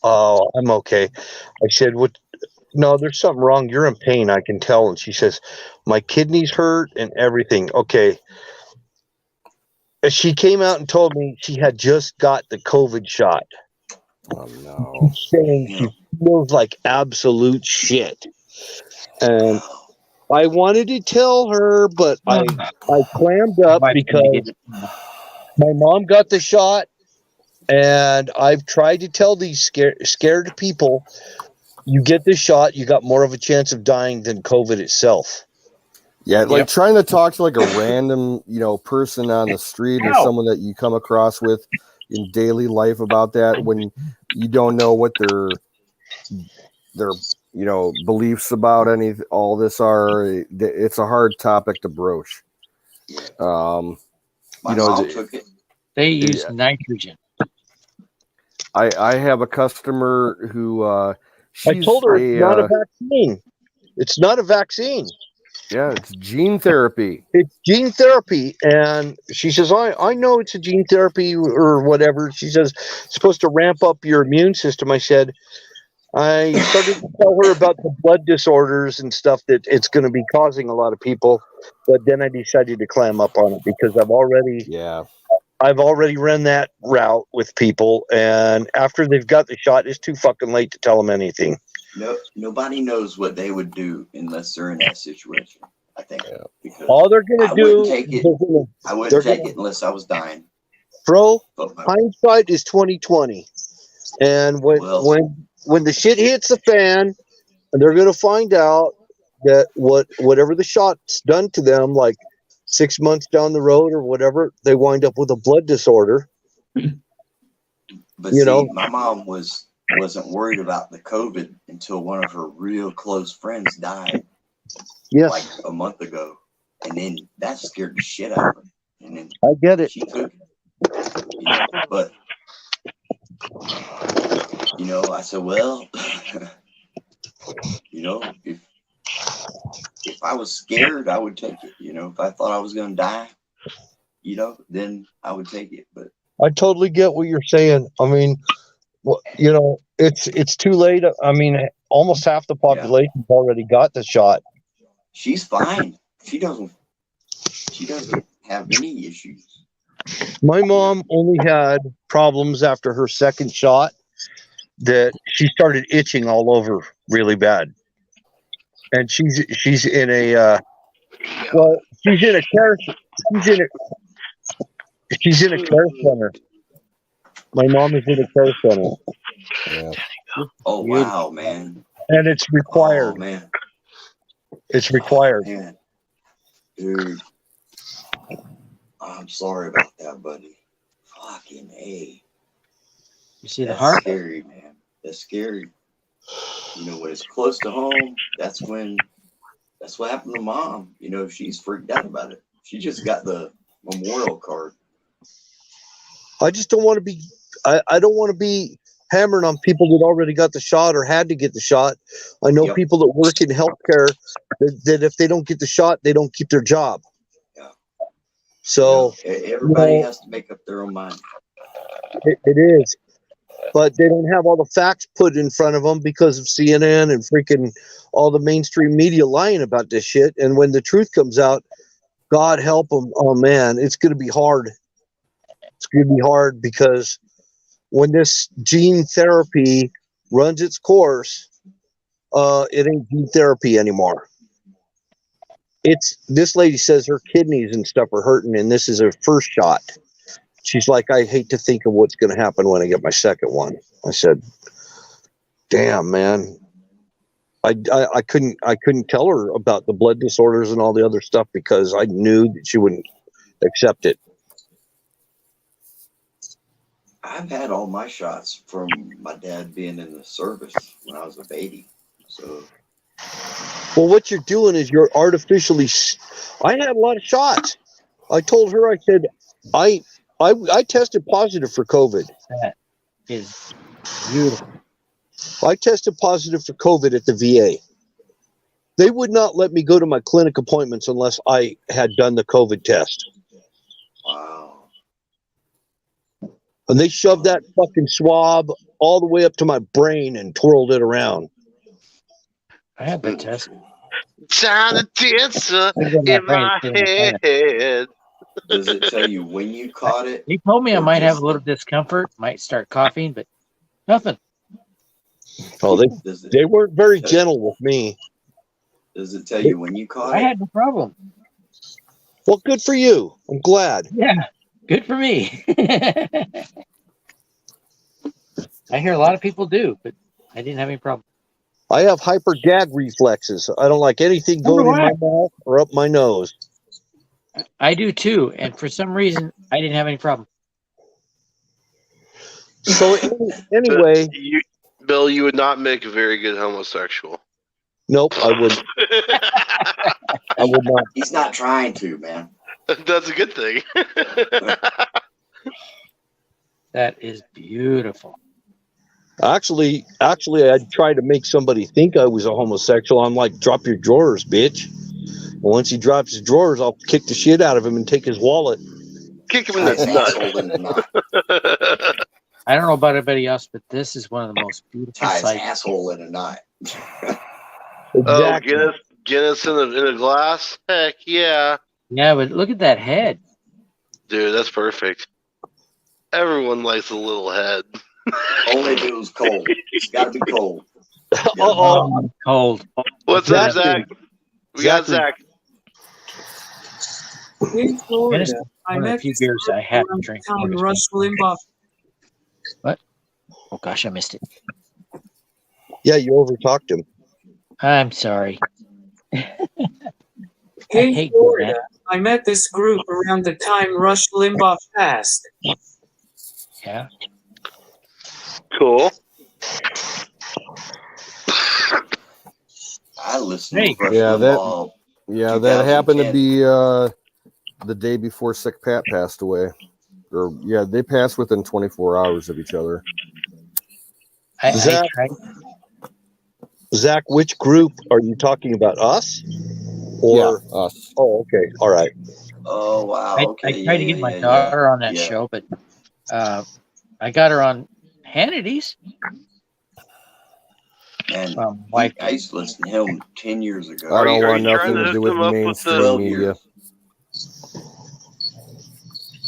oh, I'm okay. I said, what? No, there's something wrong. You're in pain. I can tell. And she says, my kidneys hurt and everything. Okay. And she came out and told me she had just got the COVID shot. Oh, no. She's saying she feels like absolute shit. And I wanted to tell her, but I clammed up because my mom got the shot, and I've tried to tell these scared people, you get the shot, you got more of a chance of dying than COVID itself. Yeah, like trying to talk to like a random, person on the street or someone that you come across with in daily life about that when you don't know what their beliefs about all this are. It's a hard topic to broach. My mom took it. They use nitrogen. I have a customer who I told her it's not a vaccine. It's not a vaccine. Yeah, it's gene therapy. It's gene therapy. And she says, I know it's a gene therapy or whatever. She says, it's supposed to ramp up your immune system. I said, I started to tell her about the blood disorders and stuff that it's going to be causing a lot of people. But then I decided to clam up on it because I've already run that route with people. And after they've got the shot, it's too fucking late to tell them anything. No, nobody knows what they would do unless they're in that situation. I think because all they're going to do, I wouldn't take it unless I was dying. Bro, hindsight is 20/20, and when the shit hits the fan, they're going to find out that whatever the shot's done to them, like 6 months down the road or whatever, they wind up with a blood disorder. But my mom wasn't worried about the COVID until one of her real close friends died like a month ago. And then that scared the shit out of her. And then I get it. she took it. You know, but you know, I said, well, you know, if I was scared, I would take it. You know, if I thought I was gonna die, you know, then I would take it. But I totally get what you're saying. I mean, you know, it's too late. I mean, almost half the population's already got the shot. She's fine. She doesn't have any issues. My mom only had problems after her second shot that she started itching all over really bad. And she's in a she's in a care center. My mom is in a care center. Yeah. Oh wow, man. And it's required. Oh man. It's required. Oh, man. Dude. I'm sorry about that, buddy. Fucking A. You see the That's heart? scary, man. That's scary. You know, when it's close to home, that's what happened to Mom. You know, she's freaked out about it. She just got the memorial card. I just don't want to be I don't want to be hammering on people that already got the shot or had to get the shot. I know people that work in healthcare that if they don't get the shot, they don't keep their job. Yeah. So everybody has to make up their own mind. It is. But they don't have all the facts put in front of them because of CNN and freaking all the mainstream media lying about this shit. And when the truth comes out, God help them. Oh man, it's going to be hard. It's going to be hard because when this gene therapy runs its course, it ain't gene therapy anymore. This lady says her kidneys and stuff are hurting, and this is her first shot. She's like, I hate to think of what's going to happen when I get my second one. I said, damn, man. I couldn't tell her about the blood disorders and all the other stuff because I knew that she wouldn't accept it. I've had all my shots from my dad being in the service when I was a baby. So, well, what you're doing is you're artificially. I had a lot of shots. I told her, I said, I tested positive for COVID. That is beautiful. I tested positive for COVID at the VA. They would not let me go to my clinic appointments unless I had done the COVID test. wow. And they shoved that fucking swab all the way up to my brain and twirled it around. I had the test. Trying to dancer in my head. Does it tell you when you caught it? He told me I might have a little discomfort, might start coughing, but nothing. Oh, they weren't very gentle with me. Does it tell you when you caught it? I had no problem. Well, good for you. I'm glad. Yeah, good for me. I hear a lot of people do, but I didn't have any problem. I have hyper gag reflexes. I don't like anything going in my mouth or up my nose. I do too, and for some reason, I didn't have any problem. So anyway, Bill, you would not make a very good homosexual. Nope, I wouldn't. I would not. He's not trying to, man. That's a good thing. That is beautiful. Actually, I'd try to make somebody think I was a homosexual. I'm like, drop your drawers, bitch. And once he drops his drawers, I'll kick the shit out of him and take his wallet. Kick him in the nuts. I don't know about everybody else, but this is one of the most beautiful Tie his sights. asshole in a knot. Exactly. Oh, Guinness in a glass? Heck yeah. Yeah, but look at that head. Dude, that's perfect. Everyone likes a little head. Only if it was cold. It's got to be cold. Oh, cold. What's up, Zach? We got Zach. In Florida, I One of the met few this beers I had to around drink. town Rush Limbaugh. What? Oh gosh, I missed it. Yeah, you overtalked him. I'm sorry. In Florida, I met this group around the time Rush Limbaugh passed. Yeah. Cool. I listened to Rush Yeah, Limbaugh Yeah, that happened to be the day before Sick Pat passed away. Or yeah, they passed within 24 hours of each other. Zach, which group are you talking about? Us? Or us? Oh, okay, all right. Oh wow. Okay. I tried to get my daughter on that show, but I got her on Hannity's. And I used to listen to him 10 years ago. I don't want nothing to do with mainstream media.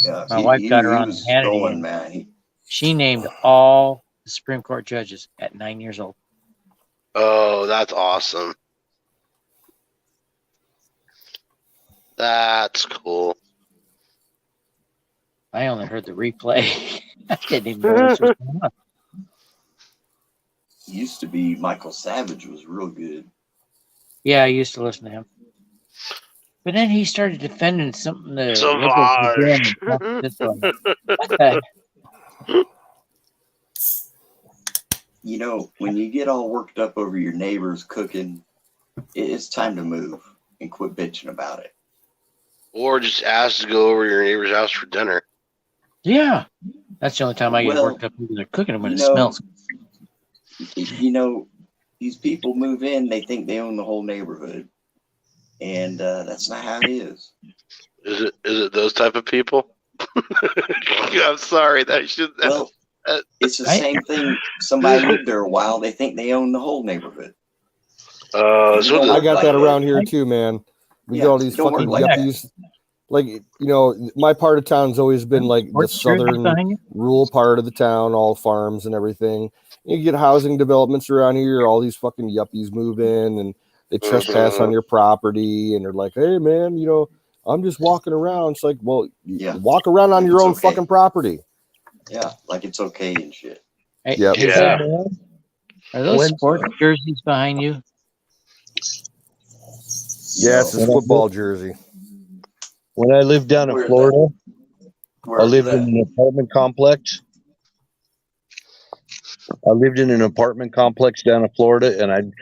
Yeah, My wife got her on Hannity. Going, man. She named all the Supreme Court judges at 9 years old. Oh, that's awesome. That's cool. I only heard the replay. I didn't even know this was going on. Used to be Michael Savage was real good. Yeah, I used to listen to him. But then he started defending something the Savage. What the? You know, when you get all worked up over your neighbors cooking, it's time to move and quit bitching about it. Or just ask to go over to your neighbor's house for dinner. Yeah. That's the only time I get worked up over their cooking when it smells. You know, these people move in, they think they own the whole neighborhood. And that's not how it is. Is it those type of people? I'm sorry. It's the same thing. Somebody lived there a while, they think they own the whole neighborhood. I got that around here too, man. We got all these fucking yuppies. Like, you know, my part of town's always been like the southern rural part of the town, all farms and everything. You get housing developments around here, all these fucking yuppies move in and they trespass on your property and they're like, hey man, you know, I'm just walking around. It's like, well, walk around on your own fucking property. Yeah, like it's okay and shit. Hey, yeah. Are those sports jerseys behind you? Yeah, it's a football jersey. When I lived down in Florida, I lived in an apartment complex. down in Florida, and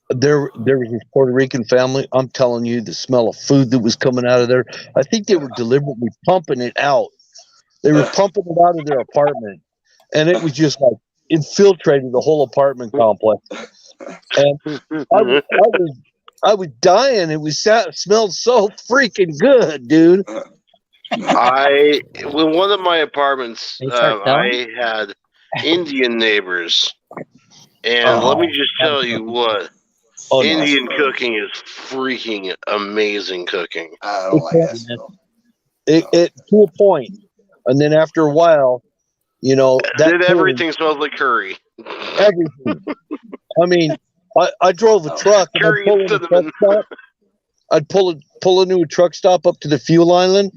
there was this Puerto Rican family. I'm telling you, the smell of food that was coming out of there. I think they were deliberately pumping it out. They were pumping it out of their apartment, and it was just like infiltrated the whole apartment complex. And I was dying. It smelled so freaking good, dude. When one of my apartments, I had Indian neighbors, and let me just tell you what, Indian cooking is freaking amazing cooking. I don't like that. It to a point, and then after a while, you know, everything smells like curry. Everything. I mean, I drove a truck. And I'd pull into a truck stop up to the fuel island,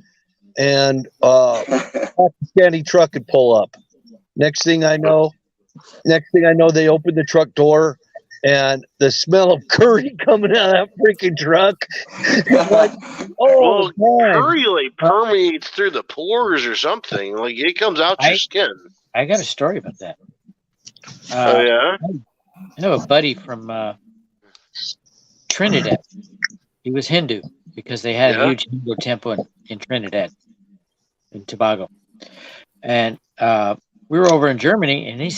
and Pakistani truck would pull up. Next thing I know, they opened the truck door, and the smell of curry coming out of that freaking truck. Like, curry like permeates through the pores or something. Like it comes out your skin. I got a story about that. Oh yeah. I know a buddy from Trinidad. He was Hindu because they had a huge Hindu temple in Trinidad, in Tobago. And we were over in Germany, and he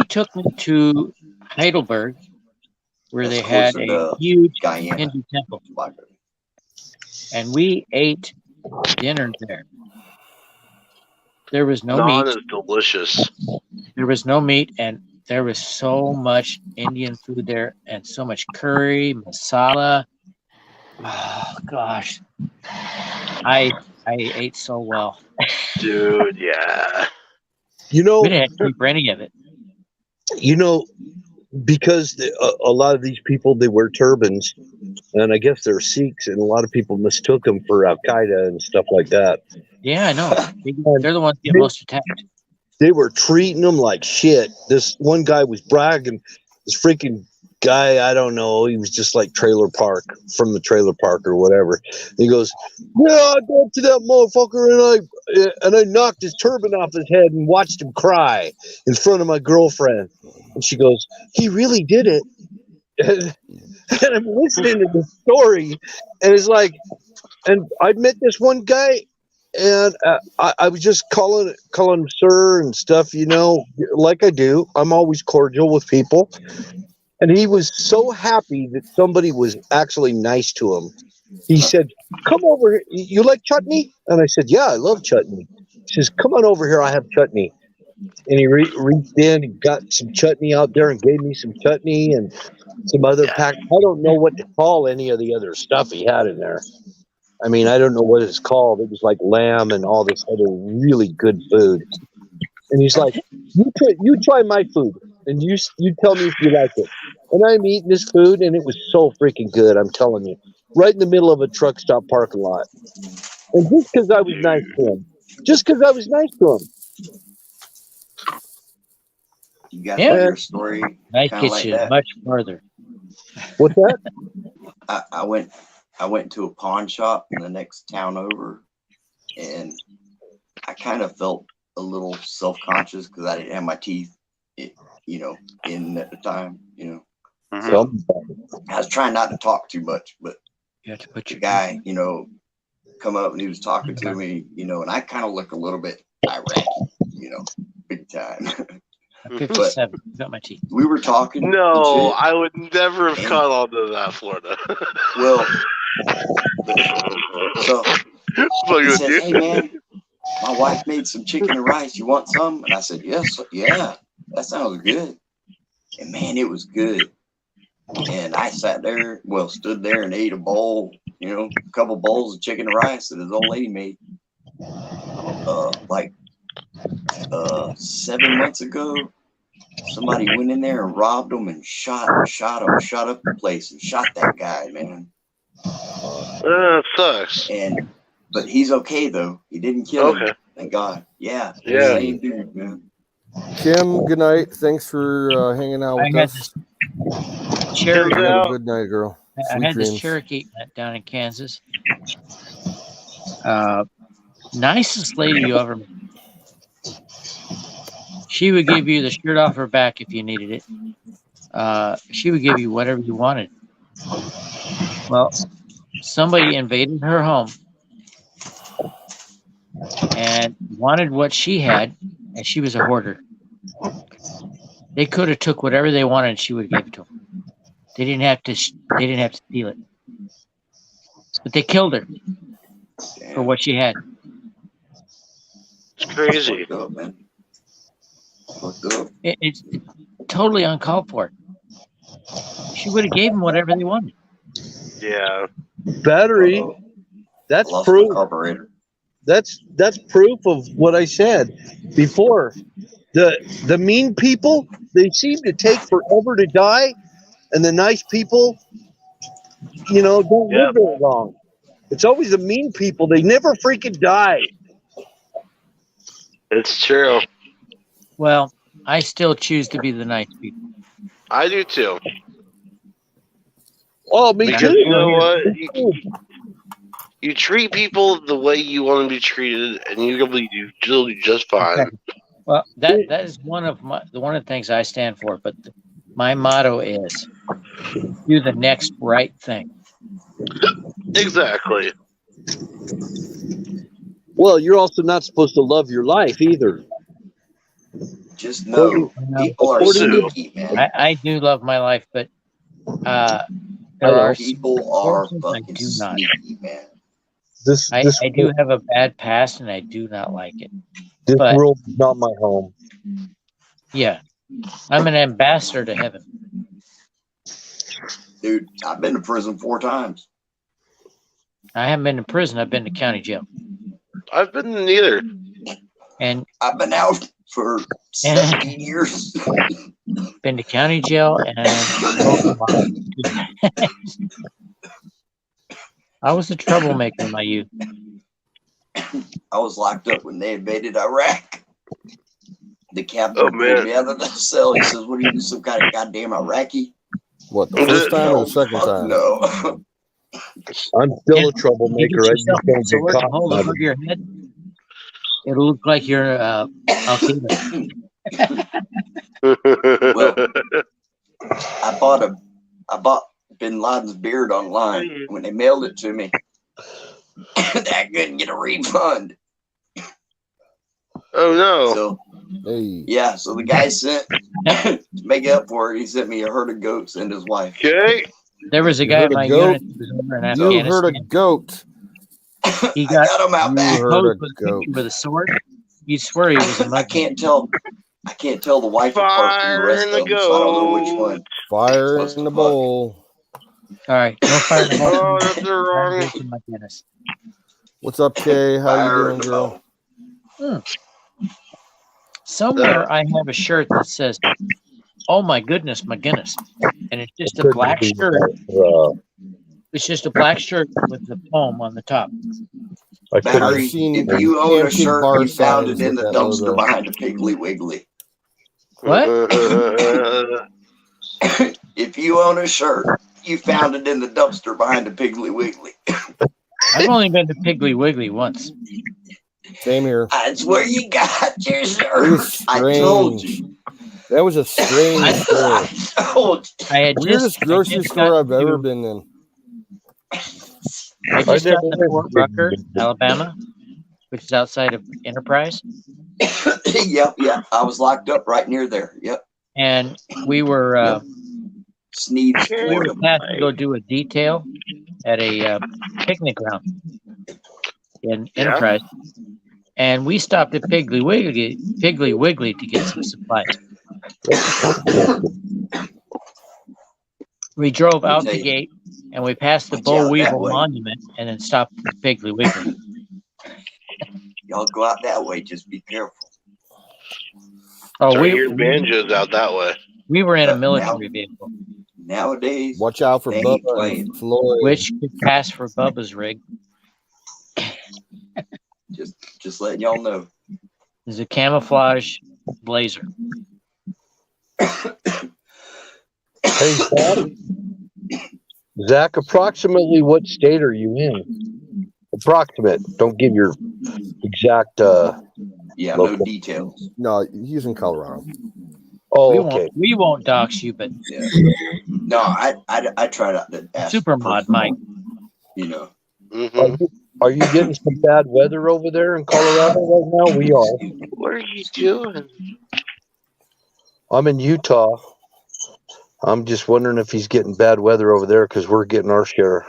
took me to Heidelberg, where they had a huge Hindu temple. And we ate dinner there. There was no meat. Is delicious. There was no meat, and there was so much Indian food there, and so much curry, masala. Oh gosh, I ate so well, dude. Yeah, you know, we didn't keep any of it. You know, because a lot of these people, they wear turbans, and I guess they're Sikhs, and a lot of people mistook them for Al Qaeda and stuff like that. Yeah, I know. They're the ones that get most attacked. They were treating them like shit. This one guy was bragging. This freaking guy, I don't know. He was just like from the trailer park or whatever. He goes, "Yeah, I go up to that motherfucker and I knocked his turban off his head and watched him cry in front of my girlfriend." And she goes, "He really did it." And I'm listening to the story, and it's like, and I met this one guy, and I was just calling him sir and stuff, like I do. I'm always cordial with people. And he was so happy that somebody was actually nice to him. He said, "Come over here. You like chutney?" And I said, "Yeah, I love chutney." He says, "Come on over here. I have chutney." And he reached in and got some chutney out there and gave me some chutney and some other pack. I don't know what to call any of the other stuff he had in there. I mean, I don't know what it's called. It was like lamb and all this other really good food. And he's like, "You try my food, and you tell me if you like it." And I'm eating this food, and it was so freaking good. I'm telling you, right in the middle of a truck stop parking lot, and just because I was nice to him, You got your story That kind of gets like you that. much further. What's that? I went to a pawn shop in the next town over, and I kind of felt a little self-conscious because I didn't have my teeth, in at the time. So I was trying not to talk too much, but the guy, come up and he was talking to me, and I kind of look a little bit Iraqi, big time. I'm 57. Got my teeth. We were talking. No, I would never have caught on to that, Florida. Well, so he says, "Hey man, my wife made some chicken and rice. You want some?" And I said, "Yes, yeah, that sounds good." And man, it was good. And I stood there and ate a bowl, a couple bowls of chicken and rice that his old lady made. 7 months ago, somebody went in there and robbed him and shot up the place and shot that guy, man. That sucks. But he's okay though. He didn't kill him. Thank God. Yeah. Same dude, man. Kim, good night. Thanks for hanging out with us. Cherokee. Have a good night, girl. I had this Cherokee down in Kansas. Nicest lady you ever met. She would give you the shirt off her back if you needed it. She would give you whatever you wanted. Well, somebody invaded her home and wanted what she had, and she was a hoarder. They could have took whatever they wanted, and she would give it to them. They didn't have to steal it, but they killed her for what she had. It's crazy. It's totally uncalled for. She would have gave them whatever they wanted. Yeah. Battery. That's proof. That's proof of what I said before. The mean people, they seem to take forever to die, and the nice people, don't live very long. It's always the mean people. They never freaking die. It's true. Well, I still choose to be the nice people. I do too. Oh, me because too. You know what? You treat people the way you want to be treated, and you're going to do just fine. Well, that is one of the things I stand for. But my motto is do the next right thing. Exactly. Well, you're also not supposed to love your life either. Just know people are sneaky, man. I do love my life, but people are fucking sneaky, man. I do have a bad past, and I do not like it. This world is not my home. Yeah, I'm an ambassador to heaven. Dude, I've been to prison 4 times. I haven't been to prison. I've been to county jail. I've been to neither. And I've been out for 17 years. Been to county jail and I was a troublemaker in my youth. I was locked up when they invaded Iraq. The captain pulled me out of the cell. He says, "What are you, some kind of goddamn Iraqi?" What, the first time or the second time? No. I'm still a troublemaker. I just don't get caught. Hold over your head. It'll look like you're Al-Qaeda. Well, I bought Bin Laden's beard online. When they mailed it to me, I couldn't get a refund. Oh no! So Hey. yeah, so the guy sent to make up for it. He sent me a herd of goats and his wife. Okay. There was a guy in my unit who was over in You Afghanistan. heard a goat. He got him out back. With a sword. You swear he was a Muslim. I can't tell the wife apart from the rest of them, so I don't know which one. Fire in the bowl. All right, no fire in the bowl. Oh, that's the wrong. My goodness. What's up, Kay? How you doing, girl? Somewhere I have a shirt that says, "Oh my goodness, my goodness," and it's just a black shirt. It's just a black shirt with the poem on the top. Battery, if you own a shirt, you found it in the dumpster behind a Piggly Wiggly. What? If you own a shirt, you found it in the dumpster behind a Piggly Wiggly. I've only been to Piggly Wiggly once. Same here. That's where you got your shirt. I told you. That was a strange store. I told you. Weirdest grocery store I've ever been in. I just got to Fort Rucker, Alabama, which is outside of Enterprise. Yep. I was locked up right near there. Yep. And we were Sneed, we were asked to go do a detail at a picnic ground in Enterprise. And we stopped at Piggly Wiggly to get some supplies. We drove out the gate and we passed the Bo Weevil Monument and then stopped at Piggly Wiggly. Y'all go out that way, just be careful. Oh, so your banjo's out that way. We were in a military vehicle. Nowadays, watch out for Bubba and Floyd, which could pass for Bubba's rig. Just letting y'all know. There's a camouflage blazer. Hey, Zach, approximately what state are you in? Approximate. Don't give your exact. No details. No, he's in Colorado. Oh, okay. We won't dox you, but no, I try not to ask. Supermod Mike. You know. Mm-hmm. Are you getting some bad weather over there in Colorado right now? We are. What are you doing? I'm in Utah. I'm just wondering if he's getting bad weather over there because we're getting our share.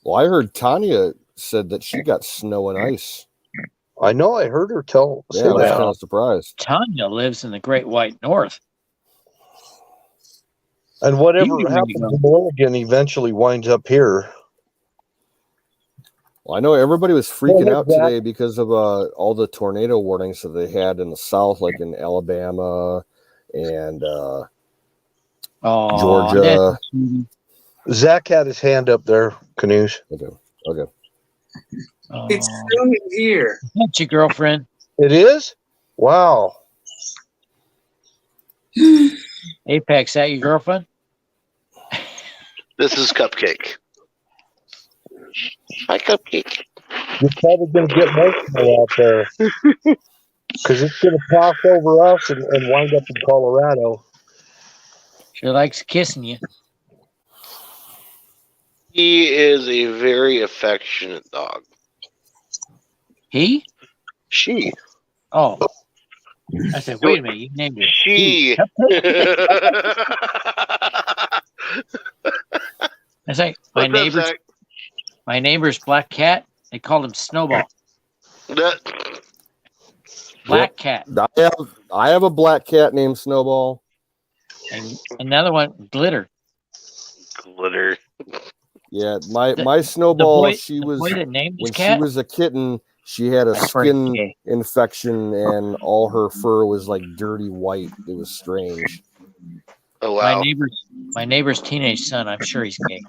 Well, I heard Tanya said that she got snow and ice. I know. I heard her tell. Yeah, I was kind of surprised. Tanya lives in the Great White North. And whatever happens in Oregon eventually winds up here. Well, I know everybody was freaking out today because of all the tornado warnings that they had in the South, like in Alabama and Georgia. Zach had his hand up there, Canoes. Okay. It's snowing here. That's your girlfriend. It is? Wow. Apex, that your girlfriend? This is Cupcake. Hi, Cupcake. You're probably going to get more snow out there. Because it's going to pass over us and wind up in Colorado. Sure likes kissing you. He is a very affectionate dog. He? She. Oh. I said, wait a minute, you named her. She. I say, my neighbor's black cat, they called him Snowball. Black cat. I have a black cat named Snowball. And another one, Glitter. Glitter. Yeah, my Snowball, when she was a kitten, she had a skin infection and all her fur was like dirty white. It was strange. Oh wow. My neighbor's teenage son, I'm sure he's gay.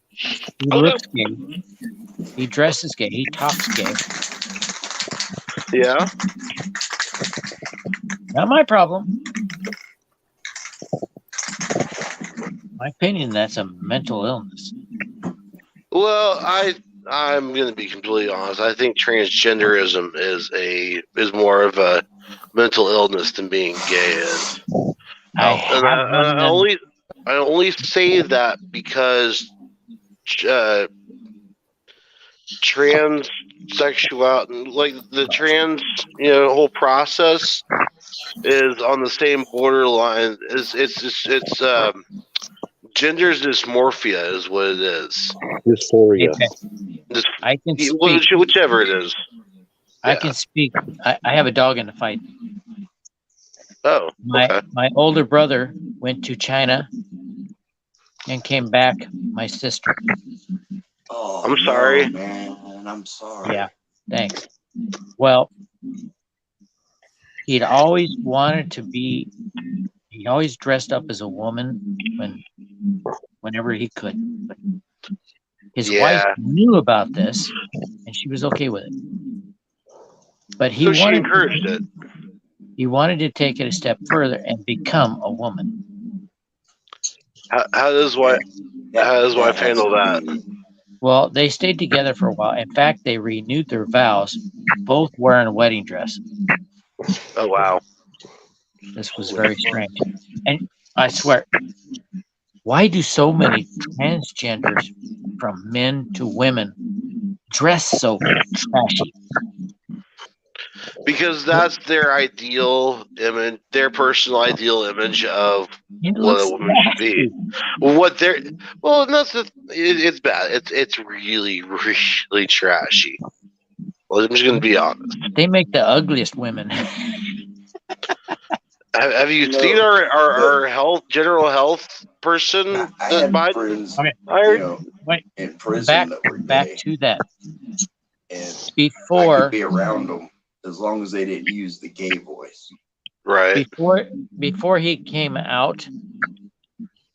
He looks gay. He dresses gay. He talks gay. Yeah. Not my problem. My opinion, that's a mental illness. Well, I'm going to be completely honest. I think transgenderism is more of a mental illness than being gay is. I only say that because transsexual, like the trans, whole process is on the same borderline. It's gender's dysmorphia is what it is. Dysphoria. I can speak. Whichever it is. I can speak. I have a dog in the fight. Oh, okay. My older brother went to China and came back. My sister. Oh, I'm sorry, no, man. I'm sorry. Yeah, thanks. Well, he'd always wanted to be. He always dressed up as a woman whenever he could. But his wife knew about this, and she was okay with it. But he wanted she encouraged it. He wanted to take it a step further and become a woman. How does wife handle that? Well, they stayed together for a while. In fact, they renewed their vows, both wearing a wedding dress. Oh wow! This was very strange. And I swear, why do so many transgenders, from men to women, dress so trashy? Because that's their ideal image, their personal ideal image of what a woman should be. It's bad. It's really, really trashy. Well, I'm just gonna be honest. They make the ugliest women. Have you seen our general health person that Biden hired? In prison back to that. And before I could be around them as long as they didn't use the gay voice. Right. Before he came out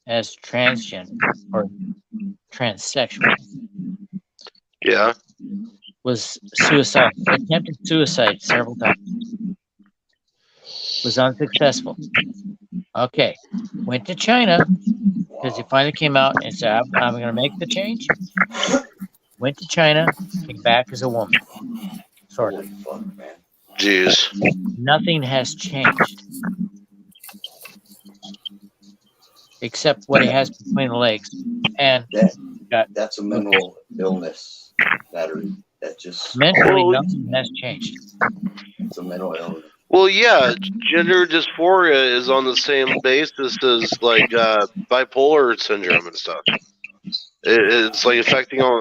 as transgender or transsexual. Yeah. Was attempted suicide several times. Was unsuccessful. Okay. Went to China because he finally came out and said, I'm going to make the change. Went to China, came back as a woman. Sort of. Jeez. Nothing has changed. Except what he has between the legs. And that's a mental illness. That just mentally nothing has changed. It's a mental illness. Well, yeah, gender dysphoria is on the same basis as like bipolar syndrome and stuff. It's like affecting all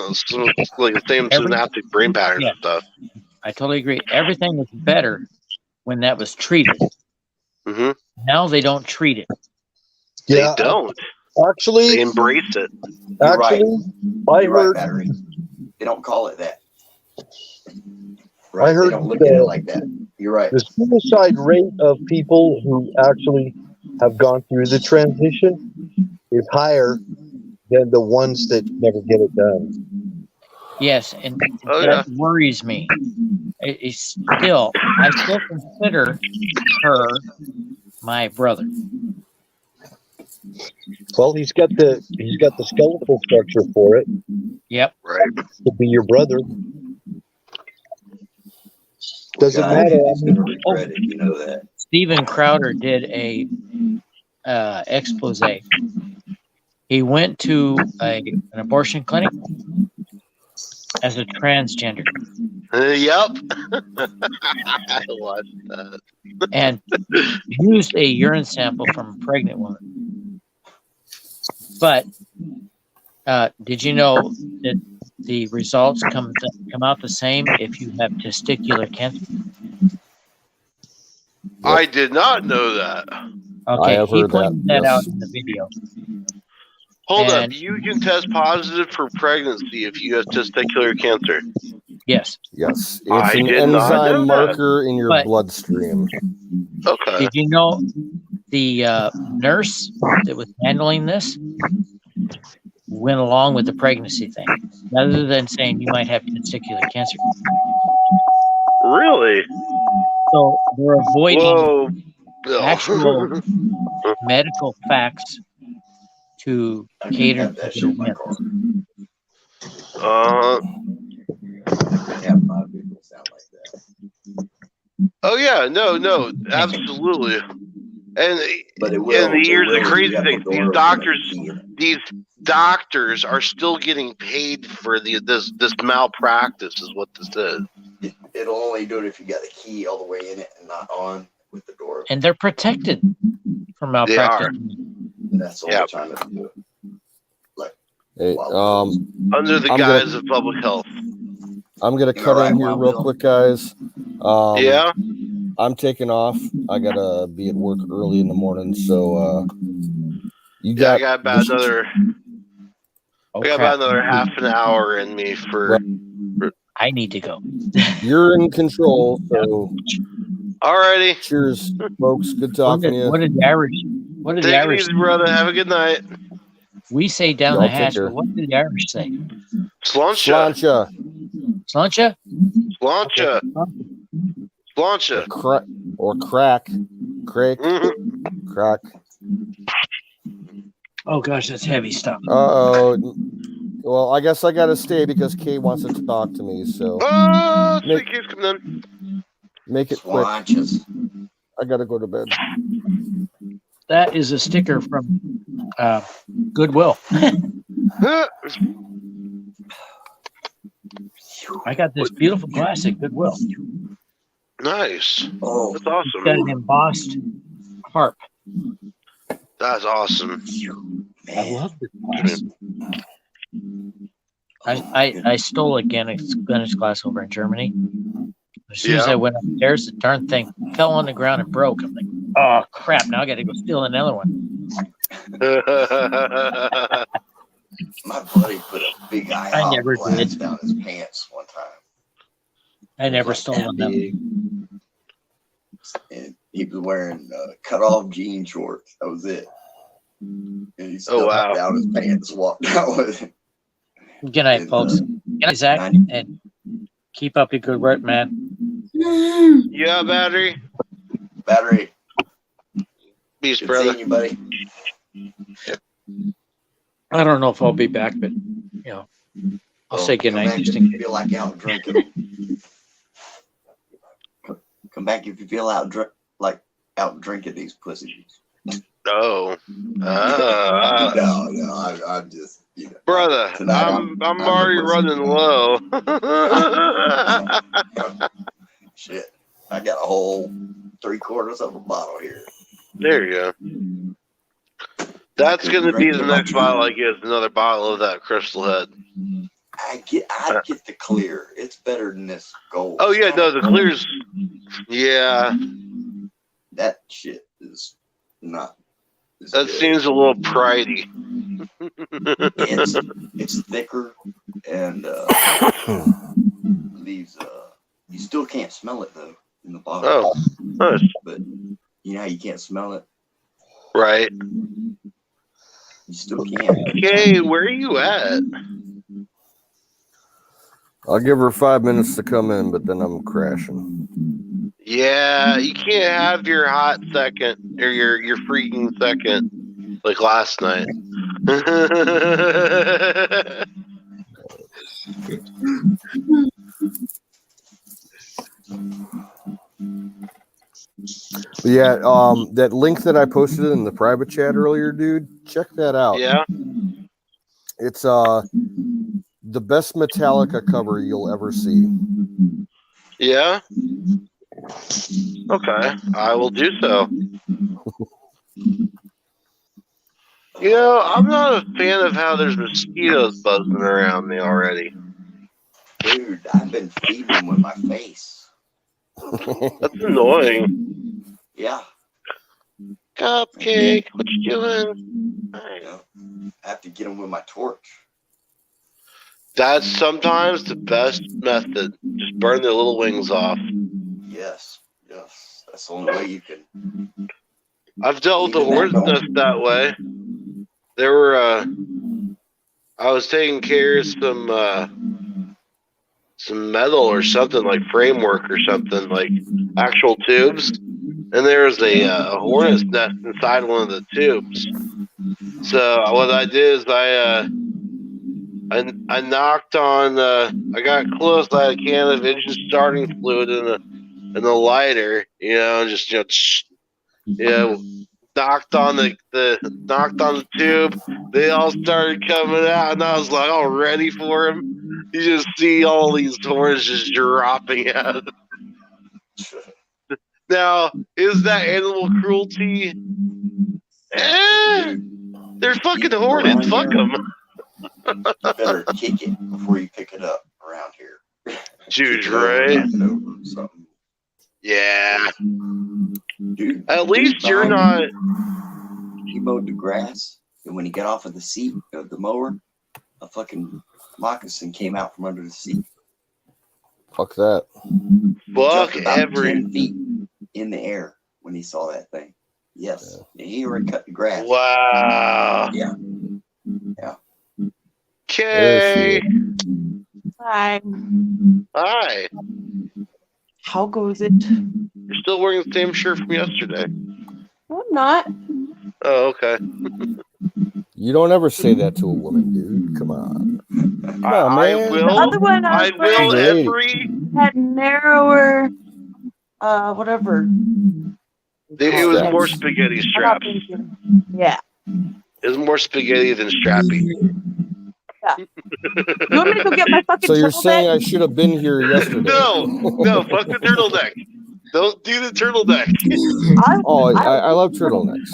like the same synaptic brain patterns and stuff. I totally agree. Everything was better when that was treated. Mm-hmm. Now they don't treat it. They don't. Actually, they embrace it. Actually, I heard. They don't call it that. Right? I heard they don't look at it like that. You're right. The suicide rate of people who actually have gone through the transition is higher than the ones that never get it done. Yes, and that worries me. I still consider her my brother. Well, he's got the skeletal structure for it. Yep. Right. To be your brother. Doesn't matter. You know that. Steven Crowder did a expose. He went to an abortion clinic as a transgender. Yep. I watched that. And used a urine sample from a pregnant woman. But did you know that the results come out the same if you have testicular cancer? I did not know that. Okay, he pointed that out in the video. Hold up, you can test positive for pregnancy if you have testicular cancer. Yes. Yes. It's an enzyme marker in your bloodstream. Okay. Did you know the nurse that was handling this went along with the pregnancy thing, rather than saying you might have testicular cancer? Really? So we're avoiding actual medical facts to cater to their whims. Oh yeah, no, absolutely. And But it will. here's the You crazy have to thing: go over and these doctors are still getting paid for this malpractice. Is what this is. It'll only do it if you got the key all the way in it and not on with the door. And they're protected from malpractice. And that's the only time it'll do it. Like, Hey, under the guise of public health. I'm gonna cut in here real quick, guys. Yeah. I'm taking off. I gotta be at work early in the morning, so you got. I got about another. I got about another half an hour in me for. I need to go. You're in control, so. Alrighty. Cheers, folks. Good talking to you. What did the Irish? What did the Take it Irish? easy, brother. Have a good night. We say down Y'all the take hatch, care. but what did the Irish say? Sláinte. Sláinte? Sláinte. Sláinte. Or crack. Crack. Crack. Oh gosh, that's heavy stuff. Uh-oh. Well, I guess I gotta stay because Kay wants to talk to me, so. Sweet kids coming in. Make it quick. I gotta go to bed. That is a sticker from Goodwill. I got this beautiful glass at Goodwill. Nice. Oh, that's awesome. It's got an embossed harp. That's awesome. I love this glass. I stole a Guinness glass over in Germany. As soon as I went upstairs, the darn thing fell on the ground and broke. I'm like, oh crap! Now I got to go steal another one. My buddy put a big IHOP glass down his pants one time. I never stole them. And he was wearing cut-off jean shorts. That was it. And he stuffed it down his pants and walked out with it. Good night, folks. Good night, Zach. And keep up the good work, man. Yeah, battery. Peace, Good brother. seeing you, buddy. I don't know if I'll be back, but I'll say good night. Just in case. Feel like out drinking. Come back if you feel out drinking these pussies. Oh. No, I'm just, brother. I'm already running low. Shit, I got a whole 3/4 of a bottle here. There you go. That's gonna be the next bottle I get. Another bottle of that Crystal Head. I get the clear. It's better than this gold. Oh yeah, no, the clear's. Yeah. That shit is not. That seems a little pridey. It's thicker and leaves. You still can't smell it though in the bottle. Oh, nice. But you know how you can't smell it. Right. You still can't. Okay, where are you at? I'll give her 5 minutes to come in, but then I'm crashing. Yeah, you can't have your hot second or your freaking second like last night. Yeah, that link that I posted in the private chat earlier, dude, check that out. Yeah. It's the best Metallica cover you'll ever see. Yeah. Okay, I will do so. I'm not a fan of how there's mosquitoes buzzing around me already. Dude, I've been feeding them with my face. That's annoying. Yeah. Cupcake, what you doing? I have to get them with my torch. That's sometimes the best method. Just burn their little wings off. Yes. That's the only way you can. I've dealt with the hornet's nest that way. There were, I was taking care of some metal or something like framework or something like actual tubes, and there was a hornet's nest inside one of the tubes. So what I did is I knocked on. I got close. I had a can of engine starting fluid and a lighter, and just Yeah, knocked on the tube. They all started coming out, and I was like, all ready for him. You just see all these horns just dropping out. Now, is that animal cruelty? They're fucking horned. Fuck them. You better kick it before you pick it up around here. Dude, right? Yeah. Dude, at least you're not. He mowed the grass, and when he got off of the seat of the mower, a fucking moccasin came out from under the seat. Fuck that. Fuck about 10 feet in the air when he saw that thing. Yes. Yeah. He already cut the grass. Wow. Yeah. Yeah. Okay. Hi. Hi. How goes it? You're still wearing the same shirt from yesterday. No, I'm not. Oh, okay. You don't ever say that to a woman, dude. Come on. Come on, I man. will. The other one I will every. Had narrower, whatever. It was more spaghetti straps. Yeah. It was more spaghetti than strappy. Yeah. You want me to go get my fucking So you're turtleneck? saying I should have been here yesterday? No, fuck the turtleneck. Don't do the turtleneck. I love turtlenecks.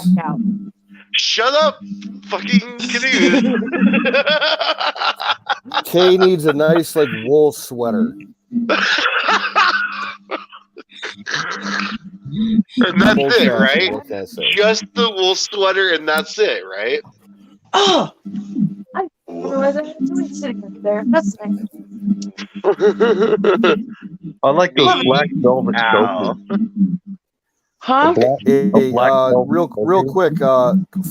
Shut up, fucking canoes. Kay needs a nice like wool sweater. And that's it, right? Just the wool sweater, and that's it, right? Oh, I realized I had something sitting up there. That's nice. I like those black velvet chokers. Huh? Real quick,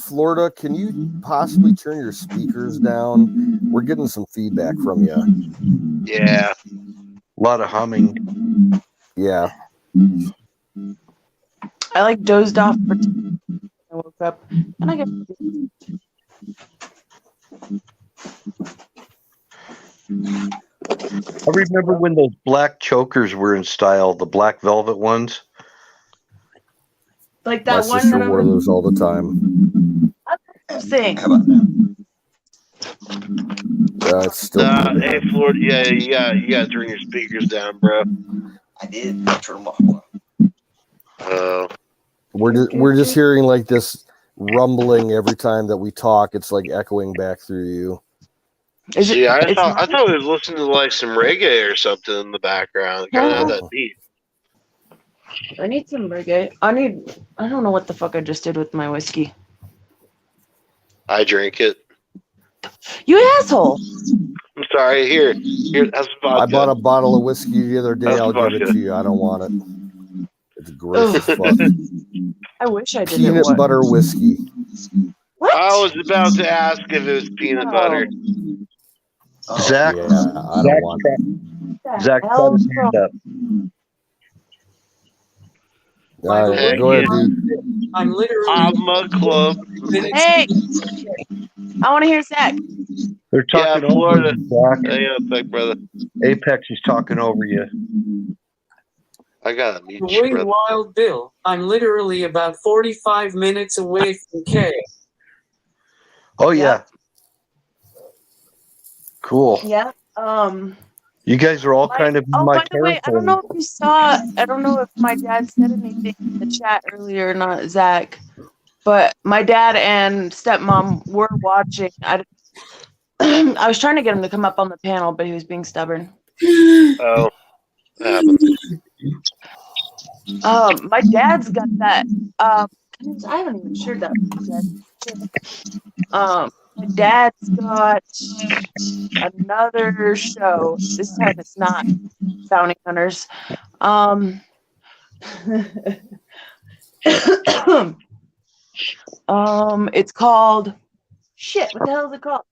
Florida, can you possibly turn your speakers down? We're getting some feedback from you. Yeah. A lot of humming. Yeah. I like dozed off for I woke up and I got I remember when those black chokers were in style, the black velvet ones. like that My one sister that wore those all the time. I'm saying. It's still hey, Florida, yeah, you gotta turn your speakers down, bro. I did. I turned them off. We're just hearing like this rumbling every time that we talk. It's like echoing back through you. I thought I was listening to like some reggae or something in the background. Kind of that beat. I need some reggae. I don't know what the fuck I just did with my whiskey. I drink it. You asshole. I'm sorry. Here. That's vodka. I bought a bottle of whiskey the other day. I'll give it to you. I don't want it. It's gross as fuck. I wish I did. Peanut butter whiskey. What? I was about to ask if it was peanut butter. Zach, Yeah, I don't want it. Zach got his hand up. Go ahead, dude. I'm literally. I'm a club. Hey, I want to hear Zach. They're talking over Florida. you, Zach. Hang on a sec, brother. Apex is talking over you. I gotta meet you, Wait, brother. Wild Bill. I'm literally about 45 minutes away from K. Oh yeah. Cool. Yeah. You guys are all kind of in my by the way, I don't know if you saw. I don't know if my dad said anything in the chat earlier or not, Zach. But my dad and stepmom were watching. I was trying to get him to come up on the panel, but he was being stubborn. Oh, that happens. My dad's got that. I haven't even shared that with you. My dad's got another show. This time it's not Bounty Hunters. It's called shit. What the hell is it called?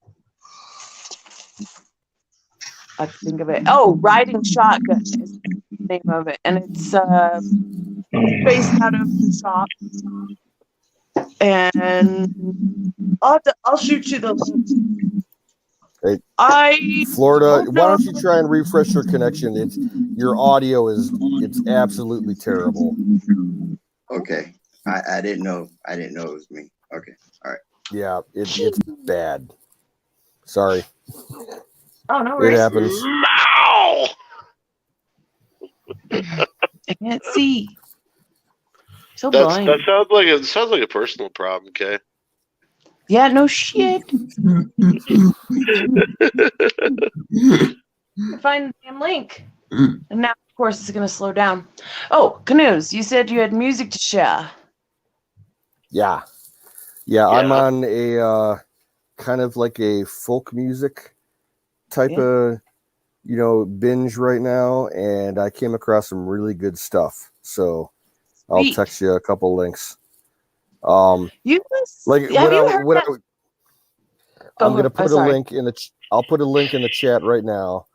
I can think of it. Oh, Riding Shotgun is the name of it, and it's based out of the shop. And I'll shoot you the link. Hey, Florida, why don't you try and refresh your connection? Your audio it's absolutely terrible. Okay. I didn't know. I didn't know it was me. Okay. All right. Yeah, it's bad. Sorry. Oh, no It worries. happens. Ow! I can't see. So That blind. sounds like a personal problem, okay? Yeah, no shit. Find the damn link. And now, of course, it's going to slow down. Oh, Canoes, you said you had music to share. Yeah. I'm on a kind of like a folk music type of binge right now, and I came across some really good stuff. So I'll text you a couple links. I'm gonna put a link in the. I'll put a link in the chat right now.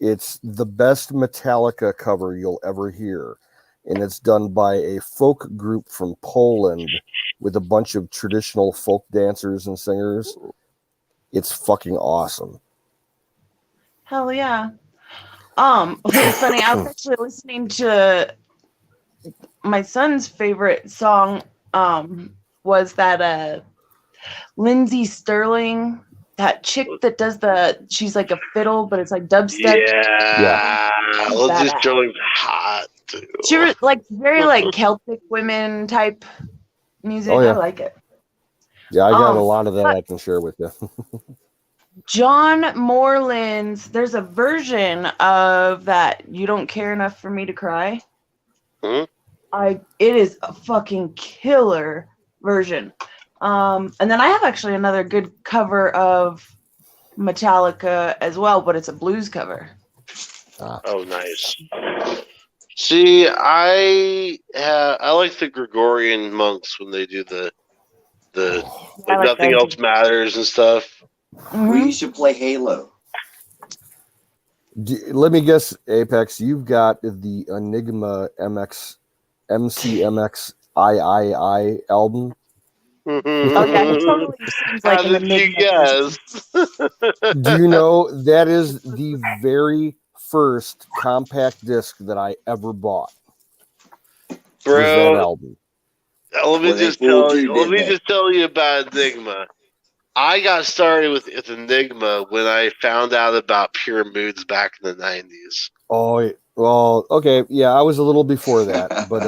It's the best Metallica cover you'll ever hear, and it's done by a folk group from Poland with a bunch of traditional folk dancers and singers. It's fucking awesome. Hell yeah. It's funny. I was actually listening to my son's favorite song. Was that Lindsay Sterling, that chick that does she's like a fiddle, but it's like dubstep. Yeah. Lindsay Sterling's hot too. She was like very like Celtic women type music. Oh, yeah. I like it. Yeah, I got a lot of that I can share with you. John Moreland's, there's a version of that You Don't Care Enough for Me to Cry. Hmm? It is a fucking killer version. And then I have actually another good cover of Metallica as well, but it's a blues cover. Oh, nice. See, I like the Gregorian monks when they do the like Nothing Else Matters and stuff. Well, you should play Halo. Let me guess, Apex, you've got the Enigma MCMX III album. Oh yeah, he totally seems like an Enigma. Do you know that is the very first compact disc that I ever bought? Bro, was that album. Let me just tell you about Enigma. I got started with Enigma when I found out about Pure Moods back in the 90s. Oh, well, okay, yeah, I was a little before that, but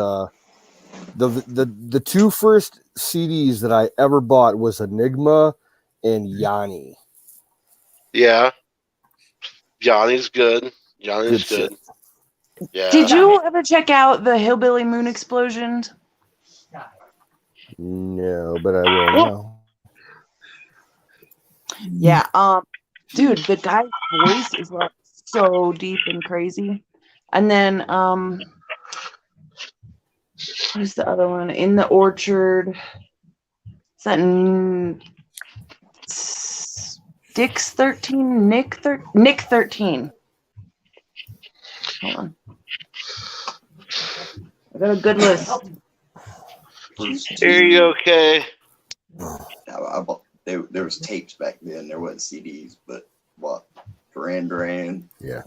the two first CDs that I ever bought was Enigma and Yanni. Yeah, Yanni's good. Yanni's good. Yeah. Did you ever check out the Hillbilly Moon Explosions? No, but I will now. Yeah, dude, the guy's voice is like so deep and crazy. And then who's the other one? In the Orchard. Is that Dick's 13? Nick 13. Hold on. I got a good list. Here you go, Kay. There was tapes back then. There wasn't CDs, but what? Duran Duran. Yeah.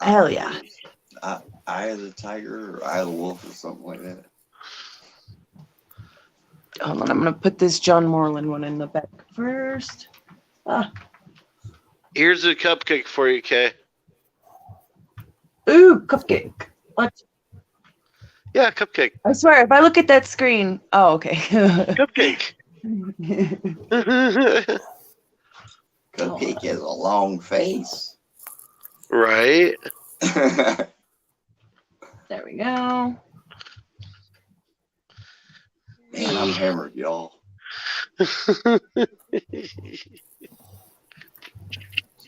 Hell yeah. Eye of the Tiger or Eye of the Wolf or something like that. Hold on, I'm gonna put this John Moreland one in the back first. Here's a cupcake for you, Kay. Ooh, cupcake. What? Yeah, cupcake. I swear, if I look at that screen, oh, okay. Cupcake. Cupcake has a long face. Right. There we go. Man, I'm hammered, y'all. Does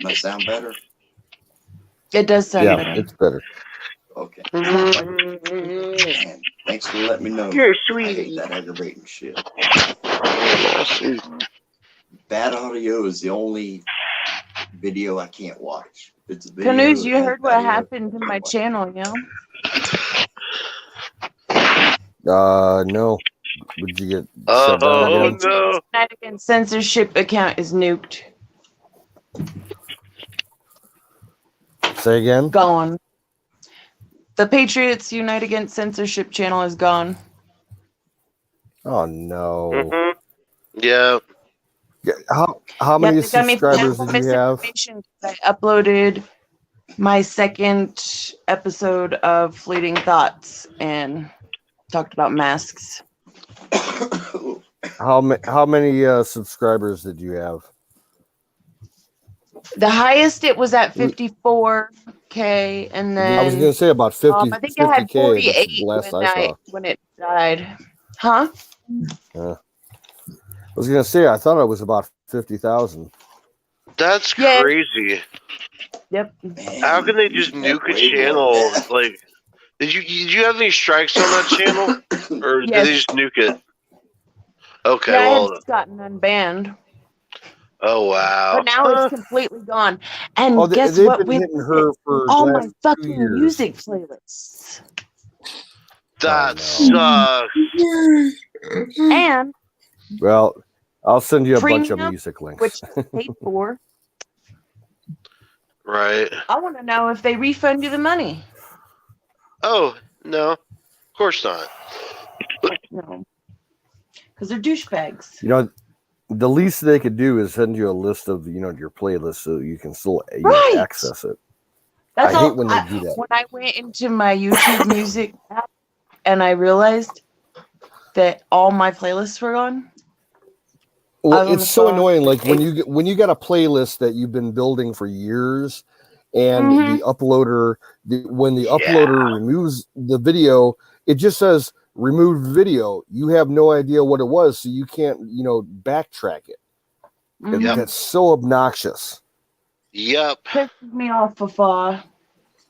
my sound better? It does sound better. Yeah, it's better. Okay. Man, thanks for letting me know. You're I sweet. hate that aggravating shit. Bad audio is the only video I can't watch. It's a video. Canoes, you heard what happened to my channel, you know? No. Would you get shut down again? No. Again, censorship account is nuked. Say again? Gone. The Patriots Unite Against Censorship channel is gone. Oh no. Mm-hmm. Yeah. How many subscribers did you have? I uploaded my second episode of Fleeting Thoughts and talked about masks. How many subscribers did you have? The highest it was at 54K, and then I was going to say about 50. I think I had 48 That's the last I saw. when it died. Huh? I was going to say I thought it was about 50,000. That's crazy. Yep. How can they just nuke a channel? Like, did you have any strikes on that channel, or did they just nuke it? Okay, yeah, well, I had just gotten unbanned. Oh wow! But now it's completely gone. And guess they've what? been hitting her for all the my last 2 fucking years. music playlists. That sucks. And well, I'll send you a bunch of premium, music links. which is paid for. Right. I want to know if they refund you the money. Oh no, of course not. No, because they're douchebags. You know, the least they could do is send you a list of your playlist so you can still access it. That's I all. hate when they do that. When I went into my YouTube music app and I realized that all my playlists were gone. Well, it's so annoying. Like when you got a playlist that you've been building for years, and the uploader, when the uploader removes the video, it just says removed video. You have no idea what it was, so you can't backtrack it. And that's so obnoxious. Yep. Pisses me off, Fafa.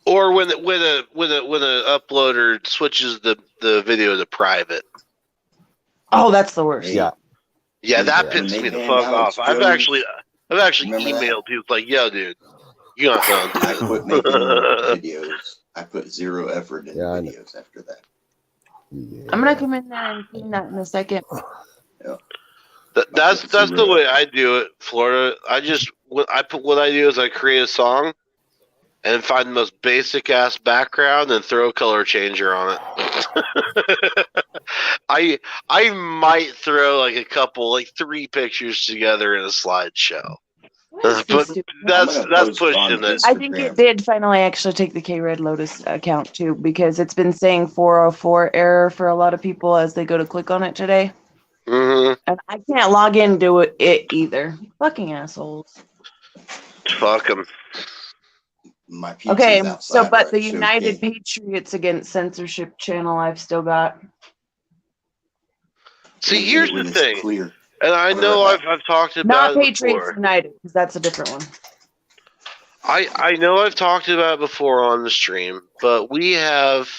Or when an uploader switches the video to private. Oh, that's the worst. Yeah. Yeah, that pisses me the fuck off. I've actually emailed people like, yo, dude, you got to I quit making videos. I put zero effort into videos after that. Yeah. I'm gonna come in there and clean that in a second. That's the way I do it, Florida. What I do is I create a song and find the most basic ass background and throw a color changer on it. I might throw like a couple, like 3 pictures together in a slideshow. But that's pushing it. I think it did finally actually take the K-Red Lotus account too, because it's been saying 404 error for a lot of people as they go to click on it today. Mm-hmm. And I can't log into it either. Fucking assholes. Fuck them. Okay, so but the United Patriots Against Censorship channel I've still got. See, here's the thing, and I know I've talked about Not it Patriots before. United, because that's a different one. I know I've talked about it before on the stream, but we have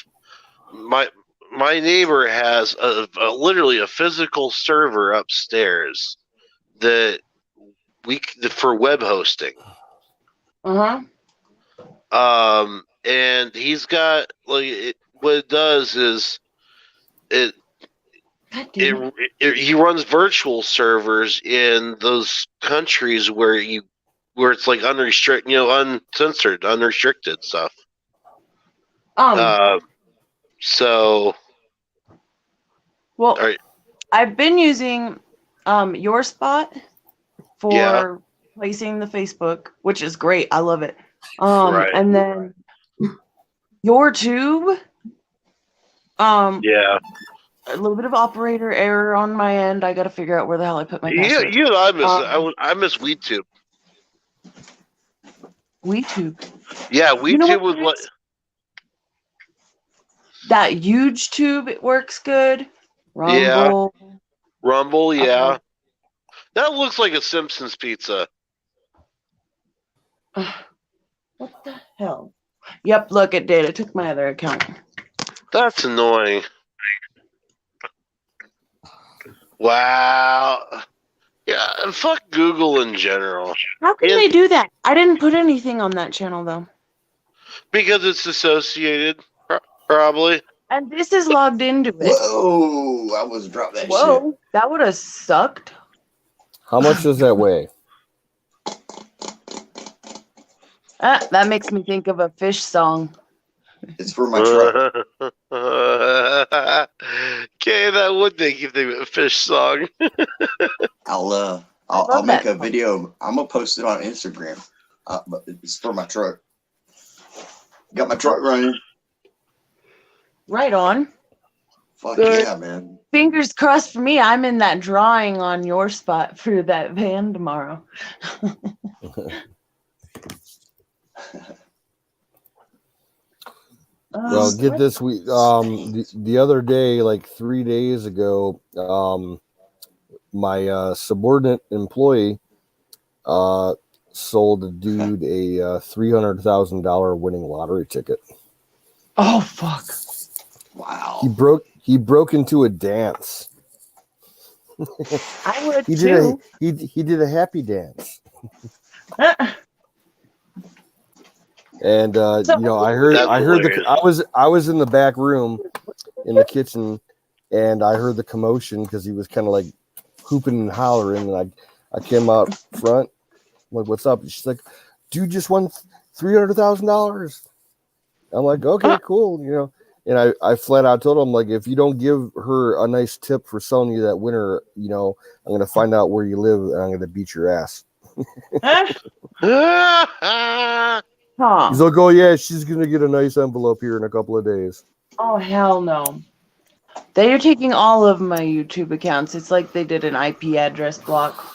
my neighbor has literally a physical server upstairs that for web hosting. And he's got what it does is he runs virtual servers in those countries where it's like unrestricted, uncensored, unrestricted stuff. So, well, I've been using your spot for placing the Facebook, which is great. I love it. And then your tube. A little bit of operator error on my end. I got to figure out where the hell I put my password. I miss WeTube. WeTube. Yeah, WeTube was what. That huge tube, it works good. Rumble. Yeah. Rumble, yeah. That looks like a Simpsons pizza. What the hell? Yep, look, it did. It took my other account. That's annoying. Wow. Yeah, and fuck Google in general. How can they do that? I didn't put anything on that channel, though. Because it's associated, probably. And this is logged into it. Whoa, I was dropped that shit. Whoa, that would have sucked. How much does that weigh? That makes me think of a fish song. It's for my truck. Okay, that would make you think of a fish song. I'll make a video. I'm gonna post it on Instagram. But it's for my truck. Got my truck running. Right on. Fuck Good. yeah, man. Fingers crossed for me. I'm in that drawing on your spot for that van tomorrow. Well, get this week. The other day, like 3 days ago, my subordinate employee sold a dude a $300,000 winning lottery ticket. Oh fuck! Wow. He broke into a dance. I would he too. He did a happy dance. And I heard I was in the back room in the kitchen, and I heard the commotion because he was kind of like hooping and hollering, and I came out front. I'm like, what's up? And she's like, dude just won $300,000. I'm like, okay, cool, And I flat out told him, like, if you don't give her a nice tip for selling you that winner, I'm gonna find out where you live and I'm gonna beat your ass. He's like, oh yeah, she's gonna get a nice envelope here in a couple of days. Oh hell no! They are taking all of my YouTube accounts. It's like they did an IP address block.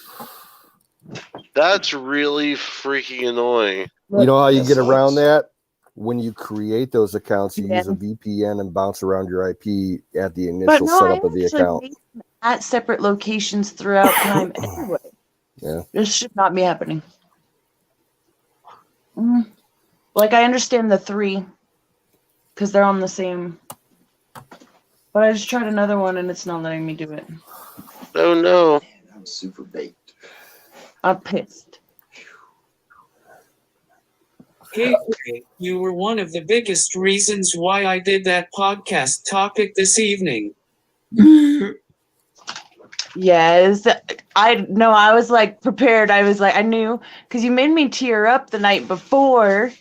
That's really freaking annoying. You know how you get around that? When you create those accounts, you use a VPN and bounce around your IP at the initial setup of the account. At separate locations throughout time anyway. Yeah. This should not be happening. Like, I understand the 3 because they're on the same, but I just tried another one and it's not letting me do it. Oh no. I'm super baked. I'm pissed. Hey, you were one of the biggest reasons why I did that podcast topic this evening. Yes, I know. I was like prepared. I was like, I knew because you made me tear up the night before.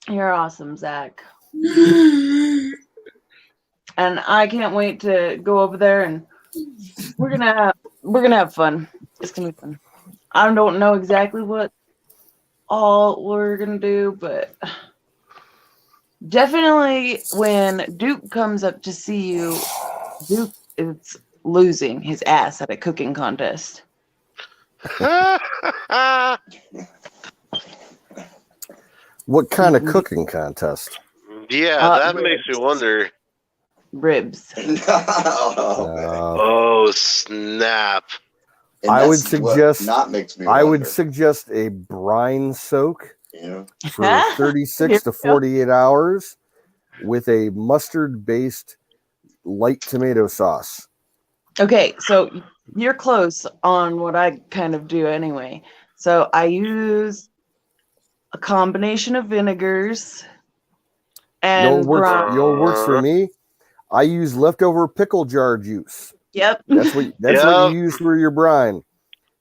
You're awesome, Zach. And I can't wait to go over there and we're gonna have fun. It's gonna be fun. I don't know exactly what all we're gonna do, but definitely when Duke comes up to see you, Duke is losing his ass at a cooking contest. What kind of cooking contest? Yeah, that makes me wonder. Ribs. Oh snap! I would suggest I would suggest a brine soak for 36 to 48 hours with a mustard-based light tomato sauce. Okay, so you're close on what I kind of do anyway. So I use a combination of vinegars and brine. Works for me. I use leftover pickle jar juice. Yep. That's what you use for your brine.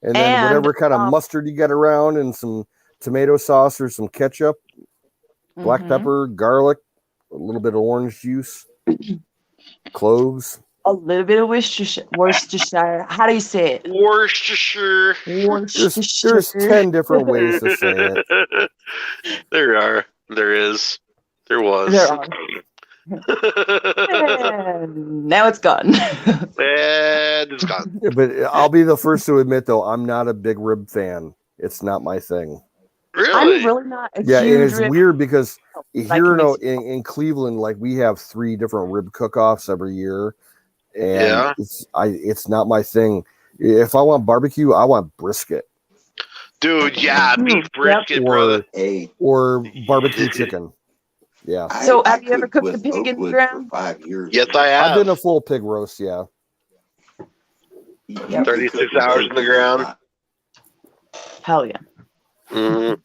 And then whatever kind of mustard you get around and some tomato sauce or some ketchup, black pepper, garlic, a little bit of orange juice, cloves. A little bit of Worcestershire. How do you say it? Worcestershire. There's 10 different ways to say it. There are. There is. There was. There are. Now it's gone. And it's gone. Yeah, but I'll be the first to admit, though, I'm not a big rib fan. It's not my thing. Really? I'm really not a huge and it's rib weird because like here in Cleveland, like we have 3 different rib cook-offs every year, and it's not my thing. If I want barbecue, I want brisket. Dude, yeah, beef brisket, brother. Or barbecue chicken. Yeah. So have you ever cooked a pig in the ground? 5 years. Yes, I have. I've been a full pig roast, yeah. 36 hours in the ground. Hell yeah. Mm-hmm.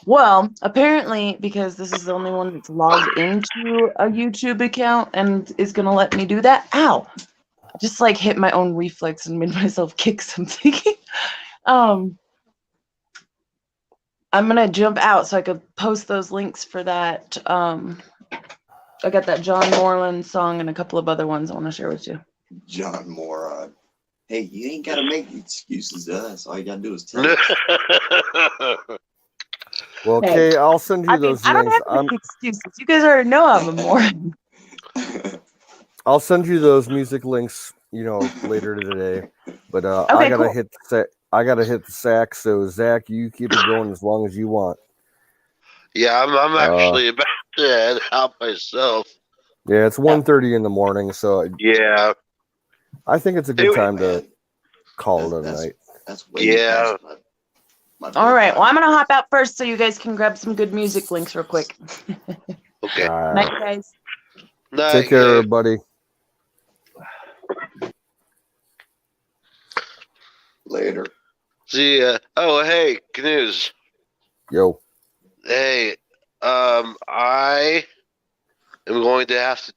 Well, apparently, because this is the only one that's logged into a YouTube account and is gonna let me do that. Ow! Just like hit my own reflex and made myself kick something. I'm gonna jump out so I could post those links for that. I got that John Moreland song and a couple of other ones I want to share with you. John Moreland. Hey, you ain't got to make excuses to us. All you got to do is tell us. Well, Hey, Kay, I'll send you those I don't links. have to make excuses. You guys already know I'm a moron. I'll send you those music links, later today. But Okay, I gotta cool. hit the sack. So Zach, you keep it going as long as you want. Yeah, I'm actually about to head out myself. Yeah, it's 1:30 in the morning, so Yeah, I think it's a good time to call it a night. That's way past my All right. Well, I'm gonna hop out first so you guys can grab some good music links real quick. Okay. Night, guys. Take care, everybody. Later. See ya. Oh, hey, Canoes. Yo. Hey, I am going to have to